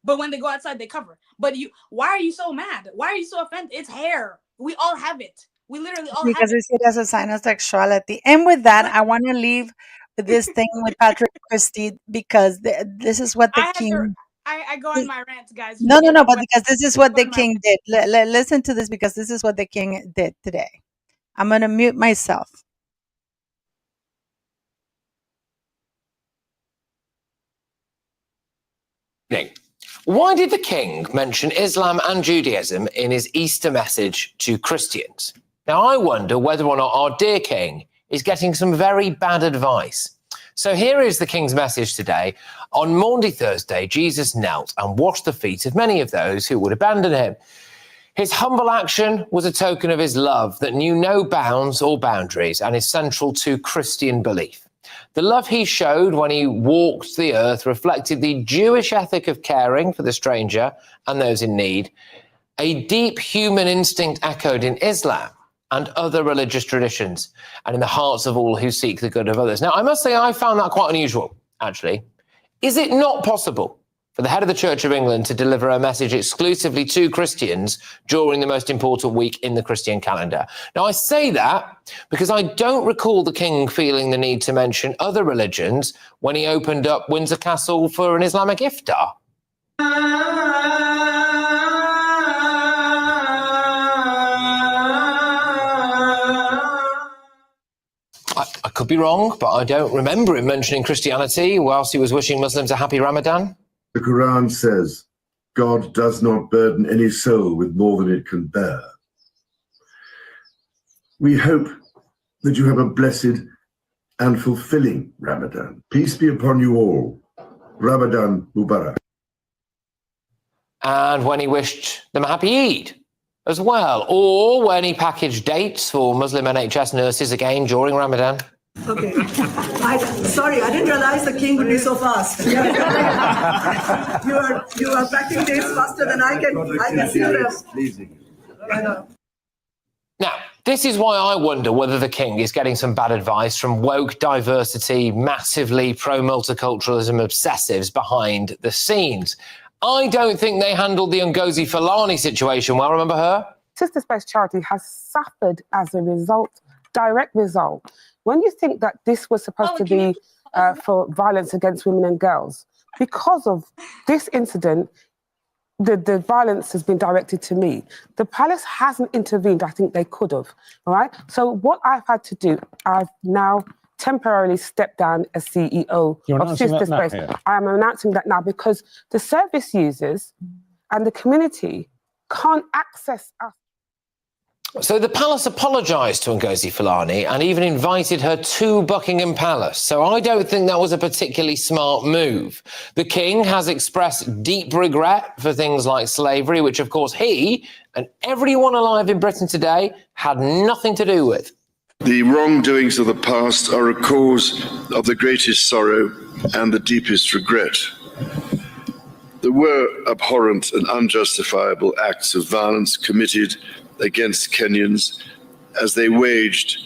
But when they go outside, they cover. But why are you so mad? Why are you so offended? It's hair. We all have it. We literally all have it. Because they see it as a sign of sexuality. And with that, I want to leave with this thing with Patrick Christie, because this is what the king... I go on my rants, guys. No, but because this is what the king did. Listen to this, because this is what the king did today. I'm going to mute myself. Why did the king mention Islam and Judaism in his Easter message to Christians? Now, I wonder whether or not our dear king is getting some very bad advice. So here is the king's message today. On Maundy Thursday, Jesus knelt and washed the feet of many of those who would abandon him. His humble action was a token of his love that knew no bounds or boundaries and is central to Christian belief. The love he showed when he walked the earth reflected the Jewish ethic of caring for the stranger and those in need, a deep human instinct echoed in Islam and other religious traditions, and in the hearts of all who seek the good of others. Now, I must say I found that quite unusual, actually. Is it not possible for the head of the Church of England to deliver a message exclusively to Christians during the most important week in the Christian calendar? Now, I say that because I don't recall the king feeling the need to mention other religions when he opened up Windsor Castle for an Islamic iftar. I could be wrong, but I don't remember him mentioning Christianity whilst he was wishing Muslims a happy Ramadan. The Quran says, God does not burden any soul with more than it can bear. We hope that you have a blessed and fulfilling Ramadan. Peace be upon you all. Ramadan Mubarak. And when he wished them a happy Eid as well, or when he packaged dates for Muslim NHS nurses again during Ramadan. Okay. Sorry, I didn't realize the king would be so fast. You are packing dates faster than I can see them. Now, this is why I wonder whether the king is getting some bad advice from woke diversity, massively pro-multiculturalism obsessives behind the scenes. I don't think they handled the Ngozi Fulani situation well. Remember her? Sisters Best Charity has suffered as a result, direct result. When you think that this was supposed to be for violence against women and girls, because of this incident, the violence has been directed to me. The palace hasn't intervened. I think they could have, all right? So what I've had to do, I've now temporarily stepped down as CEO of Sisters Best. I am announcing that now because the service users and the community can't access us. So the palace apologised to Ngozi Fulani and even invited her to Buckingham Palace. So I don't think that was a particularly smart move. The king has expressed deep regret for things like slavery, which of course he and everyone alive in Britain today had nothing to do with. The wrongdoings of the past are a cause of the greatest sorrow and the deepest regret. There were abhorrent and unjustifiable acts of violence committed against Kenyans as they waged,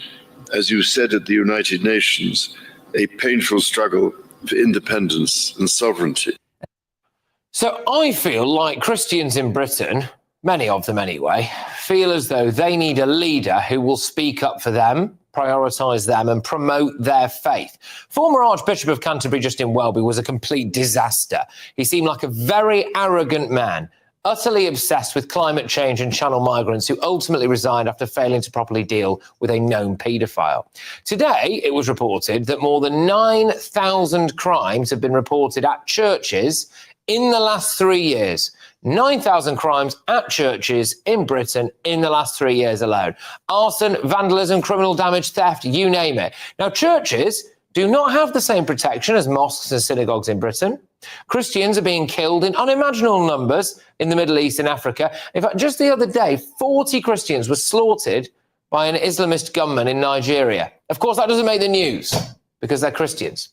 as you said at the United Nations, a painful struggle for independence and sovereignty. So I feel like Christians in Britain, many of them anyway, feel as though they need a leader who will speak up for them, prioritise them and promote their faith. Former Archbishop of Canterbury, Justin Welby, was a complete disaster. He seemed like a very arrogant man, utterly obsessed with climate change and channel migrants, who ultimately resigned after failing to properly deal with a known paedophile. Today, it was reported that more than 9,000 crimes have been reported at churches in the last 3 years. 9,000 crimes at churches in Britain in the last 3 years alone. Arson, vandalism, criminal damage, theft, you name it. Now, churches do not have the same protection as mosques and synagogues in Britain. Christians are being killed in unimaginable numbers in the Middle East and Africa. In fact, just the other day, 40 Christians were slaughtered by an Islamist gunman in Nigeria. Of course, that doesn't make the news because they're Christians.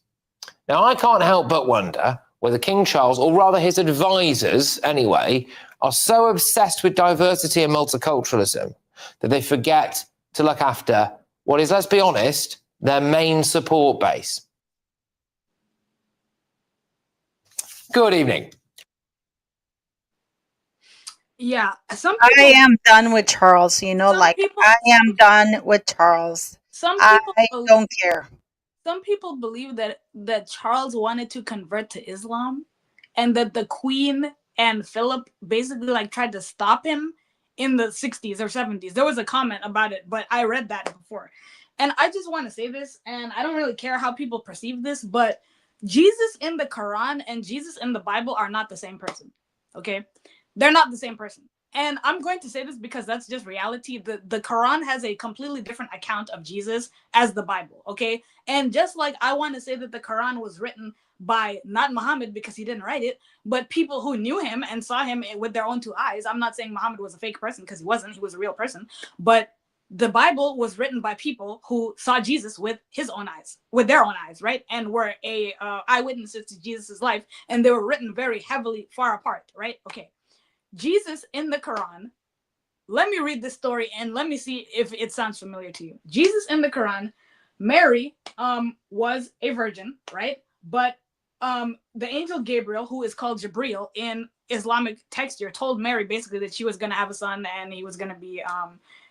Now, I can't help but wonder whether King Charles, or rather his advisors anyway, are so obsessed with diversity and multiculturalism that they forget to look after what is, let's be honest, their main support base. Good evening. Yeah, I am done with Charles. You know, like I am done with Charles. I don't care. Some people believe that Charles wanted to convert to Islam, and that the Queen and Philip basically like tried to stop him in the 60s or 70s. There was a comment about it, but I read that before. And I just want to say this, and I don't really care how people perceive this, but Jesus in the Quran and Jesus in the Bible are not the same person, okay? They're not the same person. And I'm going to say this because that's just reality. The Quran has a completely different account of Jesus as the Bible, okay? And just like I want to say that the Quran was written by not Muhammad because he didn't write it, but people who knew him and saw him with their own two eyes. I'm not saying Muhammad was a fake person because he wasn't. He was a real person. But the Bible was written by people who saw Jesus with his own eyes, with their own eyes, right? And were eyewitnesses to Jesus's life. And they were written very heavily far apart, right? Okay. Jesus in the Quran, let me read this story and let me see if it sounds familiar to you. Jesus in the Quran, Mary was a virgin, right? But the angel Gabriel, who is called Jibril in Islamic texture, told Mary basically that she was going to have a son and he was going to be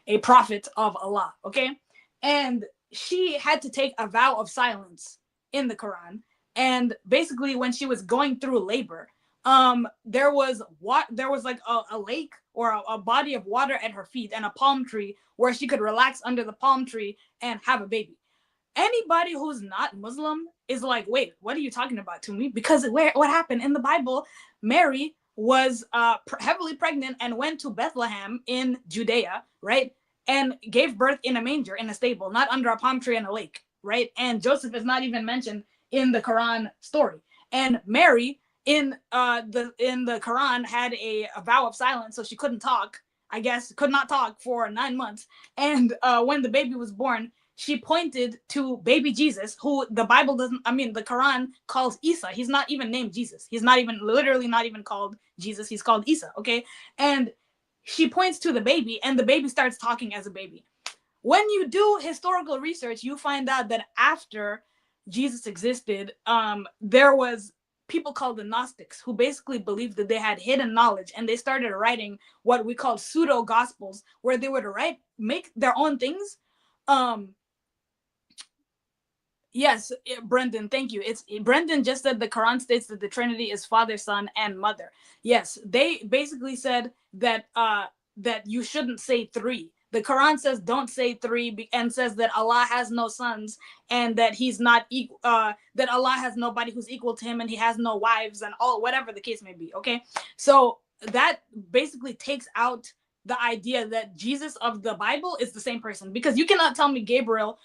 a prophet of Allah, okay? And she had to take a vow of silence in the Quran. And basically when she was going through labor, there was like a lake or a body of water at her feet and a palm tree where she could relax under the palm tree and have a baby. Anybody who's not Muslim is like, wait, what are you talking about to me? Because what happened in the Bible, Mary was heavily pregnant and went to Bethlehem in Judea, right? And gave birth in a manger in a stable, not under a palm tree in a lake, right? And Joseph is not even mentioned in the Quran story. And Mary in the Quran had a vow of silence, so she couldn't talk, I guess, could not talk for 9 months. And when the baby was born, she pointed to baby Jesus, who the Bible doesn't, the Quran calls Isa. He's not even named Jesus. He's literally not even called Jesus. He's called Isa, okay? And she points to the baby, and the baby starts talking as a baby. When you do historical research, you find out that after Jesus existed, there was people called the Gnostics who basically believed that they had hidden knowledge, and they started writing what we call pseudo gospels, where they would make their own things. Yes, Brendan, thank you. Brendan just said the Quran states that the Trinity is Father, Son, and Mother. Yes, they basically said that that you shouldn't say three. The Quran says don't say three, and says that Allah has no sons and that he's not equal. That Allah has nobody who's equal to him, and he has no wives, and all whatever the case may be. Okay, so that basically takes out the idea that Jesus of the Bible is the same person, because you cannot tell me Gabriel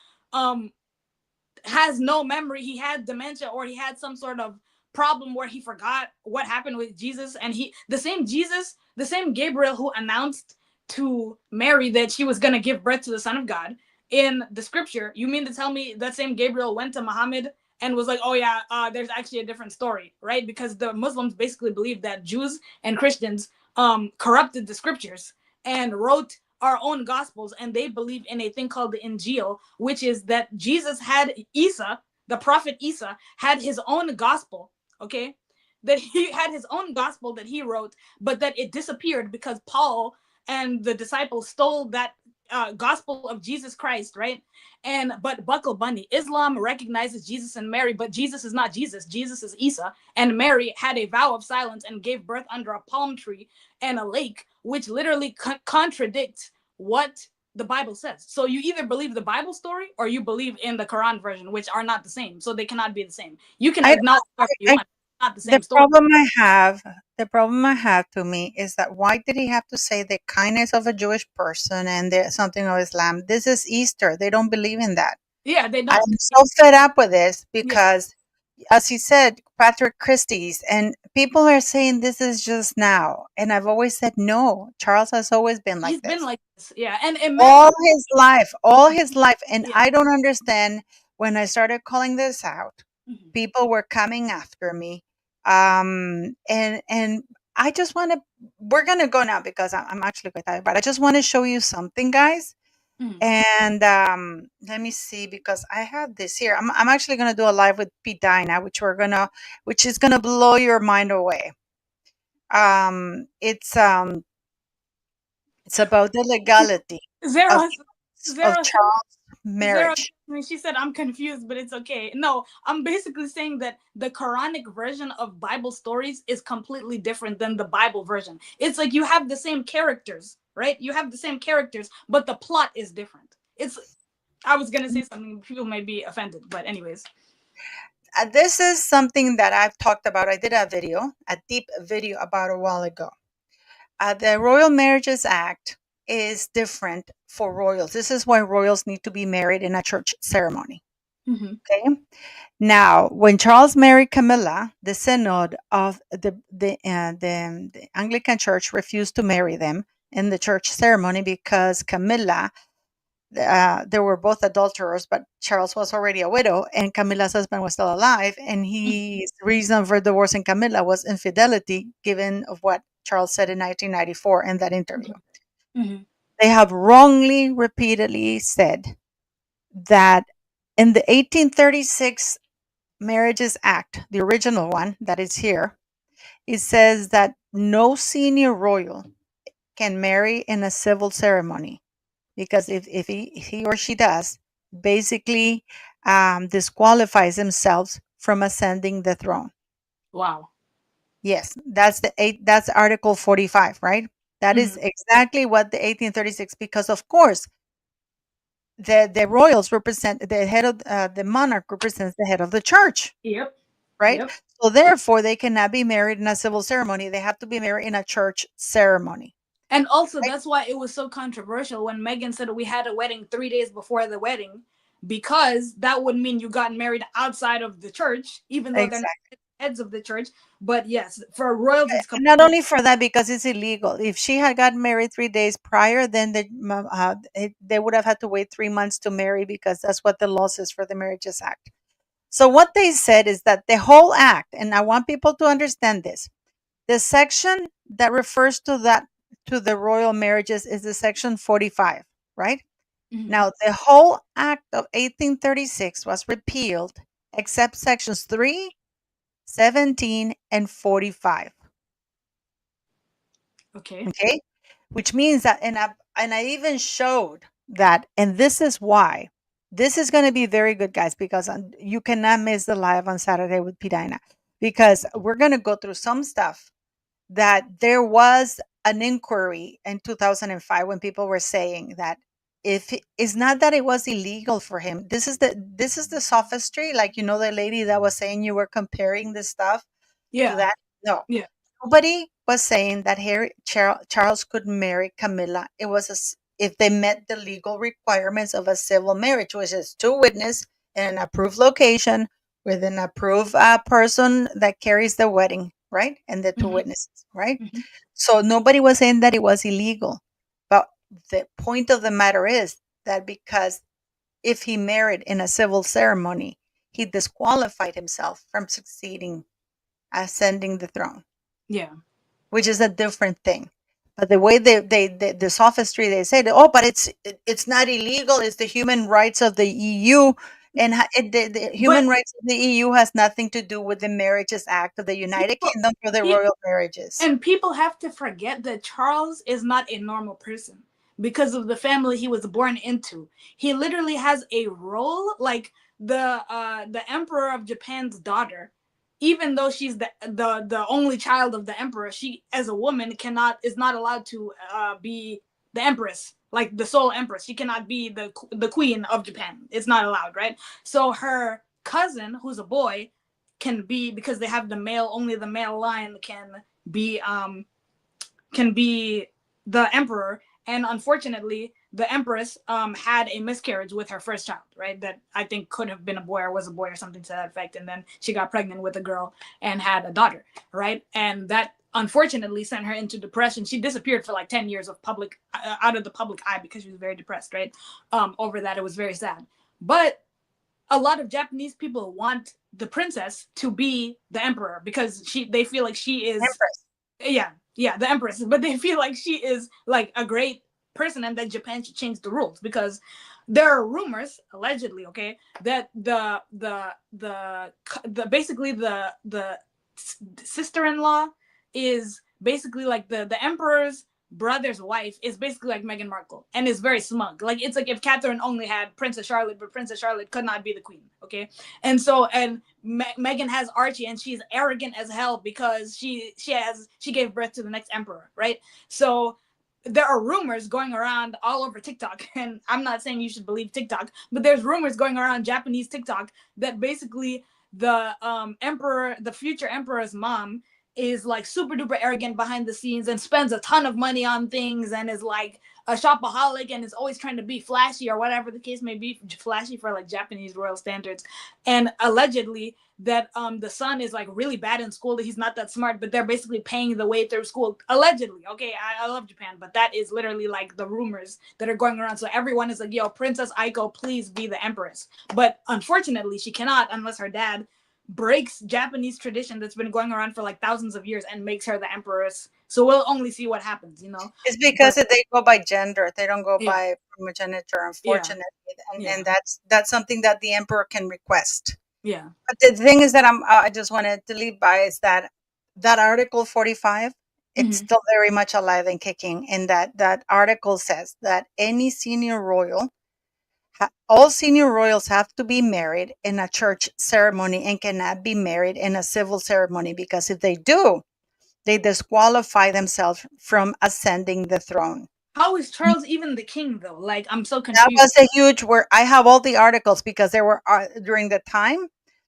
has no memory, he had dementia, or he had some sort of problem where he forgot what happened with Jesus. And the same Gabriel who announced to Mary that she was going to give birth to the Son of God in the scripture, you mean to tell me that same Gabriel went to Muhammad and was like, oh yeah, there's actually a different story, right? Because the Muslims basically believe that Jews and Christians corrupted the scriptures and wrote our own gospels, and they believe in a thing called the Injil, which is that Jesus had Isa, the prophet Isa, had his own gospel, okay? That he had his own gospel that he wrote, but that it disappeared because Paul and the disciples stole that gospel of Jesus Christ, right? But buckle bunny, Islam recognizes Jesus and Mary, but Jesus is not Jesus. Jesus is Isa, and Mary had a vow of silence and gave birth under a palm tree and a lake, which literally contradicts what the Bible says. So you either believe the Bible story or you believe in the Quran version, which are not the same. So they cannot be the same. You can acknowledge whatever you want. Not the same story. The problem I have to me is that why did he have to say the kindness of a Jewish person and something of Islam? This is Easter. They don't believe in that. Yeah, they don't. I'm so fed up with this because, as he said, Patrick Christie's, and people are saying this is just now. And I've always said, no, Charles has always been like He's this. been like this. Yeah. And all his life. And I don't understand when I started calling this out, people were coming after me. And I just want to, we're going to go now because I'm actually quite tired, but I just want to show you something, guys. And let me see, because I have this here. I'm actually going to do a live with Pete Dinah, which is going to blow your mind away. It's about the legality of Charles' marriage. She said, I'm confused, but it's okay. No, I'm basically saying that the Quranic version of Bible stories is completely different than the Bible version. It's like you have the same characters, right? You have the same characters, but the plot is different. I was going to say something, people may be offended, but anyways. This is something that I've talked about. I did a deep video about a while ago. The Royal Marriages Act is different for royals. This is why royals need to be married in a church ceremony. Okay. Now, when Charles married Camilla, the synod of the Anglican Church refused to marry them in the church ceremony because Camilla, they were both adulterers, but Charles was already a widow and Camilla's husband was still alive. And his reason for divorcing Camilla was infidelity, given of what Charles said in 1994 in that interview. They have wrongly, repeatedly said that in the 1836 Marriages Act, the original one that is here, it says that no senior royal can marry in a civil ceremony, because if he or she does, basically disqualifies themselves from ascending the throne. Wow. Yes, that's Article 45, right? That is exactly what the 1836, because of course the royals represent the head of the monarch represents the head of the church. Yep. Right. Yep. So therefore they cannot be married in a civil ceremony. They have to be married in a church ceremony. And also that's why it was so controversial when Meghan said we had a wedding 3 days before the wedding, because that would mean you got married outside of the church, even though they're not heads of the church. But yes, for royalty, it's not only for that, because it's illegal. If she had got married 3 days prior, then they would have had to wait 3 months to marry, because that's what the law says for the Marriages Act. So what they said is that the whole act, and I want people to understand this, the section that refers to the royal marriages is the section 45, right? Now, the whole act of 1836 was repealed except sections 3, 17, and 45. Okay. Which means that, and I even showed that, and this is why. This is going to be very good, guys, because you cannot miss the live on Saturday with Pidina, because we're going to go through some stuff that there was an inquiry in 2005 when people were saying that if it's not that it was illegal for him. This is the sophistry, like, the lady that was saying you were comparing this stuff to that. No. Yeah. Nobody was saying that Charles could marry Camilla. It was if they met the legal requirements of a civil marriage, which is 2 witnesses in an approved location with an approved person that carries the wedding, right? And the 2 witnesses, right? So nobody was saying that it was illegal. But the point of the matter is that because if he married in a civil ceremony, he disqualified himself from ascending the throne. Yeah. Which is a different thing. But the way the sophistry, they say, but it's not illegal. It's the human rights of the EU, and the human rights of the EU has nothing to do with the Marriages Act of the United Kingdom for the royal marriages. And people have to forget that Charles is not a normal person. because of the family he was born into. He literally has a role like the emperor of Japan's daughter. Even though she's the only child of the emperor, she as a woman is not allowed to be the empress, like the sole empress. She cannot be the queen of Japan. It's not allowed, right? So her cousin, who's a boy, can be, because they have only the male line can be the emperor. And unfortunately, the empress had a miscarriage with her first child, right? That I think could have been a boy or was a boy or something to that effect. And then she got pregnant with a girl and had a daughter, right? And that unfortunately sent her into depression. She disappeared for like 10 years of out of the public eye because she was very depressed, right? Over that, it was very sad. But a lot of Japanese people want the princess to be the emperor because they feel like she is empress. Yeah, the empress. But they feel like she is like a great person and that Japan should change the rules because there are rumors, allegedly, okay, that basically the sister-in-law is basically like the emperor's brother's wife is basically like Meghan Markle and is very smug. Like it's like if Catherine only had Princess Charlotte, but Princess Charlotte could not be the queen. Okay, and so Meghan has Archie and she's arrogant as hell because she gave birth to the next emperor, right? So there are rumors going around all over TikTok, and I'm not saying you should believe TikTok, but there's rumors going around Japanese TikTok that basically the future emperor's mom is like super duper arrogant behind the scenes and spends a ton of money on things and is like a shopaholic and is always trying to be flashy or whatever the case may be, flashy for like Japanese royal standards. And allegedly that the son is like really bad in school, that he's not that smart, but they're basically paying the way through school. Allegedly, okay, I love Japan, but that is literally like the rumors that are going around. So everyone is like, yo, Princess Aiko, please be the empress. But unfortunately, she cannot unless her dad breaks Japanese tradition that's been going around for like thousands of years and makes her the empress. So we'll only see what happens, you know. It's because they go by gender; they don't go by primogeniture, unfortunately, and that's something that the emperor can request. Yeah. But the thing is that I just wanted to leave by is that Article 45, it's still very much alive and kicking, and that article says that any senior royal. All senior royals have to be married in a church ceremony and cannot be married in a civil ceremony because if they do, they disqualify themselves from ascending the throne. How is Charles even the king though? Like I'm so confused. That was a huge where I have all the articles because there were during the time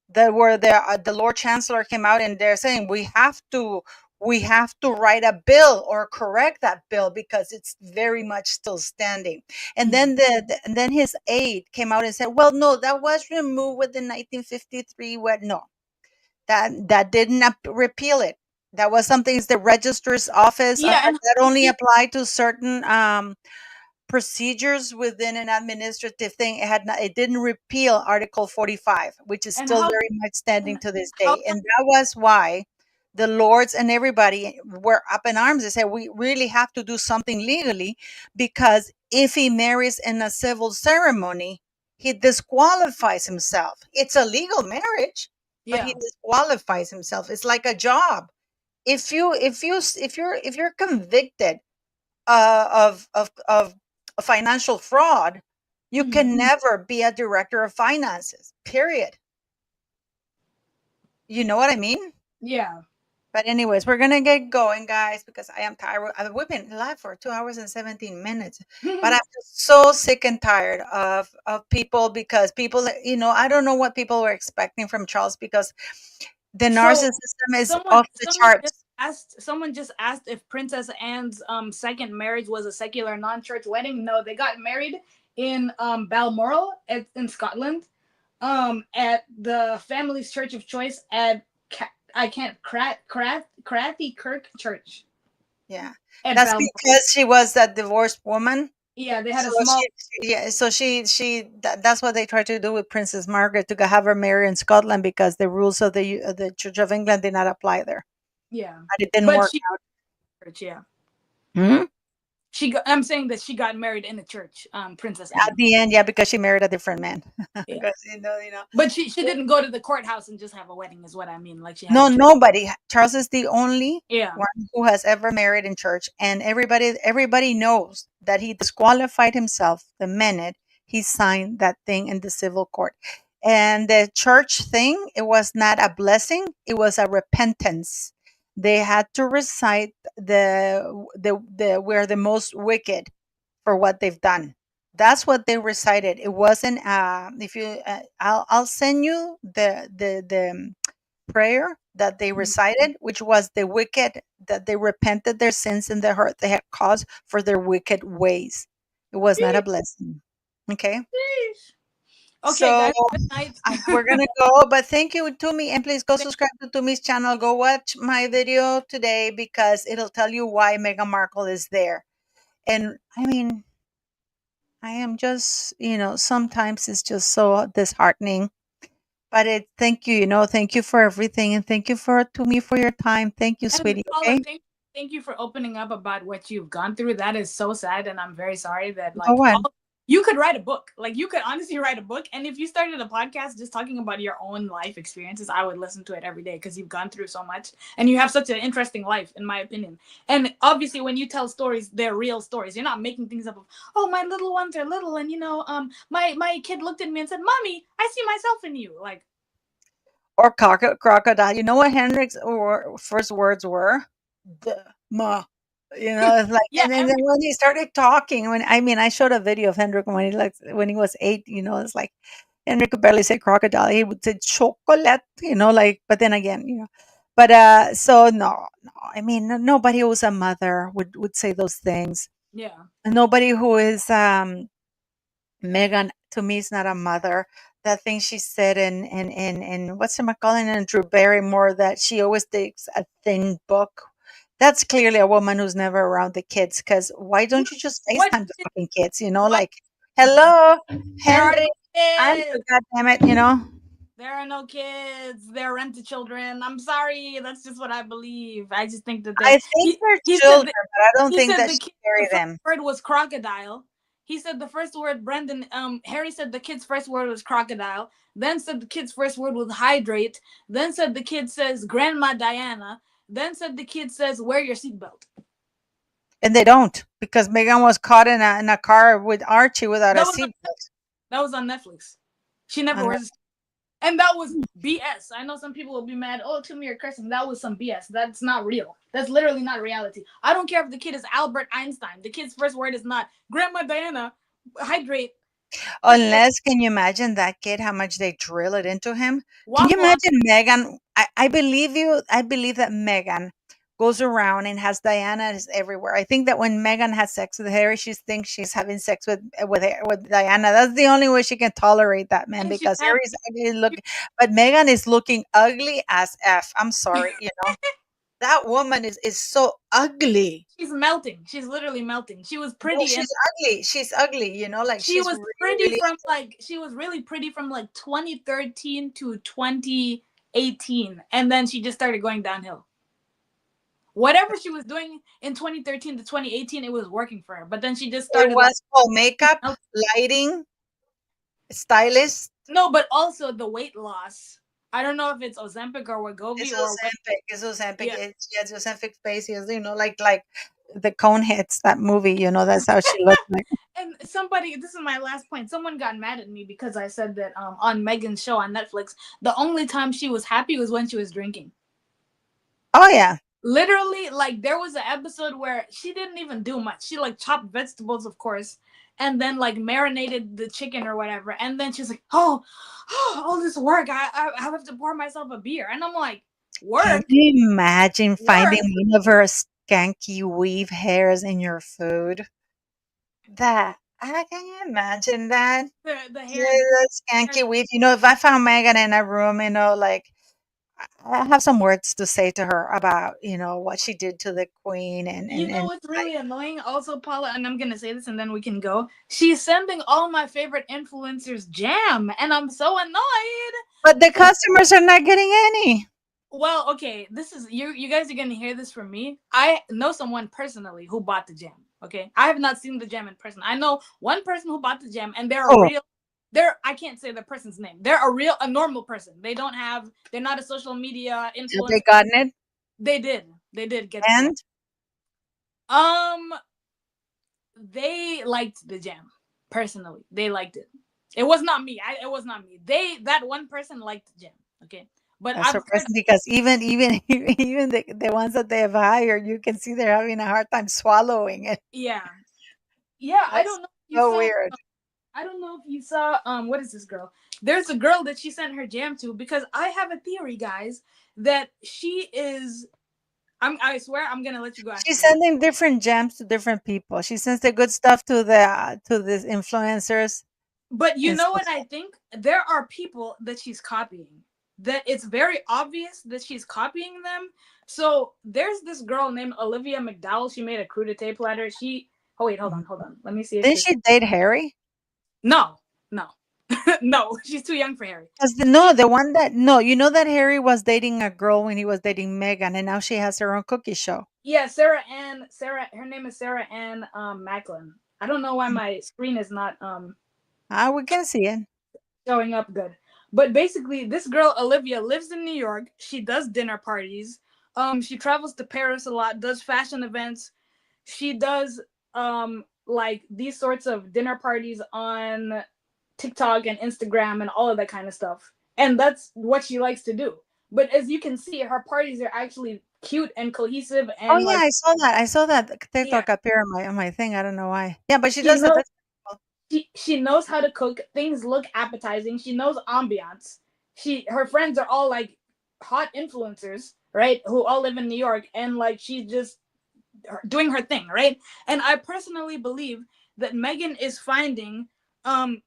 that where the Lord Chancellor came out and they're saying we have to write a bill or correct that bill because it's very much still standing. And then and then his aide came out and said, well, no, that was removed within 1953. What? No, that didn't repeal it. That was something the registrar's office that only applied to certain procedures within an administrative thing. It didn't repeal Article 45, which is still very much standing to this day. And that was why the lords and everybody were up in arms. They said, we really have to do something legally because if he marries in a civil ceremony, he disqualifies himself. It's a legal marriage, but he disqualifies himself. It's like a job. If you're convicted of financial fraud, you can never be a director of finances, period. You know what I mean? Yeah. But anyways, we're going to get going, guys, because I am tired. We've been live for 2 hours and 17 minutes. But I'm just so sick and tired of people because people, I don't know what people were expecting from Charles because the narcissism is off the charts. Someone just asked if Princess Anne's second marriage was a secular non-church wedding. No, they got married in Balmoral in Scotland at the family's church of choice at Crathy Kirk Church. Yeah, that's because she was a divorced woman. Yeah, they had a small. So that's what they tried to do with Princess Margaret, to have her marry in Scotland because the rules of the Church of England did not apply there. Yeah, but it didn't work out. Yeah. I'm saying that she got married in the church, Princess At Anne. the end, yeah, because she married a different man. Yeah. Because But she didn't go to the courthouse and just have a wedding, is what I mean. Like she had no, a church. nobody. Charles is the only Yeah. one who has ever married in church, and everybody knows that he disqualified himself the minute he signed that thing in the civil court. And the church thing, it was not a blessing; it was a repentance. They had to recite the we're the most wicked for what they've done. That's what they recited. It wasn't. If you, I'll send you the prayer that they recited, which was the wicked, that they repented their sins and the hurt they had caused for their wicked ways. It was not a blessing. Okay. Okay, So guys. Good night. we're gonna go, but thank you to me, and please go subscribe to Tumi's channel. Go watch my video today because it'll tell you why Meghan Markle is there. And I mean, I am just, sometimes it's just so disheartening. But thank you, thank you for everything, and thank you to me for your time. Thank you, And sweetie. Paula, Okay. thank you for opening up about what you've gone through. That is so sad, and I'm very sorry that Go on. you could write a book. Like you could honestly write a book. And if you started a podcast just talking about your own life experiences, I would listen to it every day because you've gone through so much and you have such an interesting life, in my opinion. And obviously, when you tell stories, they're real stories. You're not making things up of, oh, my little ones are little, and my kid looked at me and said, "Mommy, I see myself in you." Like. Or crocodile. You know what Henrik's first words were? The ma. It's like, Yeah, and then when he started talking, I showed a video of Henrik when he was 8. It's like Henrik could barely say crocodile. He would say chocolate. But then again. But so no. Nobody who's a mother would say those things. Yeah. And nobody who is Megan, to me, is not a mother. That thing she said in what's it calling, and Drew Barrymore, that she always takes a thin book. That's clearly a woman who's never around the kids. Because why don't you just FaceTime the fucking kids? Like, hello, Henry, God damn it, There are no kids. They're rented children. I'm sorry. That's just what I believe. I just think that I think they're children, but I don't think that she carry them. The word was crocodile. He said the first word, Harry said the kid's first word was crocodile. Then said the kid's first word was hydrate. Then said the kid says Grandma Diana. Then said the kid says wear your seatbelt. And they don't, because Megan was caught in a car with Archie without a seatbelt. That was on Netflix. She never wears. And that was BS. I know some people will be mad. Oh, to me, you're cursing. That was some BS. That's not real. That's literally not reality. I don't care if the kid is Albert Einstein. The kid's first word is not Grandma Diana, hydrate. Unless, can you imagine that kid, how much they drill it into him? Can you imagine Megan? I believe you. I believe that Megan goes around and has Diana is everywhere. I think that when Megan has sex with Harry, she thinks she's having sex with Diana. That's the only way she can tolerate that man, because Harry's ugly looking, but Megan is looking ugly as F. I'm sorry, that woman is so ugly. She's melting. She's literally melting. She was pretty. No, she's ugly. She's ugly. Like she was pretty from she was really pretty from 2013 to 2018, and then she just started going downhill. Whatever she was doing in 2013 to 2018, it was working for her. But then she just started. It was makeup, lighting, stylist. No, but also the weight loss. I don't know if it's Ozempic or Wegovy. It's Ozempic. It's Ozempic. Yeah. It's Ozempic face. Like the Coneheads, that movie. That's how she looked like. And this is my last point. Someone got mad at me because I said that on Megan's show on Netflix, the only time she was happy was when she was drinking. Oh yeah. Literally, there was an episode where she didn't even do much. She chopped vegetables, of course, and then marinated the chicken or whatever. And then she's like, oh, all this work. I have to pour myself a beer. And I'm like, work? Can you imagine finding one of her skanky weave hairs in your food? Can you imagine that? The hair. The skanky weave. If I found Megan in a room, I have some words to say to her about, what she did to the queen. And what's really annoying also, Paula, and I'm going to say this and then we can go. She's sending all my favorite influencers jam, and I'm so annoyed. But the customers are not getting any. Well, okay, this is, you guys are going to hear this from me. I know someone personally who bought the jam. Okay, I have not seen the gem in person. I know one person who bought the gem, and they're a Oh. real. I can't say the person's name. They're a normal person. They're not a social media Have influencer. they gotten it? They did get And the gem. They liked the gem. Personally, they liked it. It was not me. It was not me. That one person liked the gem. Okay, but that's I've heard, surprising because even even the ones that they've hired, you can see they're having a hard time swallowing it. yeah. I That's don't know if you so saw. weird. I don't know if you saw. What is this girl? There's a girl that she sent her jam to, because I have a theory, guys, that she is. I swear I'm gonna let you go after She's this. sending different gems to different people. She sends the good stuff to the influencers. But you and know stuff. what I think? There are people that she's copying. That it's very obvious that she's copying them. So there's this girl named Olivia McDowell. She made a crudité platter. Oh wait, hold on. Let me see if Didn't she date Harry? No. No, she's too young for Harry. The one that you know that Harry was dating a girl when he was dating Meghan, and now she has her own cookie show. Yeah, her name is Sarah Ann Macklin. I don't know why my screen is not We can see it. showing up good. But basically, this girl Olivia lives in New York. She does dinner parties. She travels to Paris a lot, does fashion events. She does like these sorts of dinner parties on TikTok and Instagram and all of that kind of stuff. And that's what she likes to do. But as you can see, her parties are actually cute and cohesive Oh and yeah, like I saw that. I saw that TikTok yeah. appear on my thing. I don't know why. Yeah, but she She does that. knows she knows how to cook. Things look appetizing. She knows ambiance. Her friends are all like hot influencers, right? Who all live in New York, and like she's just doing her thing, right? And I personally believe that Meghan is finding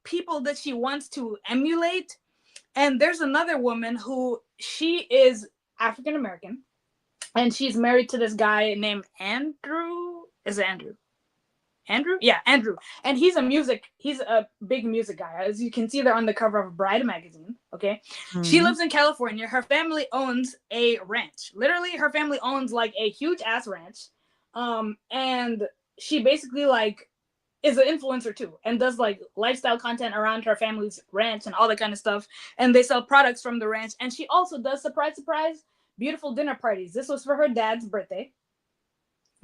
people that she wants to emulate. And there's another woman who she is African American, and she's married to this guy named Andrew. Is it Andrew? Andrew? Yeah, Andrew. And he's a big music guy. As you can see, they're on the cover of Bride magazine. Okay. She lives in California. Her family owns a ranch. Literally, her family owns like a huge ass ranch. And she basically like is an influencer too, and does like lifestyle content around her family's ranch and all that kind of stuff. And they sell products from the ranch. And she also does surprise, beautiful dinner parties. This was for her dad's birthday.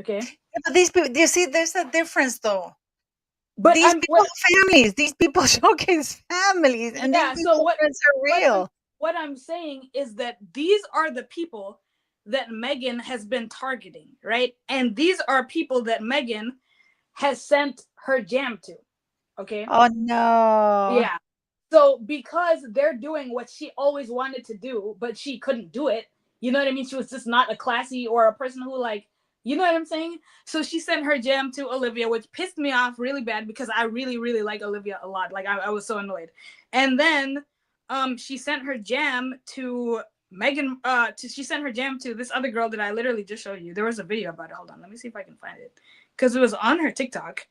Okay. Yeah, but these people, you see, there's a difference though. But these people have families. These people showcase families, and yeah, these so people friends are real. What I'm saying is that these are the people that Meghan has been targeting, right? And these are people that Meghan has sent her jam to. Okay. Oh no. Yeah. So because they're doing what she always wanted to do, but she couldn't do it, you know what I mean? She was just not a classy or a person who like, you know what I'm saying? So she sent her jam to Olivia, which pissed me off really bad because I really, really like Olivia a lot. Like I was so annoyed. And then she sent her jam to Meghan. She sent her jam to this other girl that I literally just showed you. There was a video about it. Hold on, let me see if I can find it because it was on her TikTok.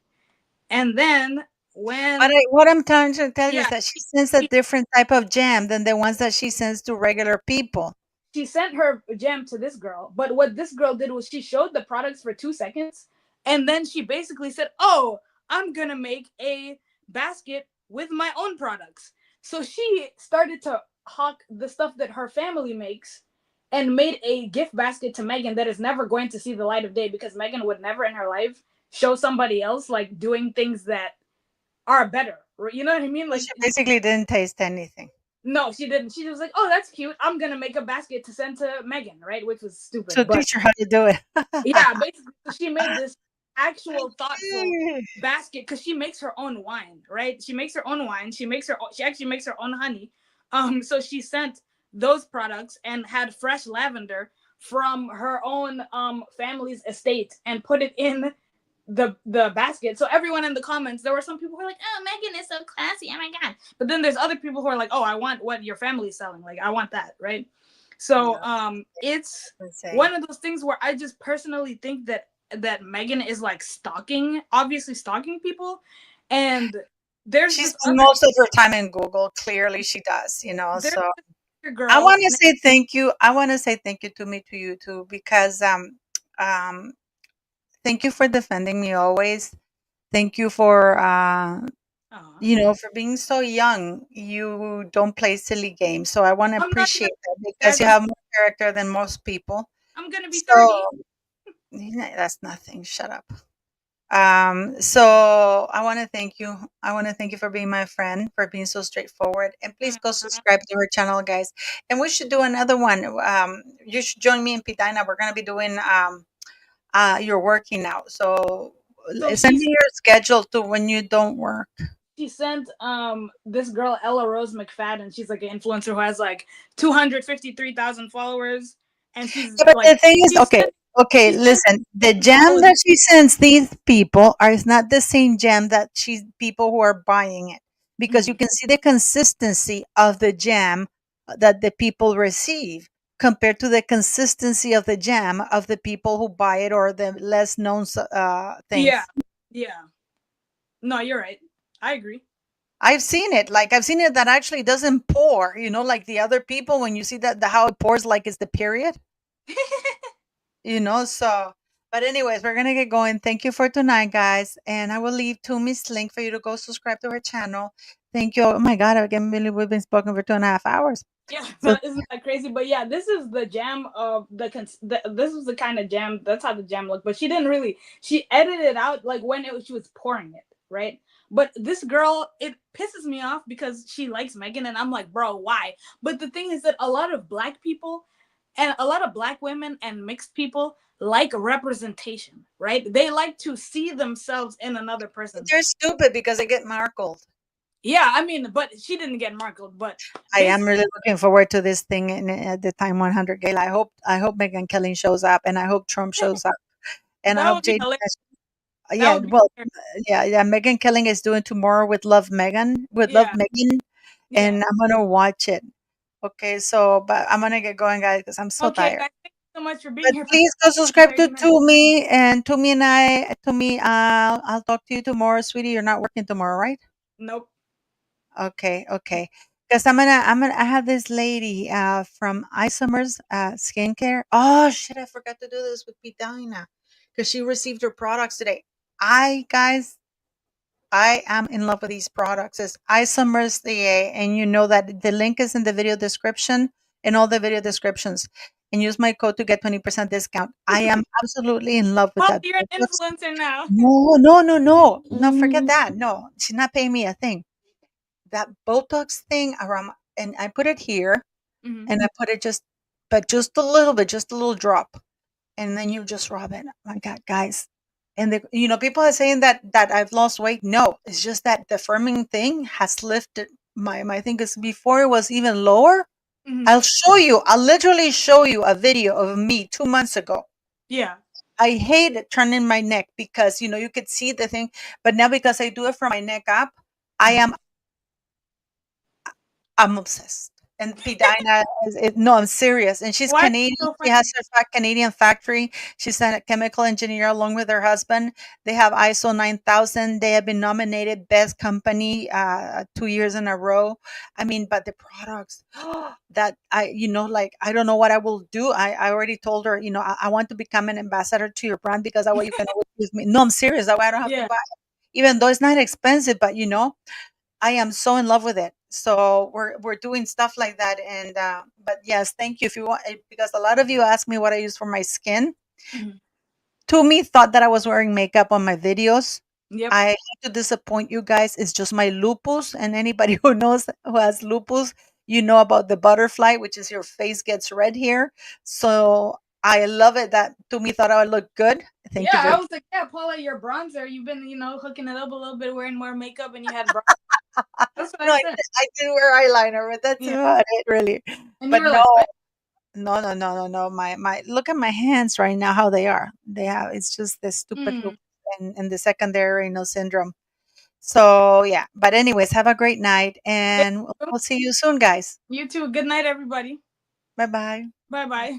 And then what I'm trying to tell you is that she sends a different type of jam than the ones that she sends to regular people. She sent her jam to this girl, but what this girl did was she showed the products for 2 seconds, and then she basically said, "Oh, I'm gonna make a basket with my own products." So she started to hawk the stuff that her family makes and made a gift basket to Meghan that is never going to see the light of day because Meghan would never in her life show somebody else like doing things that are better. You know what I mean? Like she basically didn't taste anything. No, she didn't. She was like, "Oh, that's cute. I'm gonna make a basket to send to Meghan," right? Which was stupid. So teach her how to do it. Yeah, basically, she made this actual thoughtful basket because she makes her own wine, right? She makes her own wine. She actually makes her own honey. So she sent those products and had fresh lavender from her own family's estate and put it in the basket. So everyone in the comments, there were some people who were like, "Oh, Meghan is so classy, oh my god," but then there's other people who are like, "Oh, I want what your family's selling, like I want that," right? So it's one of those things where I just personally think that Meghan is like obviously stalking people, and she spends most of her time in Google. Clearly she does, you know. So I want to say thank you. I want to say thank you to you too, because Thank you for defending me always. Thank you for for being so young. You don't play silly games. So I want to I'm not appreciate that because guys. you have more character than most people. I'm gonna be 30. So that's nothing. Shut up. So I want to thank you. I want to thank you for being my friend, for being so straightforward. And please go subscribe to her channel, guys. And we should do another one. You should join me in Pidina. We're gonna be doing you're working now. So So send me your schedule to when you don't work. she sent this girl Ella Rose McFadden. She's like an influencer who has like 253,000 followers, and she's Yeah, but like, the thing is, okay, listen. The jam that she sends these people is not the same jam that people who are buying it, because you can see the consistency of the jam that the people receive compared to the consistency of the jam of the people who buy it or the less known things. Yeah. No, you're right. I agree. I've seen it. Like I've seen it that actually doesn't pour. Like the other people when you see that how it pours, like it's the period. So but anyways, we're gonna get going. Thank you for tonight, guys, and I will leave Tumi's link for you to go subscribe to her channel. Thank you. Oh my god, I can't believe we've been spoken for 2.5 hours. Yeah, So isn't that crazy? But yeah, this is the jam of this was the kind of jam. That's how the jam looked. But she didn't really. She edited it out like when she was pouring it, right? But this girl, it pisses me off because she likes Meghan, and I'm like, bro, why? But the thing is that a lot of Black people and a lot of Black women and mixed people like representation, right? They like to see themselves in another person. They're stupid because they get markled. Yeah, I mean, but she didn't get markled. But I am really looking forward to this thing at the Time 100 Gala. I hope Meghan Kelly shows up, and I hope Trump shows up, and I that hope would be JD. hilarious. Yeah, well, yeah. Meghan Kelly is doing tomorrow with Love Meghan, and I'm gonna watch it. Okay, so but I'm gonna get going, guys, because I'm so Okay, tired. guys, thank you so much for being But here. please go subscribe to Tumi and Tumi and I. Tumi, I'll talk to you tomorrow, sweetie. You're not working tomorrow, right? Nope. Okay. Because I have this lady from Isomers Skincare. Oh shit, I forgot to do this with Pidina because she received her products today. Guys, I am in love with these products. It's Isomers CA, and you know that the link is in the video description, in all the video descriptions. And use my code to get 20% discount. I am absolutely in love with Oh, that. you're an influencer now. No, forget that. No, she's not paying me a thing. That Botox thing around, and I put it here, and I put it just a little bit, just a little drop, and then you just rub it. Oh my God, guys. And people are saying that I've lost weight. No, it's just that the firming thing has lifted my thing. Because before it was even lower. I'll literally show you a video of me 2 months ago. Yeah. I hate turning my neck because you could see the thing, but now because I do it from my neck up, I'm obsessed. And Pidina no, I'm serious. And she's Canadian. She has her Canadian factory. She's a chemical engineer along with her husband. They have ISO 9000. They have been nominated best company 2 years in a row. I mean, but the products that I don't know what I will do. I already told her, I want to become an ambassador to your brand because that way you can always use me. No, I'm serious. That way I don't have to buy it. Even though it's not expensive, but I am so in love with it. So we're doing stuff like that. And but yes, thank you. If you want, because a lot of you ask me what I use for my skin. Tumi thought that I was wearing makeup on my videos. Yep. I hate to disappoint you guys. It's just my lupus, and anybody who has lupus, about the butterfly, which is your face gets red here. So I love it that Tumi thought I would look good. Thank you. I was like, yeah, Paula, your bronzer. You've been, hooking it up a little bit, wearing more makeup, and you had bronzer. That's what I said. I did wear eyeliner, but that's about it, really. And But you were like, what? No. My look at my hands right now, how they are. It's just the stupid loop and the secondary syndrome. So yeah. But anyways, have a great night, and we'll see you soon, guys. You too. Good night, everybody. Bye bye. Bye bye.